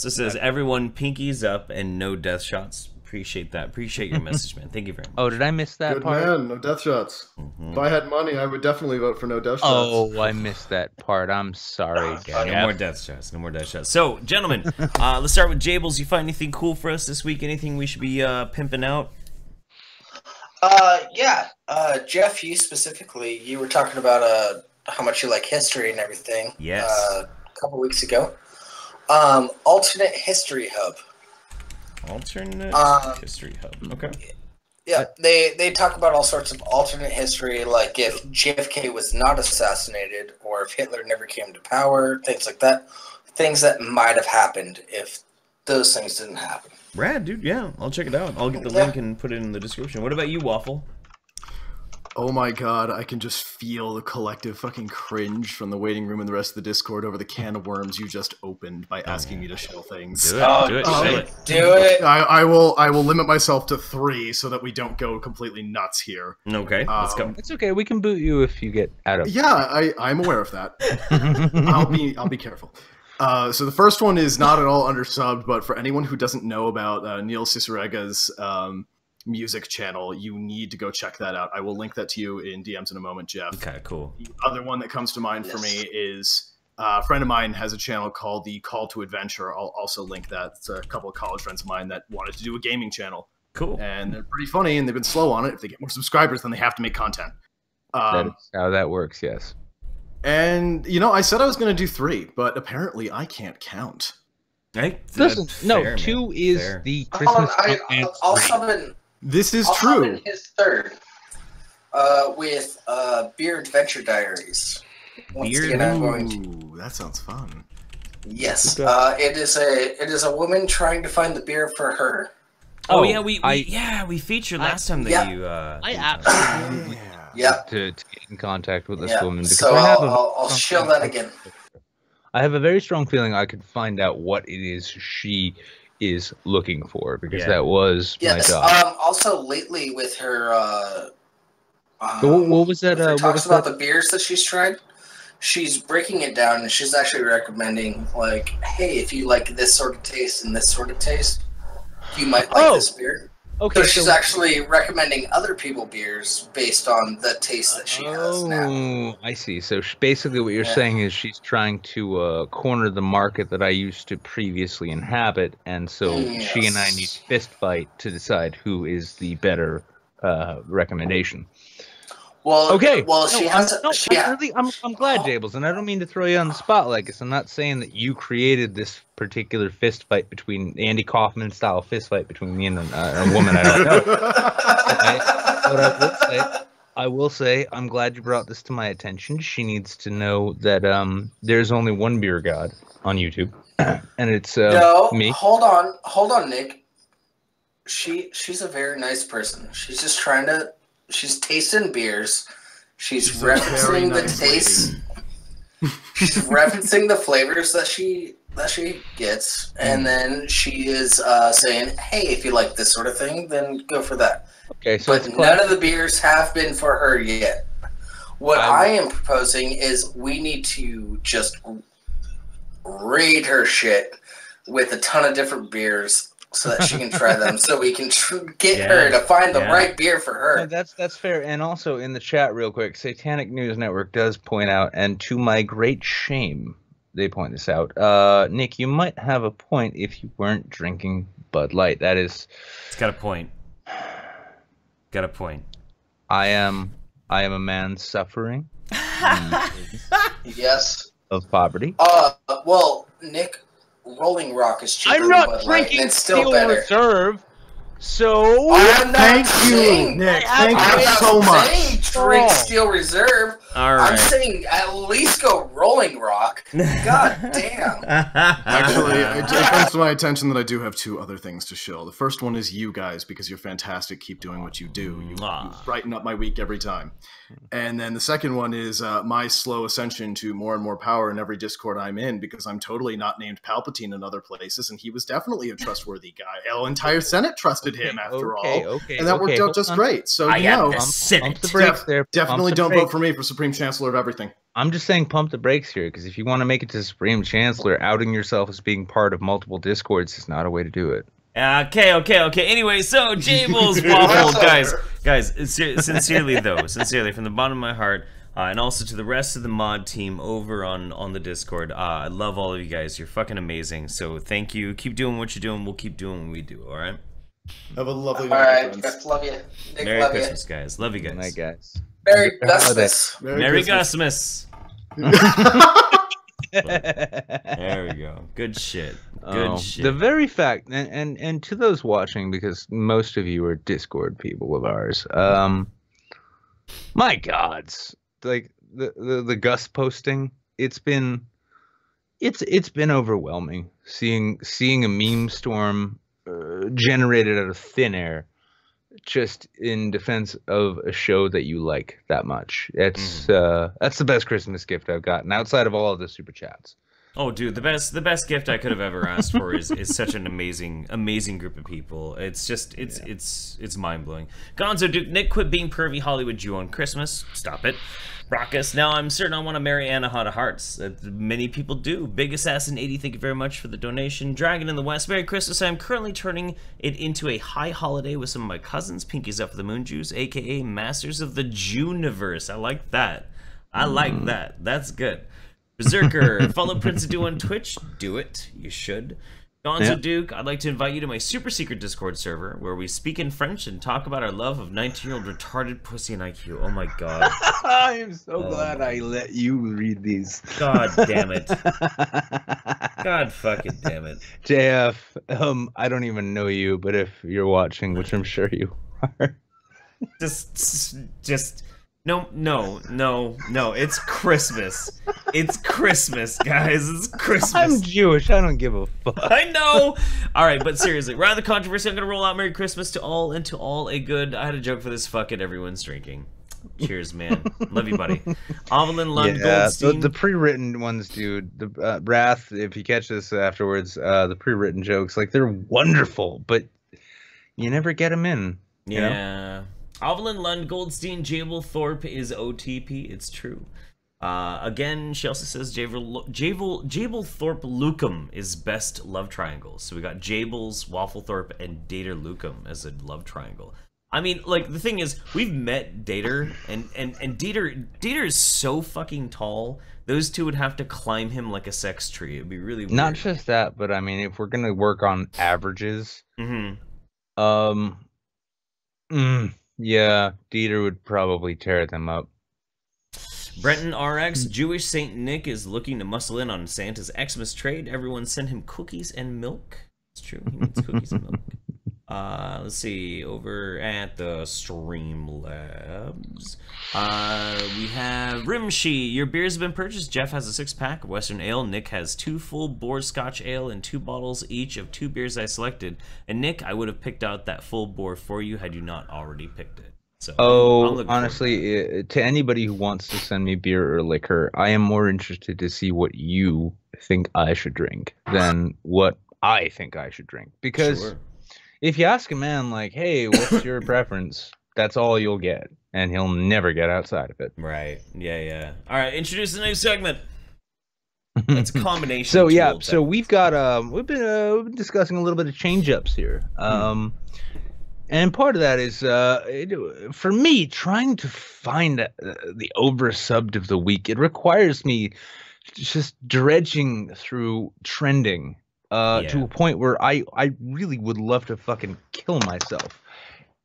says everyone pinkies up and no death shots. Appreciate that. Appreciate your message, man. Thank you very much. Oh, did I miss that Good part? man, no death shots. If I had money, I would definitely vote for no death shots. Oh, I missed that part. I'm sorry, guys. No more death shots. No more death shots. So, gentlemen, let's start with Jables. You find anything cool for us this week? Anything we should be pimping out? Yeah. Jeff, you specifically, you were talking about how much you like history and everything. Yes. A couple weeks ago. Alternate History Hub. Alternate History Hub. Okay. Yeah, they talk about all sorts of alternate history, like if JFK was not assassinated, or if Hitler never came to power, things like that. Things that might have happened if those things didn't happen. Rad, dude. Yeah, I'll check it out. I'll get the link and put it in the description. What about you, Waffle? Oh my god, I can just feel the collective fucking cringe from the waiting room and the rest of the Discord over the can of worms you just opened by asking me to show things. Do it. Do it. I will limit myself to 3 so that we don't go completely nuts here. Okay, let's go. It's okay. We can boot you if you get out of. Yeah, I'm aware of that. I'll be careful. So the first one is not at all undersubbed, but for anyone who doesn't know about Neil Cicerega's music channel, you need to go check that out. I will link that to you in DMs in a moment, Jeff. Okay, cool. The other one that comes to mind for me is a friend of mine has a channel called The Call to Adventure. I'll also link that. It's a couple of college friends of mine that wanted to do a gaming channel. Cool. And they're pretty funny, and they've been slow on it. If they get more subscribers, then they have to make content. That is how that works, yes. And, you know, I said I was going to do 3, but apparently I can't count. Hey, listen, no, fair, 2 man. is Fair. the Christmas. I'll summon. This is I'll true. summon his third with Beer Adventure Diaries. Once again, I'm going to. Ooh, that sounds fun. Yes, it is a woman trying to find the beer for her. Oh yeah, we featured last time that you. I absolutely to get in contact with this woman because so I'll show that again. I have a very strong feeling I could find out what it is she is looking for because that was my job. Also, lately with her, what was that? What talks about the beers that she's tried. She's breaking it down, and she's actually recommending, like, hey, if you like this sort of taste and this sort of taste, you might like this beer. Okay, so she's actually recommending other people beers based on the taste that she has now. Oh, I see. So basically what you're saying is she's trying to corner the market that I used to previously inhabit, and so she and I need a fist fight to decide who is the better recommendation. Well, okay. Well, she has. I'm glad, Jables, and I don't mean to throw you on the spotlight, because I'm not saying that you created this particular fist fight between Andy Kaufman style fist fight between me and a woman I don't know. But I will say, I'm glad you brought this to my attention. She needs to know that there's only one beer god on YouTube, and it's me. Hold on, Nick. She's a very nice person. She's just trying to. She's tasting beers. She's referencing the tastes. She's referencing the flavors that she gets, and then she is saying, "Hey, if you like this sort of thing, then go for that." Okay, so but none of the beers have been for her yet. What I am proposing is we need to just raid her shit with a ton of different beers, so that she can try them, so we can get her to find the right beer for her. No, that's fair. And also in the chat, real quick, Satanic News Network does point out, and to my great shame, they point this out. Nick, you might have a point if you weren't drinking Bud Light. That is, it's got a point. Got a point. I am a man suffering. Yes. Of poverty. Well, Nick. Rolling Rock is cheaper. I'm not than Bud drinking Light, and it's still better. Reserve, so thank you, Nick. Thank you so much. Drink Steel Reserve. All right. I'm saying at least go Rolling Rock. God damn. Actually, it comes to my attention that I do have 2 other things to show. The first one is you guys, because you're fantastic. Keep doing what you do. You brighten up my week every time. And then the second one is my slow ascension to more and more power in every Discord I'm in, because I'm totally not named Palpatine in other places, and he was definitely a trustworthy guy. The entire Senate trusted him after all, and that worked out just great. So, you know, pump the brakes there. Definitely don't vote for me for Supreme Chancellor of everything. I'm just saying pump the brakes here, because if you want to make it to Supreme Chancellor, outing yourself as being part of multiple Discords is not a way to do it. Okay. Anyway, so Jables Waffle, guys, sincerely from the bottom of my heart, and also to the rest of the mod team over on the Discord, I love all of you guys. You're fucking amazing. So thank you. Keep doing what you're doing. We'll keep doing what we do. All right. Have a lovely night, friends. Love you. Nick, Merry love Christmas, guys. Love you guys. Good night, guys. Merry Christmas. Merry Christmas. There we go. Good shit. Good shit. The very fact, and to those watching, because most of you are Discord people of ours, my gods, like the Gus posting, it's been overwhelming seeing a meme storm generated out of thin air, just in defense of a show that you like that much. That's the best Christmas gift I've gotten outside of all of the super chats. Oh, dude, the best gift I could have ever asked for is such an amazing group of people. It's just it's mind blowing. Gonzo Duke, Nick, quit being pervy Hollywood Jew on Christmas. Stop it. Rockus, now I'm certain I want to marry Anna Hot of Hearts. Many people do. Big Assassin 80, thank you very much for the donation. Dragon in the West, Merry Christmas. I'm currently turning it into a high holiday with some of my cousins. Pinkies up for the Moon Jews, aka Masters of the Juniverse. I like that. I like that. That's good. Berserker, follow Prince of Do on Twitch. Do it. You should. Gonzo Duke, I'd like to invite you to my super secret Discord server where we speak in French and talk about our love of 19-year-old retarded pussy and IQ. Oh my god. I am so glad I let you read these. God damn it. God fucking damn it. JF, I don't even know you, but if you're watching, which I'm sure you are. Just No, it's Christmas. It's Christmas, guys. It's Christmas. I'm Jewish. I don't give a fuck. I know. All right, but seriously, rather controversy, I'm going to roll out Merry Christmas to all and to all a good. I had a joke for this. Fuck it, everyone's drinking. Cheers, man. Love you, buddy. Evelyn Lund Goldstein. The pre-written ones, dude. The Wrath, if you catch this afterwards, the pre-written jokes, like, they're wonderful, but you never get them in. You know? Evelyn Lund Goldstein, Wafflethorpe is OTP. It's true. Again, she also says Wafflethorpe Lucum is best love triangle. So we got Jables, Wafflethorpe, and Dater Lucum as a love triangle. I mean, like, the thing is, we've met Dater, and Dater is so fucking tall. Those two would have to climb him like a sex tree. It'd be really weird. Not just that, but I mean, if we're gonna work on averages, yeah, Dieter would probably tear them up. Brenton RX, Jewish Saint Nick is looking to muscle in on Santa's Xmas trade. Everyone send him cookies and milk. It's true, he needs cookies and milk. Let's see, over at the Streamlabs, we have Rimshi. Your beers have been purchased. Jeff has a 6-pack of Western Ale. Nick has 2 full bore Scotch Ale and 2 bottles each of 2 beers I selected. And Nick, I would have picked out that full bore for you had you not already picked it. So, honestly, to anybody who wants to send me beer or liquor, I am more interested to see what you think I should drink than what I think I should drink. Because if you ask a man, like, hey, what's your preference? That's all you'll get. And he'll never get outside of it. Right. Yeah. All right, introduce the new segment. It's a combination. So, yeah, so we've got, we've been discussing a little bit of change-ups here. And part of that is, for me, trying to find the over-subbed of the week. It requires me just dredging through trending to a point where I really would love to fucking kill myself.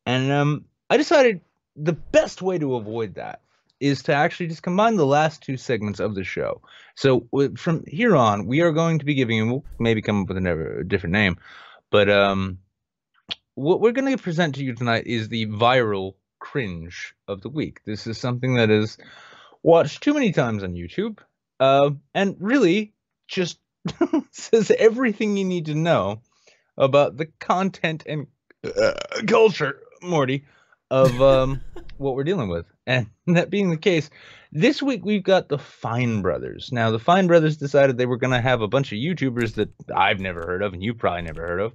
And I decided the best way to avoid that is to actually just combine the last 2 segments of the show. So from here on, we are going to be giving, and we'll maybe come up with a different name, but what we're going to present to you tonight is the viral cringe of the week. This is something that is watched too many times on YouTube, and really just says everything you need to know about the content and culture, Morty, of what we're dealing with. And that being the case, this week we've got the Fine Brothers. Now, the Fine Brothers decided they were going to have a bunch of YouTubers that I've never heard of, and you probably never heard of,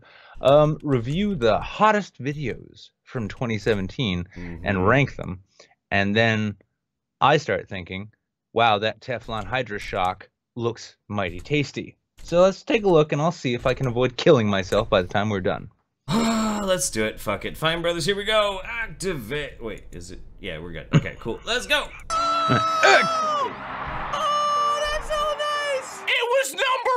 review the hottest videos from 2017 and rank them. And then I start thinking, wow, that Teflon Hydra Shock looks mighty tasty. So let's take a look, and I'll see if I can avoid killing myself by the time we're done. Let's do it. Fuck it. Fine Brothers, here we go. Activate. Wait, is it? Yeah, we're good. Okay, cool. Let's go. Oh, that's so nice. It was number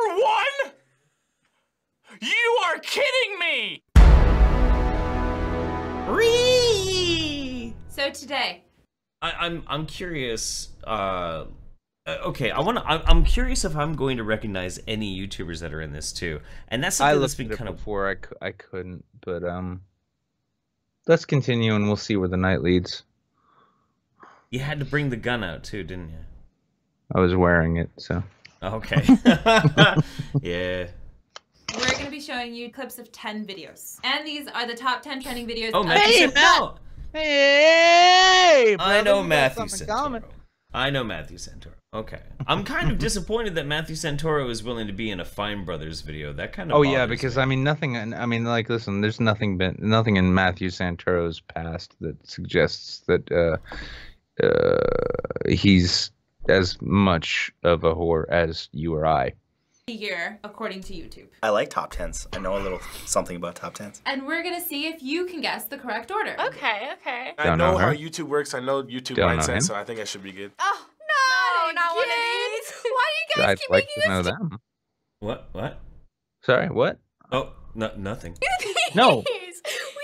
1? You are kidding me. So today, I'm curious. Okay, I'm curious if I'm going to recognize any YouTubers that are in this too, and that's something that's been kind of before I couldn't, but let's continue and we'll see where the night leads. You had to bring the gun out too, didn't you? I was wearing it, so. Okay. Yeah. we're going to be showing you clips of 10 videos, and these are the top 10 trending videos. Hey, Matt! Hey! I know Matthew Santoro. I know Matthew Santoro. Okay. I'm kind of disappointed that Matthew Santoro is willing to be in a Fine Brothers video. That kind of because me. I mean like listen, there's nothing in Matthew Santoro's past that suggests that he's as much of a whore as you or I. Year according to YouTube. I like top 10s. I know a little something about top 10s. And we're gonna see if you can guess the correct order. Okay. I know how YouTube works. I know YouTube mindset, so I think I should be good. Oh no, not one of these. Why do you guys keep like making to know this? them. What? Sorry, what? Oh, nothing. No.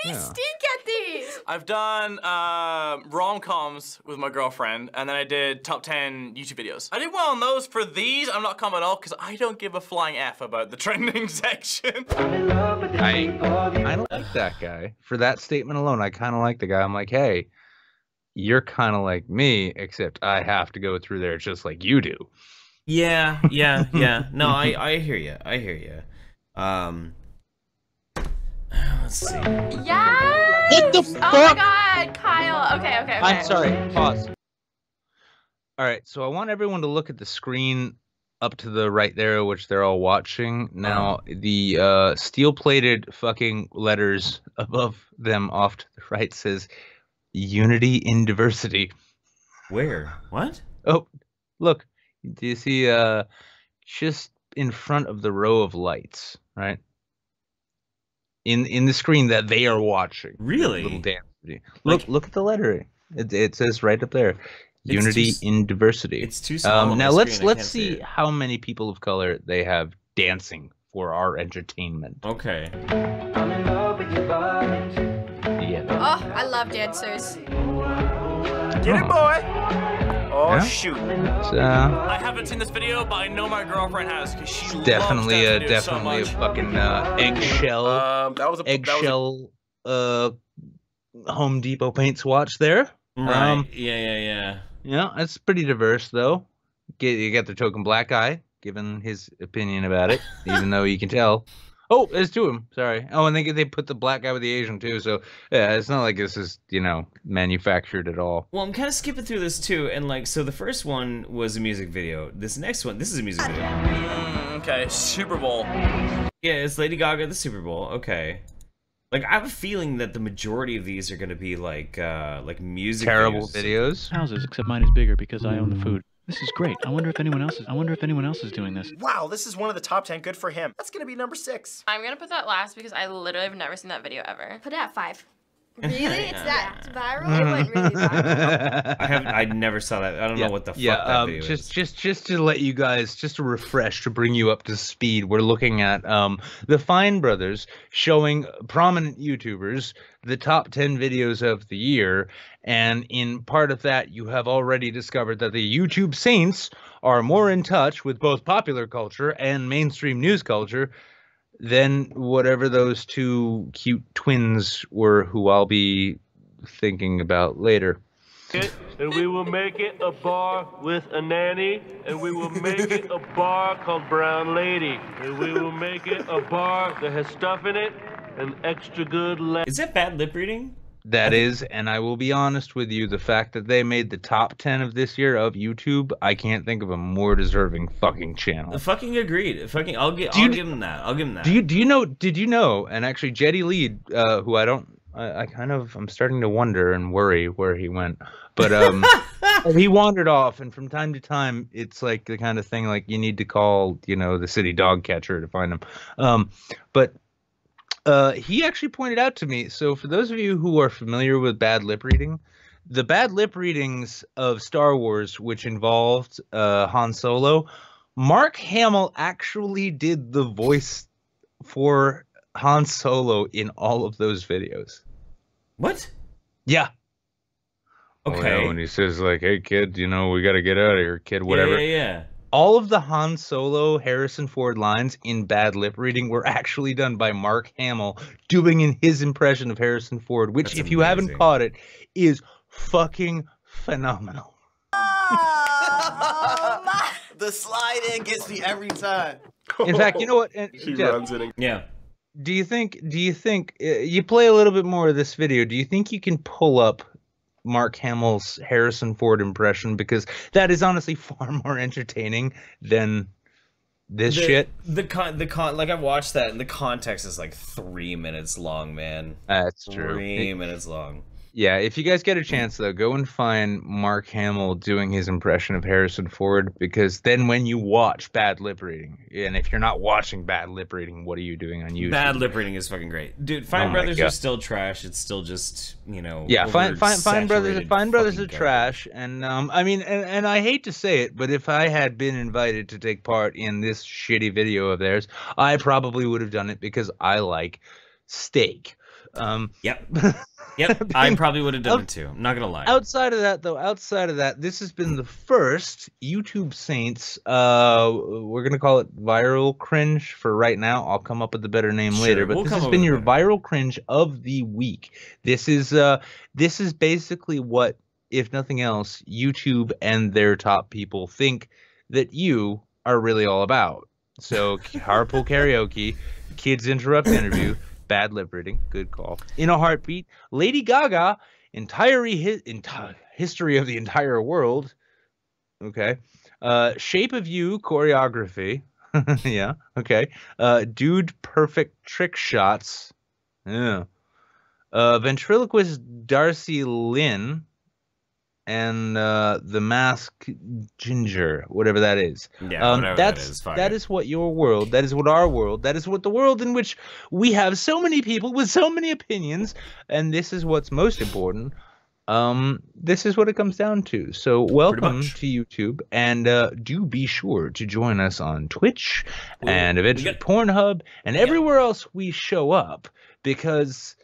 We stink at these. I've done rom-coms with my girlfriend, and then I did top 10 YouTube videos. I did well on those. For these, I'm not commenting off because I don't give a flying F about the trending section. I don't like that guy. For that statement alone, I kind of like the guy. I'm like, hey, you're kind of like me, except I have to go through there just like you do. Yeah. No, I hear you. Let's see. Yes! What the fuck? Oh my god, Kyle. Okay. I'm sorry. Pause. All right, so I want everyone to look at the screen up to the right there, which they're all watching. Now, the steel-plated fucking letters above them off to the right says Unity in Diversity. Where? What? Oh, look. Do you see just in front of the row of lights, right? In the screen that they are watching. Really? Little damn. Look at the lettering. It says right up there. Unity in Diversity. It's too small. Now let's see how many people of color they have dancing for our entertainment. Okay. I'm in love with your body. Yeah. Oh, I love dancers. Get it, boy! Oh, yeah? shoot. I haven't seen this video, but I know my girlfriend has, because she definitely loves that video a so fucking eggshell Home Depot paint swatch there. Right. Yeah. Yeah, it's pretty diverse though. You got the token black guy giving his opinion about it, even though you can tell. Oh, there's two of them. Sorry. Oh, and they put the black guy with the Asian too. So yeah, it's not like this is manufactured at all. Well, I'm kind of skipping through this too, and so the first one was a music video. This next one, this is a music video. Okay, Super Bowl. Yeah, it's Lady Gaga at the Super Bowl. Okay. I have a feeling that the majority of these are going to be like music terrible videos. Houses, except mine is bigger because I own the food. This is great. I wonder if anyone else is doing this. Wow, this is one of the top 10. Good for him. That's gonna be number 6. I'm gonna put that last because I literally have never seen that video ever. Put it at 5. Really? It's that viral? It went really viral. I never saw that. I don't know what the fuck that video is. Just to let you guys, just a refresh to bring you up to speed, we're looking at the Fine Brothers showing prominent YouTubers the top 10 videos of the year, and in part of that you have already discovered that the YouTube saints are more in touch with both popular culture and mainstream news culture than whatever those two cute twins were who I'll be thinking about later. And we will make it a bar with a nanny, and we will make it a bar called Brown Lady, and we will make it a bar that has stuff in it and extra good Is that bad lip reading? That is, and I will be honest with you, the fact that they made the top 10 of this year of YouTube, I can't think of a more deserving fucking channel. Fucking agreed. Fucking, I'll give him that. I'll give him that. Did you know, and actually Jetty Lead, who I'm starting to wonder and worry where he went, but he wandered off, and from time to time, it's like the kind of thing like you need to call, the city dog catcher to find him. But he actually pointed out to me, so for those of you who are familiar with bad lip reading, the bad lip readings of Star Wars, which involved Han Solo, Mark Hamill actually did the voice for Han Solo in all of those videos. What? Yeah. Okay. Oh, yeah, when he says like, "Hey kid, we got to get out of here, kid," whatever. Yeah. All of the Han Solo Harrison Ford lines in bad lip reading were actually done by Mark Hamill doing in his impression of Harrison Ford, which, if you haven't caught it, is fucking phenomenal. The slide in gets me every time. In fact, you know what? He Jeff, runs in. Yeah. Do you think you play a little bit more of this video? Do you think you can pull up Mark Hamill's Harrison Ford impression, because that is honestly far more entertaining than this shit? Like I've watched that, and the context is like 3 minutes long, man. That's true. 3 minutes long. Yeah, if you guys get a chance, though, go and find Mark Hamill doing his impression of Harrison Ford, because then when you watch bad lip reading, and if you're not watching bad lip reading, what are you doing on YouTube? Bad lip reading is fucking great. Dude, Fine Brothers are still trash. It's still just, Yeah, Fine Brothers are trash, and and I hate to say it, but if I had been invited to take part in this shitty video of theirs, I probably would have done it because I like steak. Yep, I probably would have done it too. I'm not gonna lie. Outside of that, this has been the first YouTube Saints. We're gonna call it viral cringe for right now. I'll come up with a better name later. But this has been your viral cringe of the week. This is basically what, if nothing else, YouTube and their top people think that you are really all about. So carpool karaoke, kids interrupt interview. Bad lip reading, good call. In a Heartbeat, Lady Gaga, history of the entire world. Okay. Shape of You, choreography. Yeah, okay. Dude, perfect trick shots. Yeah. Ventriloquist Darcy Lynn. And the Mask Ginger, whatever that is. Yeah, whatever that is. That is what your world, that is what our world, that is what the world in which we have so many people with so many opinions, and this is what's most important. This is what it comes down to. So welcome to YouTube, and do be sure to join us on Twitch and eventually Pornhub and everywhere else we show up, because,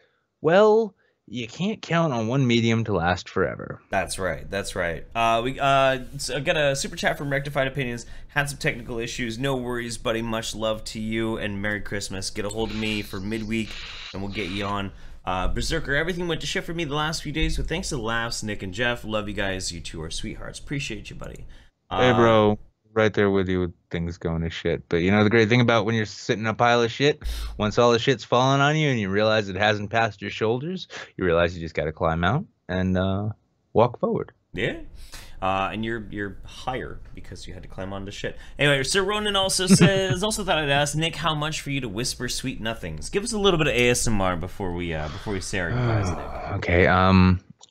well, you can't count on one medium to last forever. That's right. We got a super chat from Rectified Opinions. Had some technical issues. No worries, buddy. Much love to you, and Merry Christmas. Get a hold of me for midweek, and we'll get you on. Berserker, everything went to shit for me the last few days, but thanks to the laughs, Nick and Jeff. Love you guys. You two are sweethearts. Appreciate you, buddy. Hey, bro. Right there with you with things going to shit. But the great thing about when you're sitting in a pile of shit, once all the shit's falling on you and you realize it hasn't passed your shoulders, you realize you just got to climb out and walk forward. Yeah. And you're higher because you had to climb onto shit. Anyway, Sir Ronan also says, also thought I'd ask Nick how much for you to whisper sweet nothings. Give us a little bit of ASMR before we say our goodbyes, Nick. Okay.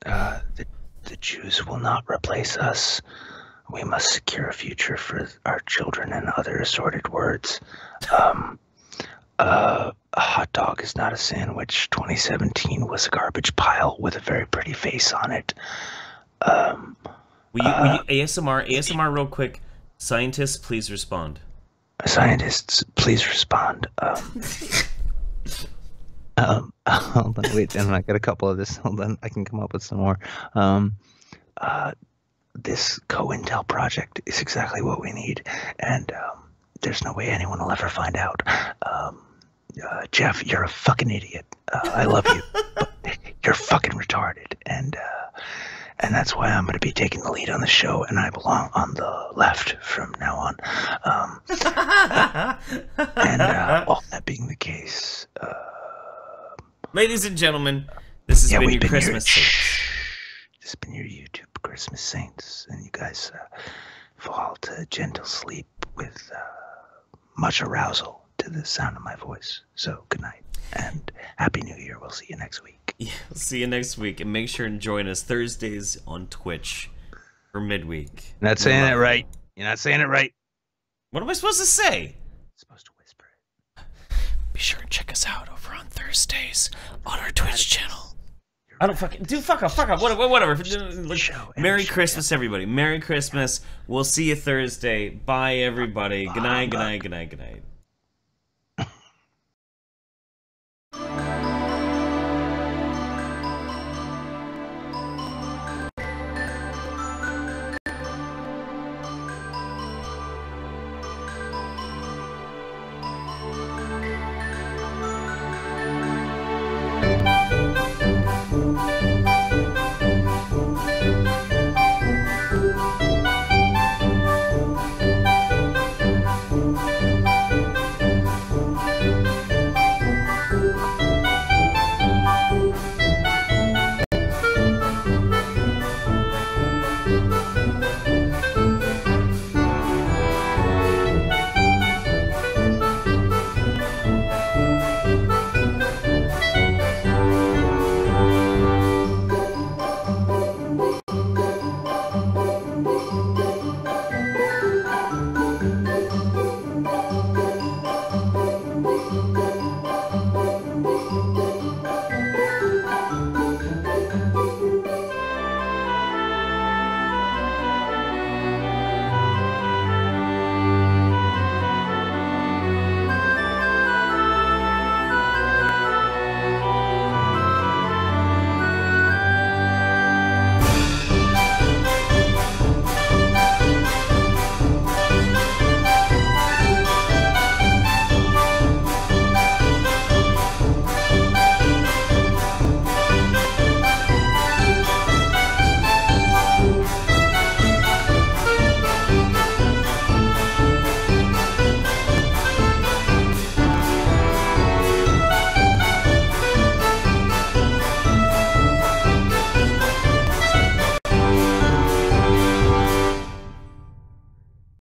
The Jews will not replace us. We must secure a future for our children and other assorted words. A hot dog is not a sandwich. 2017 was a garbage pile with a very pretty face on it. Will you ASMR real quick? Scientists, please respond. Scientists, please respond. Hold on, wait, and I got a couple of this. Hold on, I can come up with some more. This COINTEL project is exactly what we need, and there's no way anyone will ever find out. Jeff, you're a fucking idiot. I love you, but you're fucking retarded, and And that's why I'm going to be taking the lead on the show, and I belong on the left from now on. All that being the case, ladies and gentlemen, this has been your Christmas Saints. This has been your YouTube Christmas Saints, and you guys fall to gentle sleep with much arousal to the sound of my voice. So good night, and Happy New Year. We'll see you next week. Yeah, we'll see you next week, and make sure and join us Thursdays on Twitch for midweek. You're not saying it right. You're not saying it right. What am I supposed to say? I'm supposed to whisper it. Be sure and check us out over on Thursdays on our Twitch channel. I don't fucking fuck off, whatever. Merry Christmas, everybody. Merry Christmas. We'll see you Thursday. Bye, everybody. Good night, good night, good night, good night.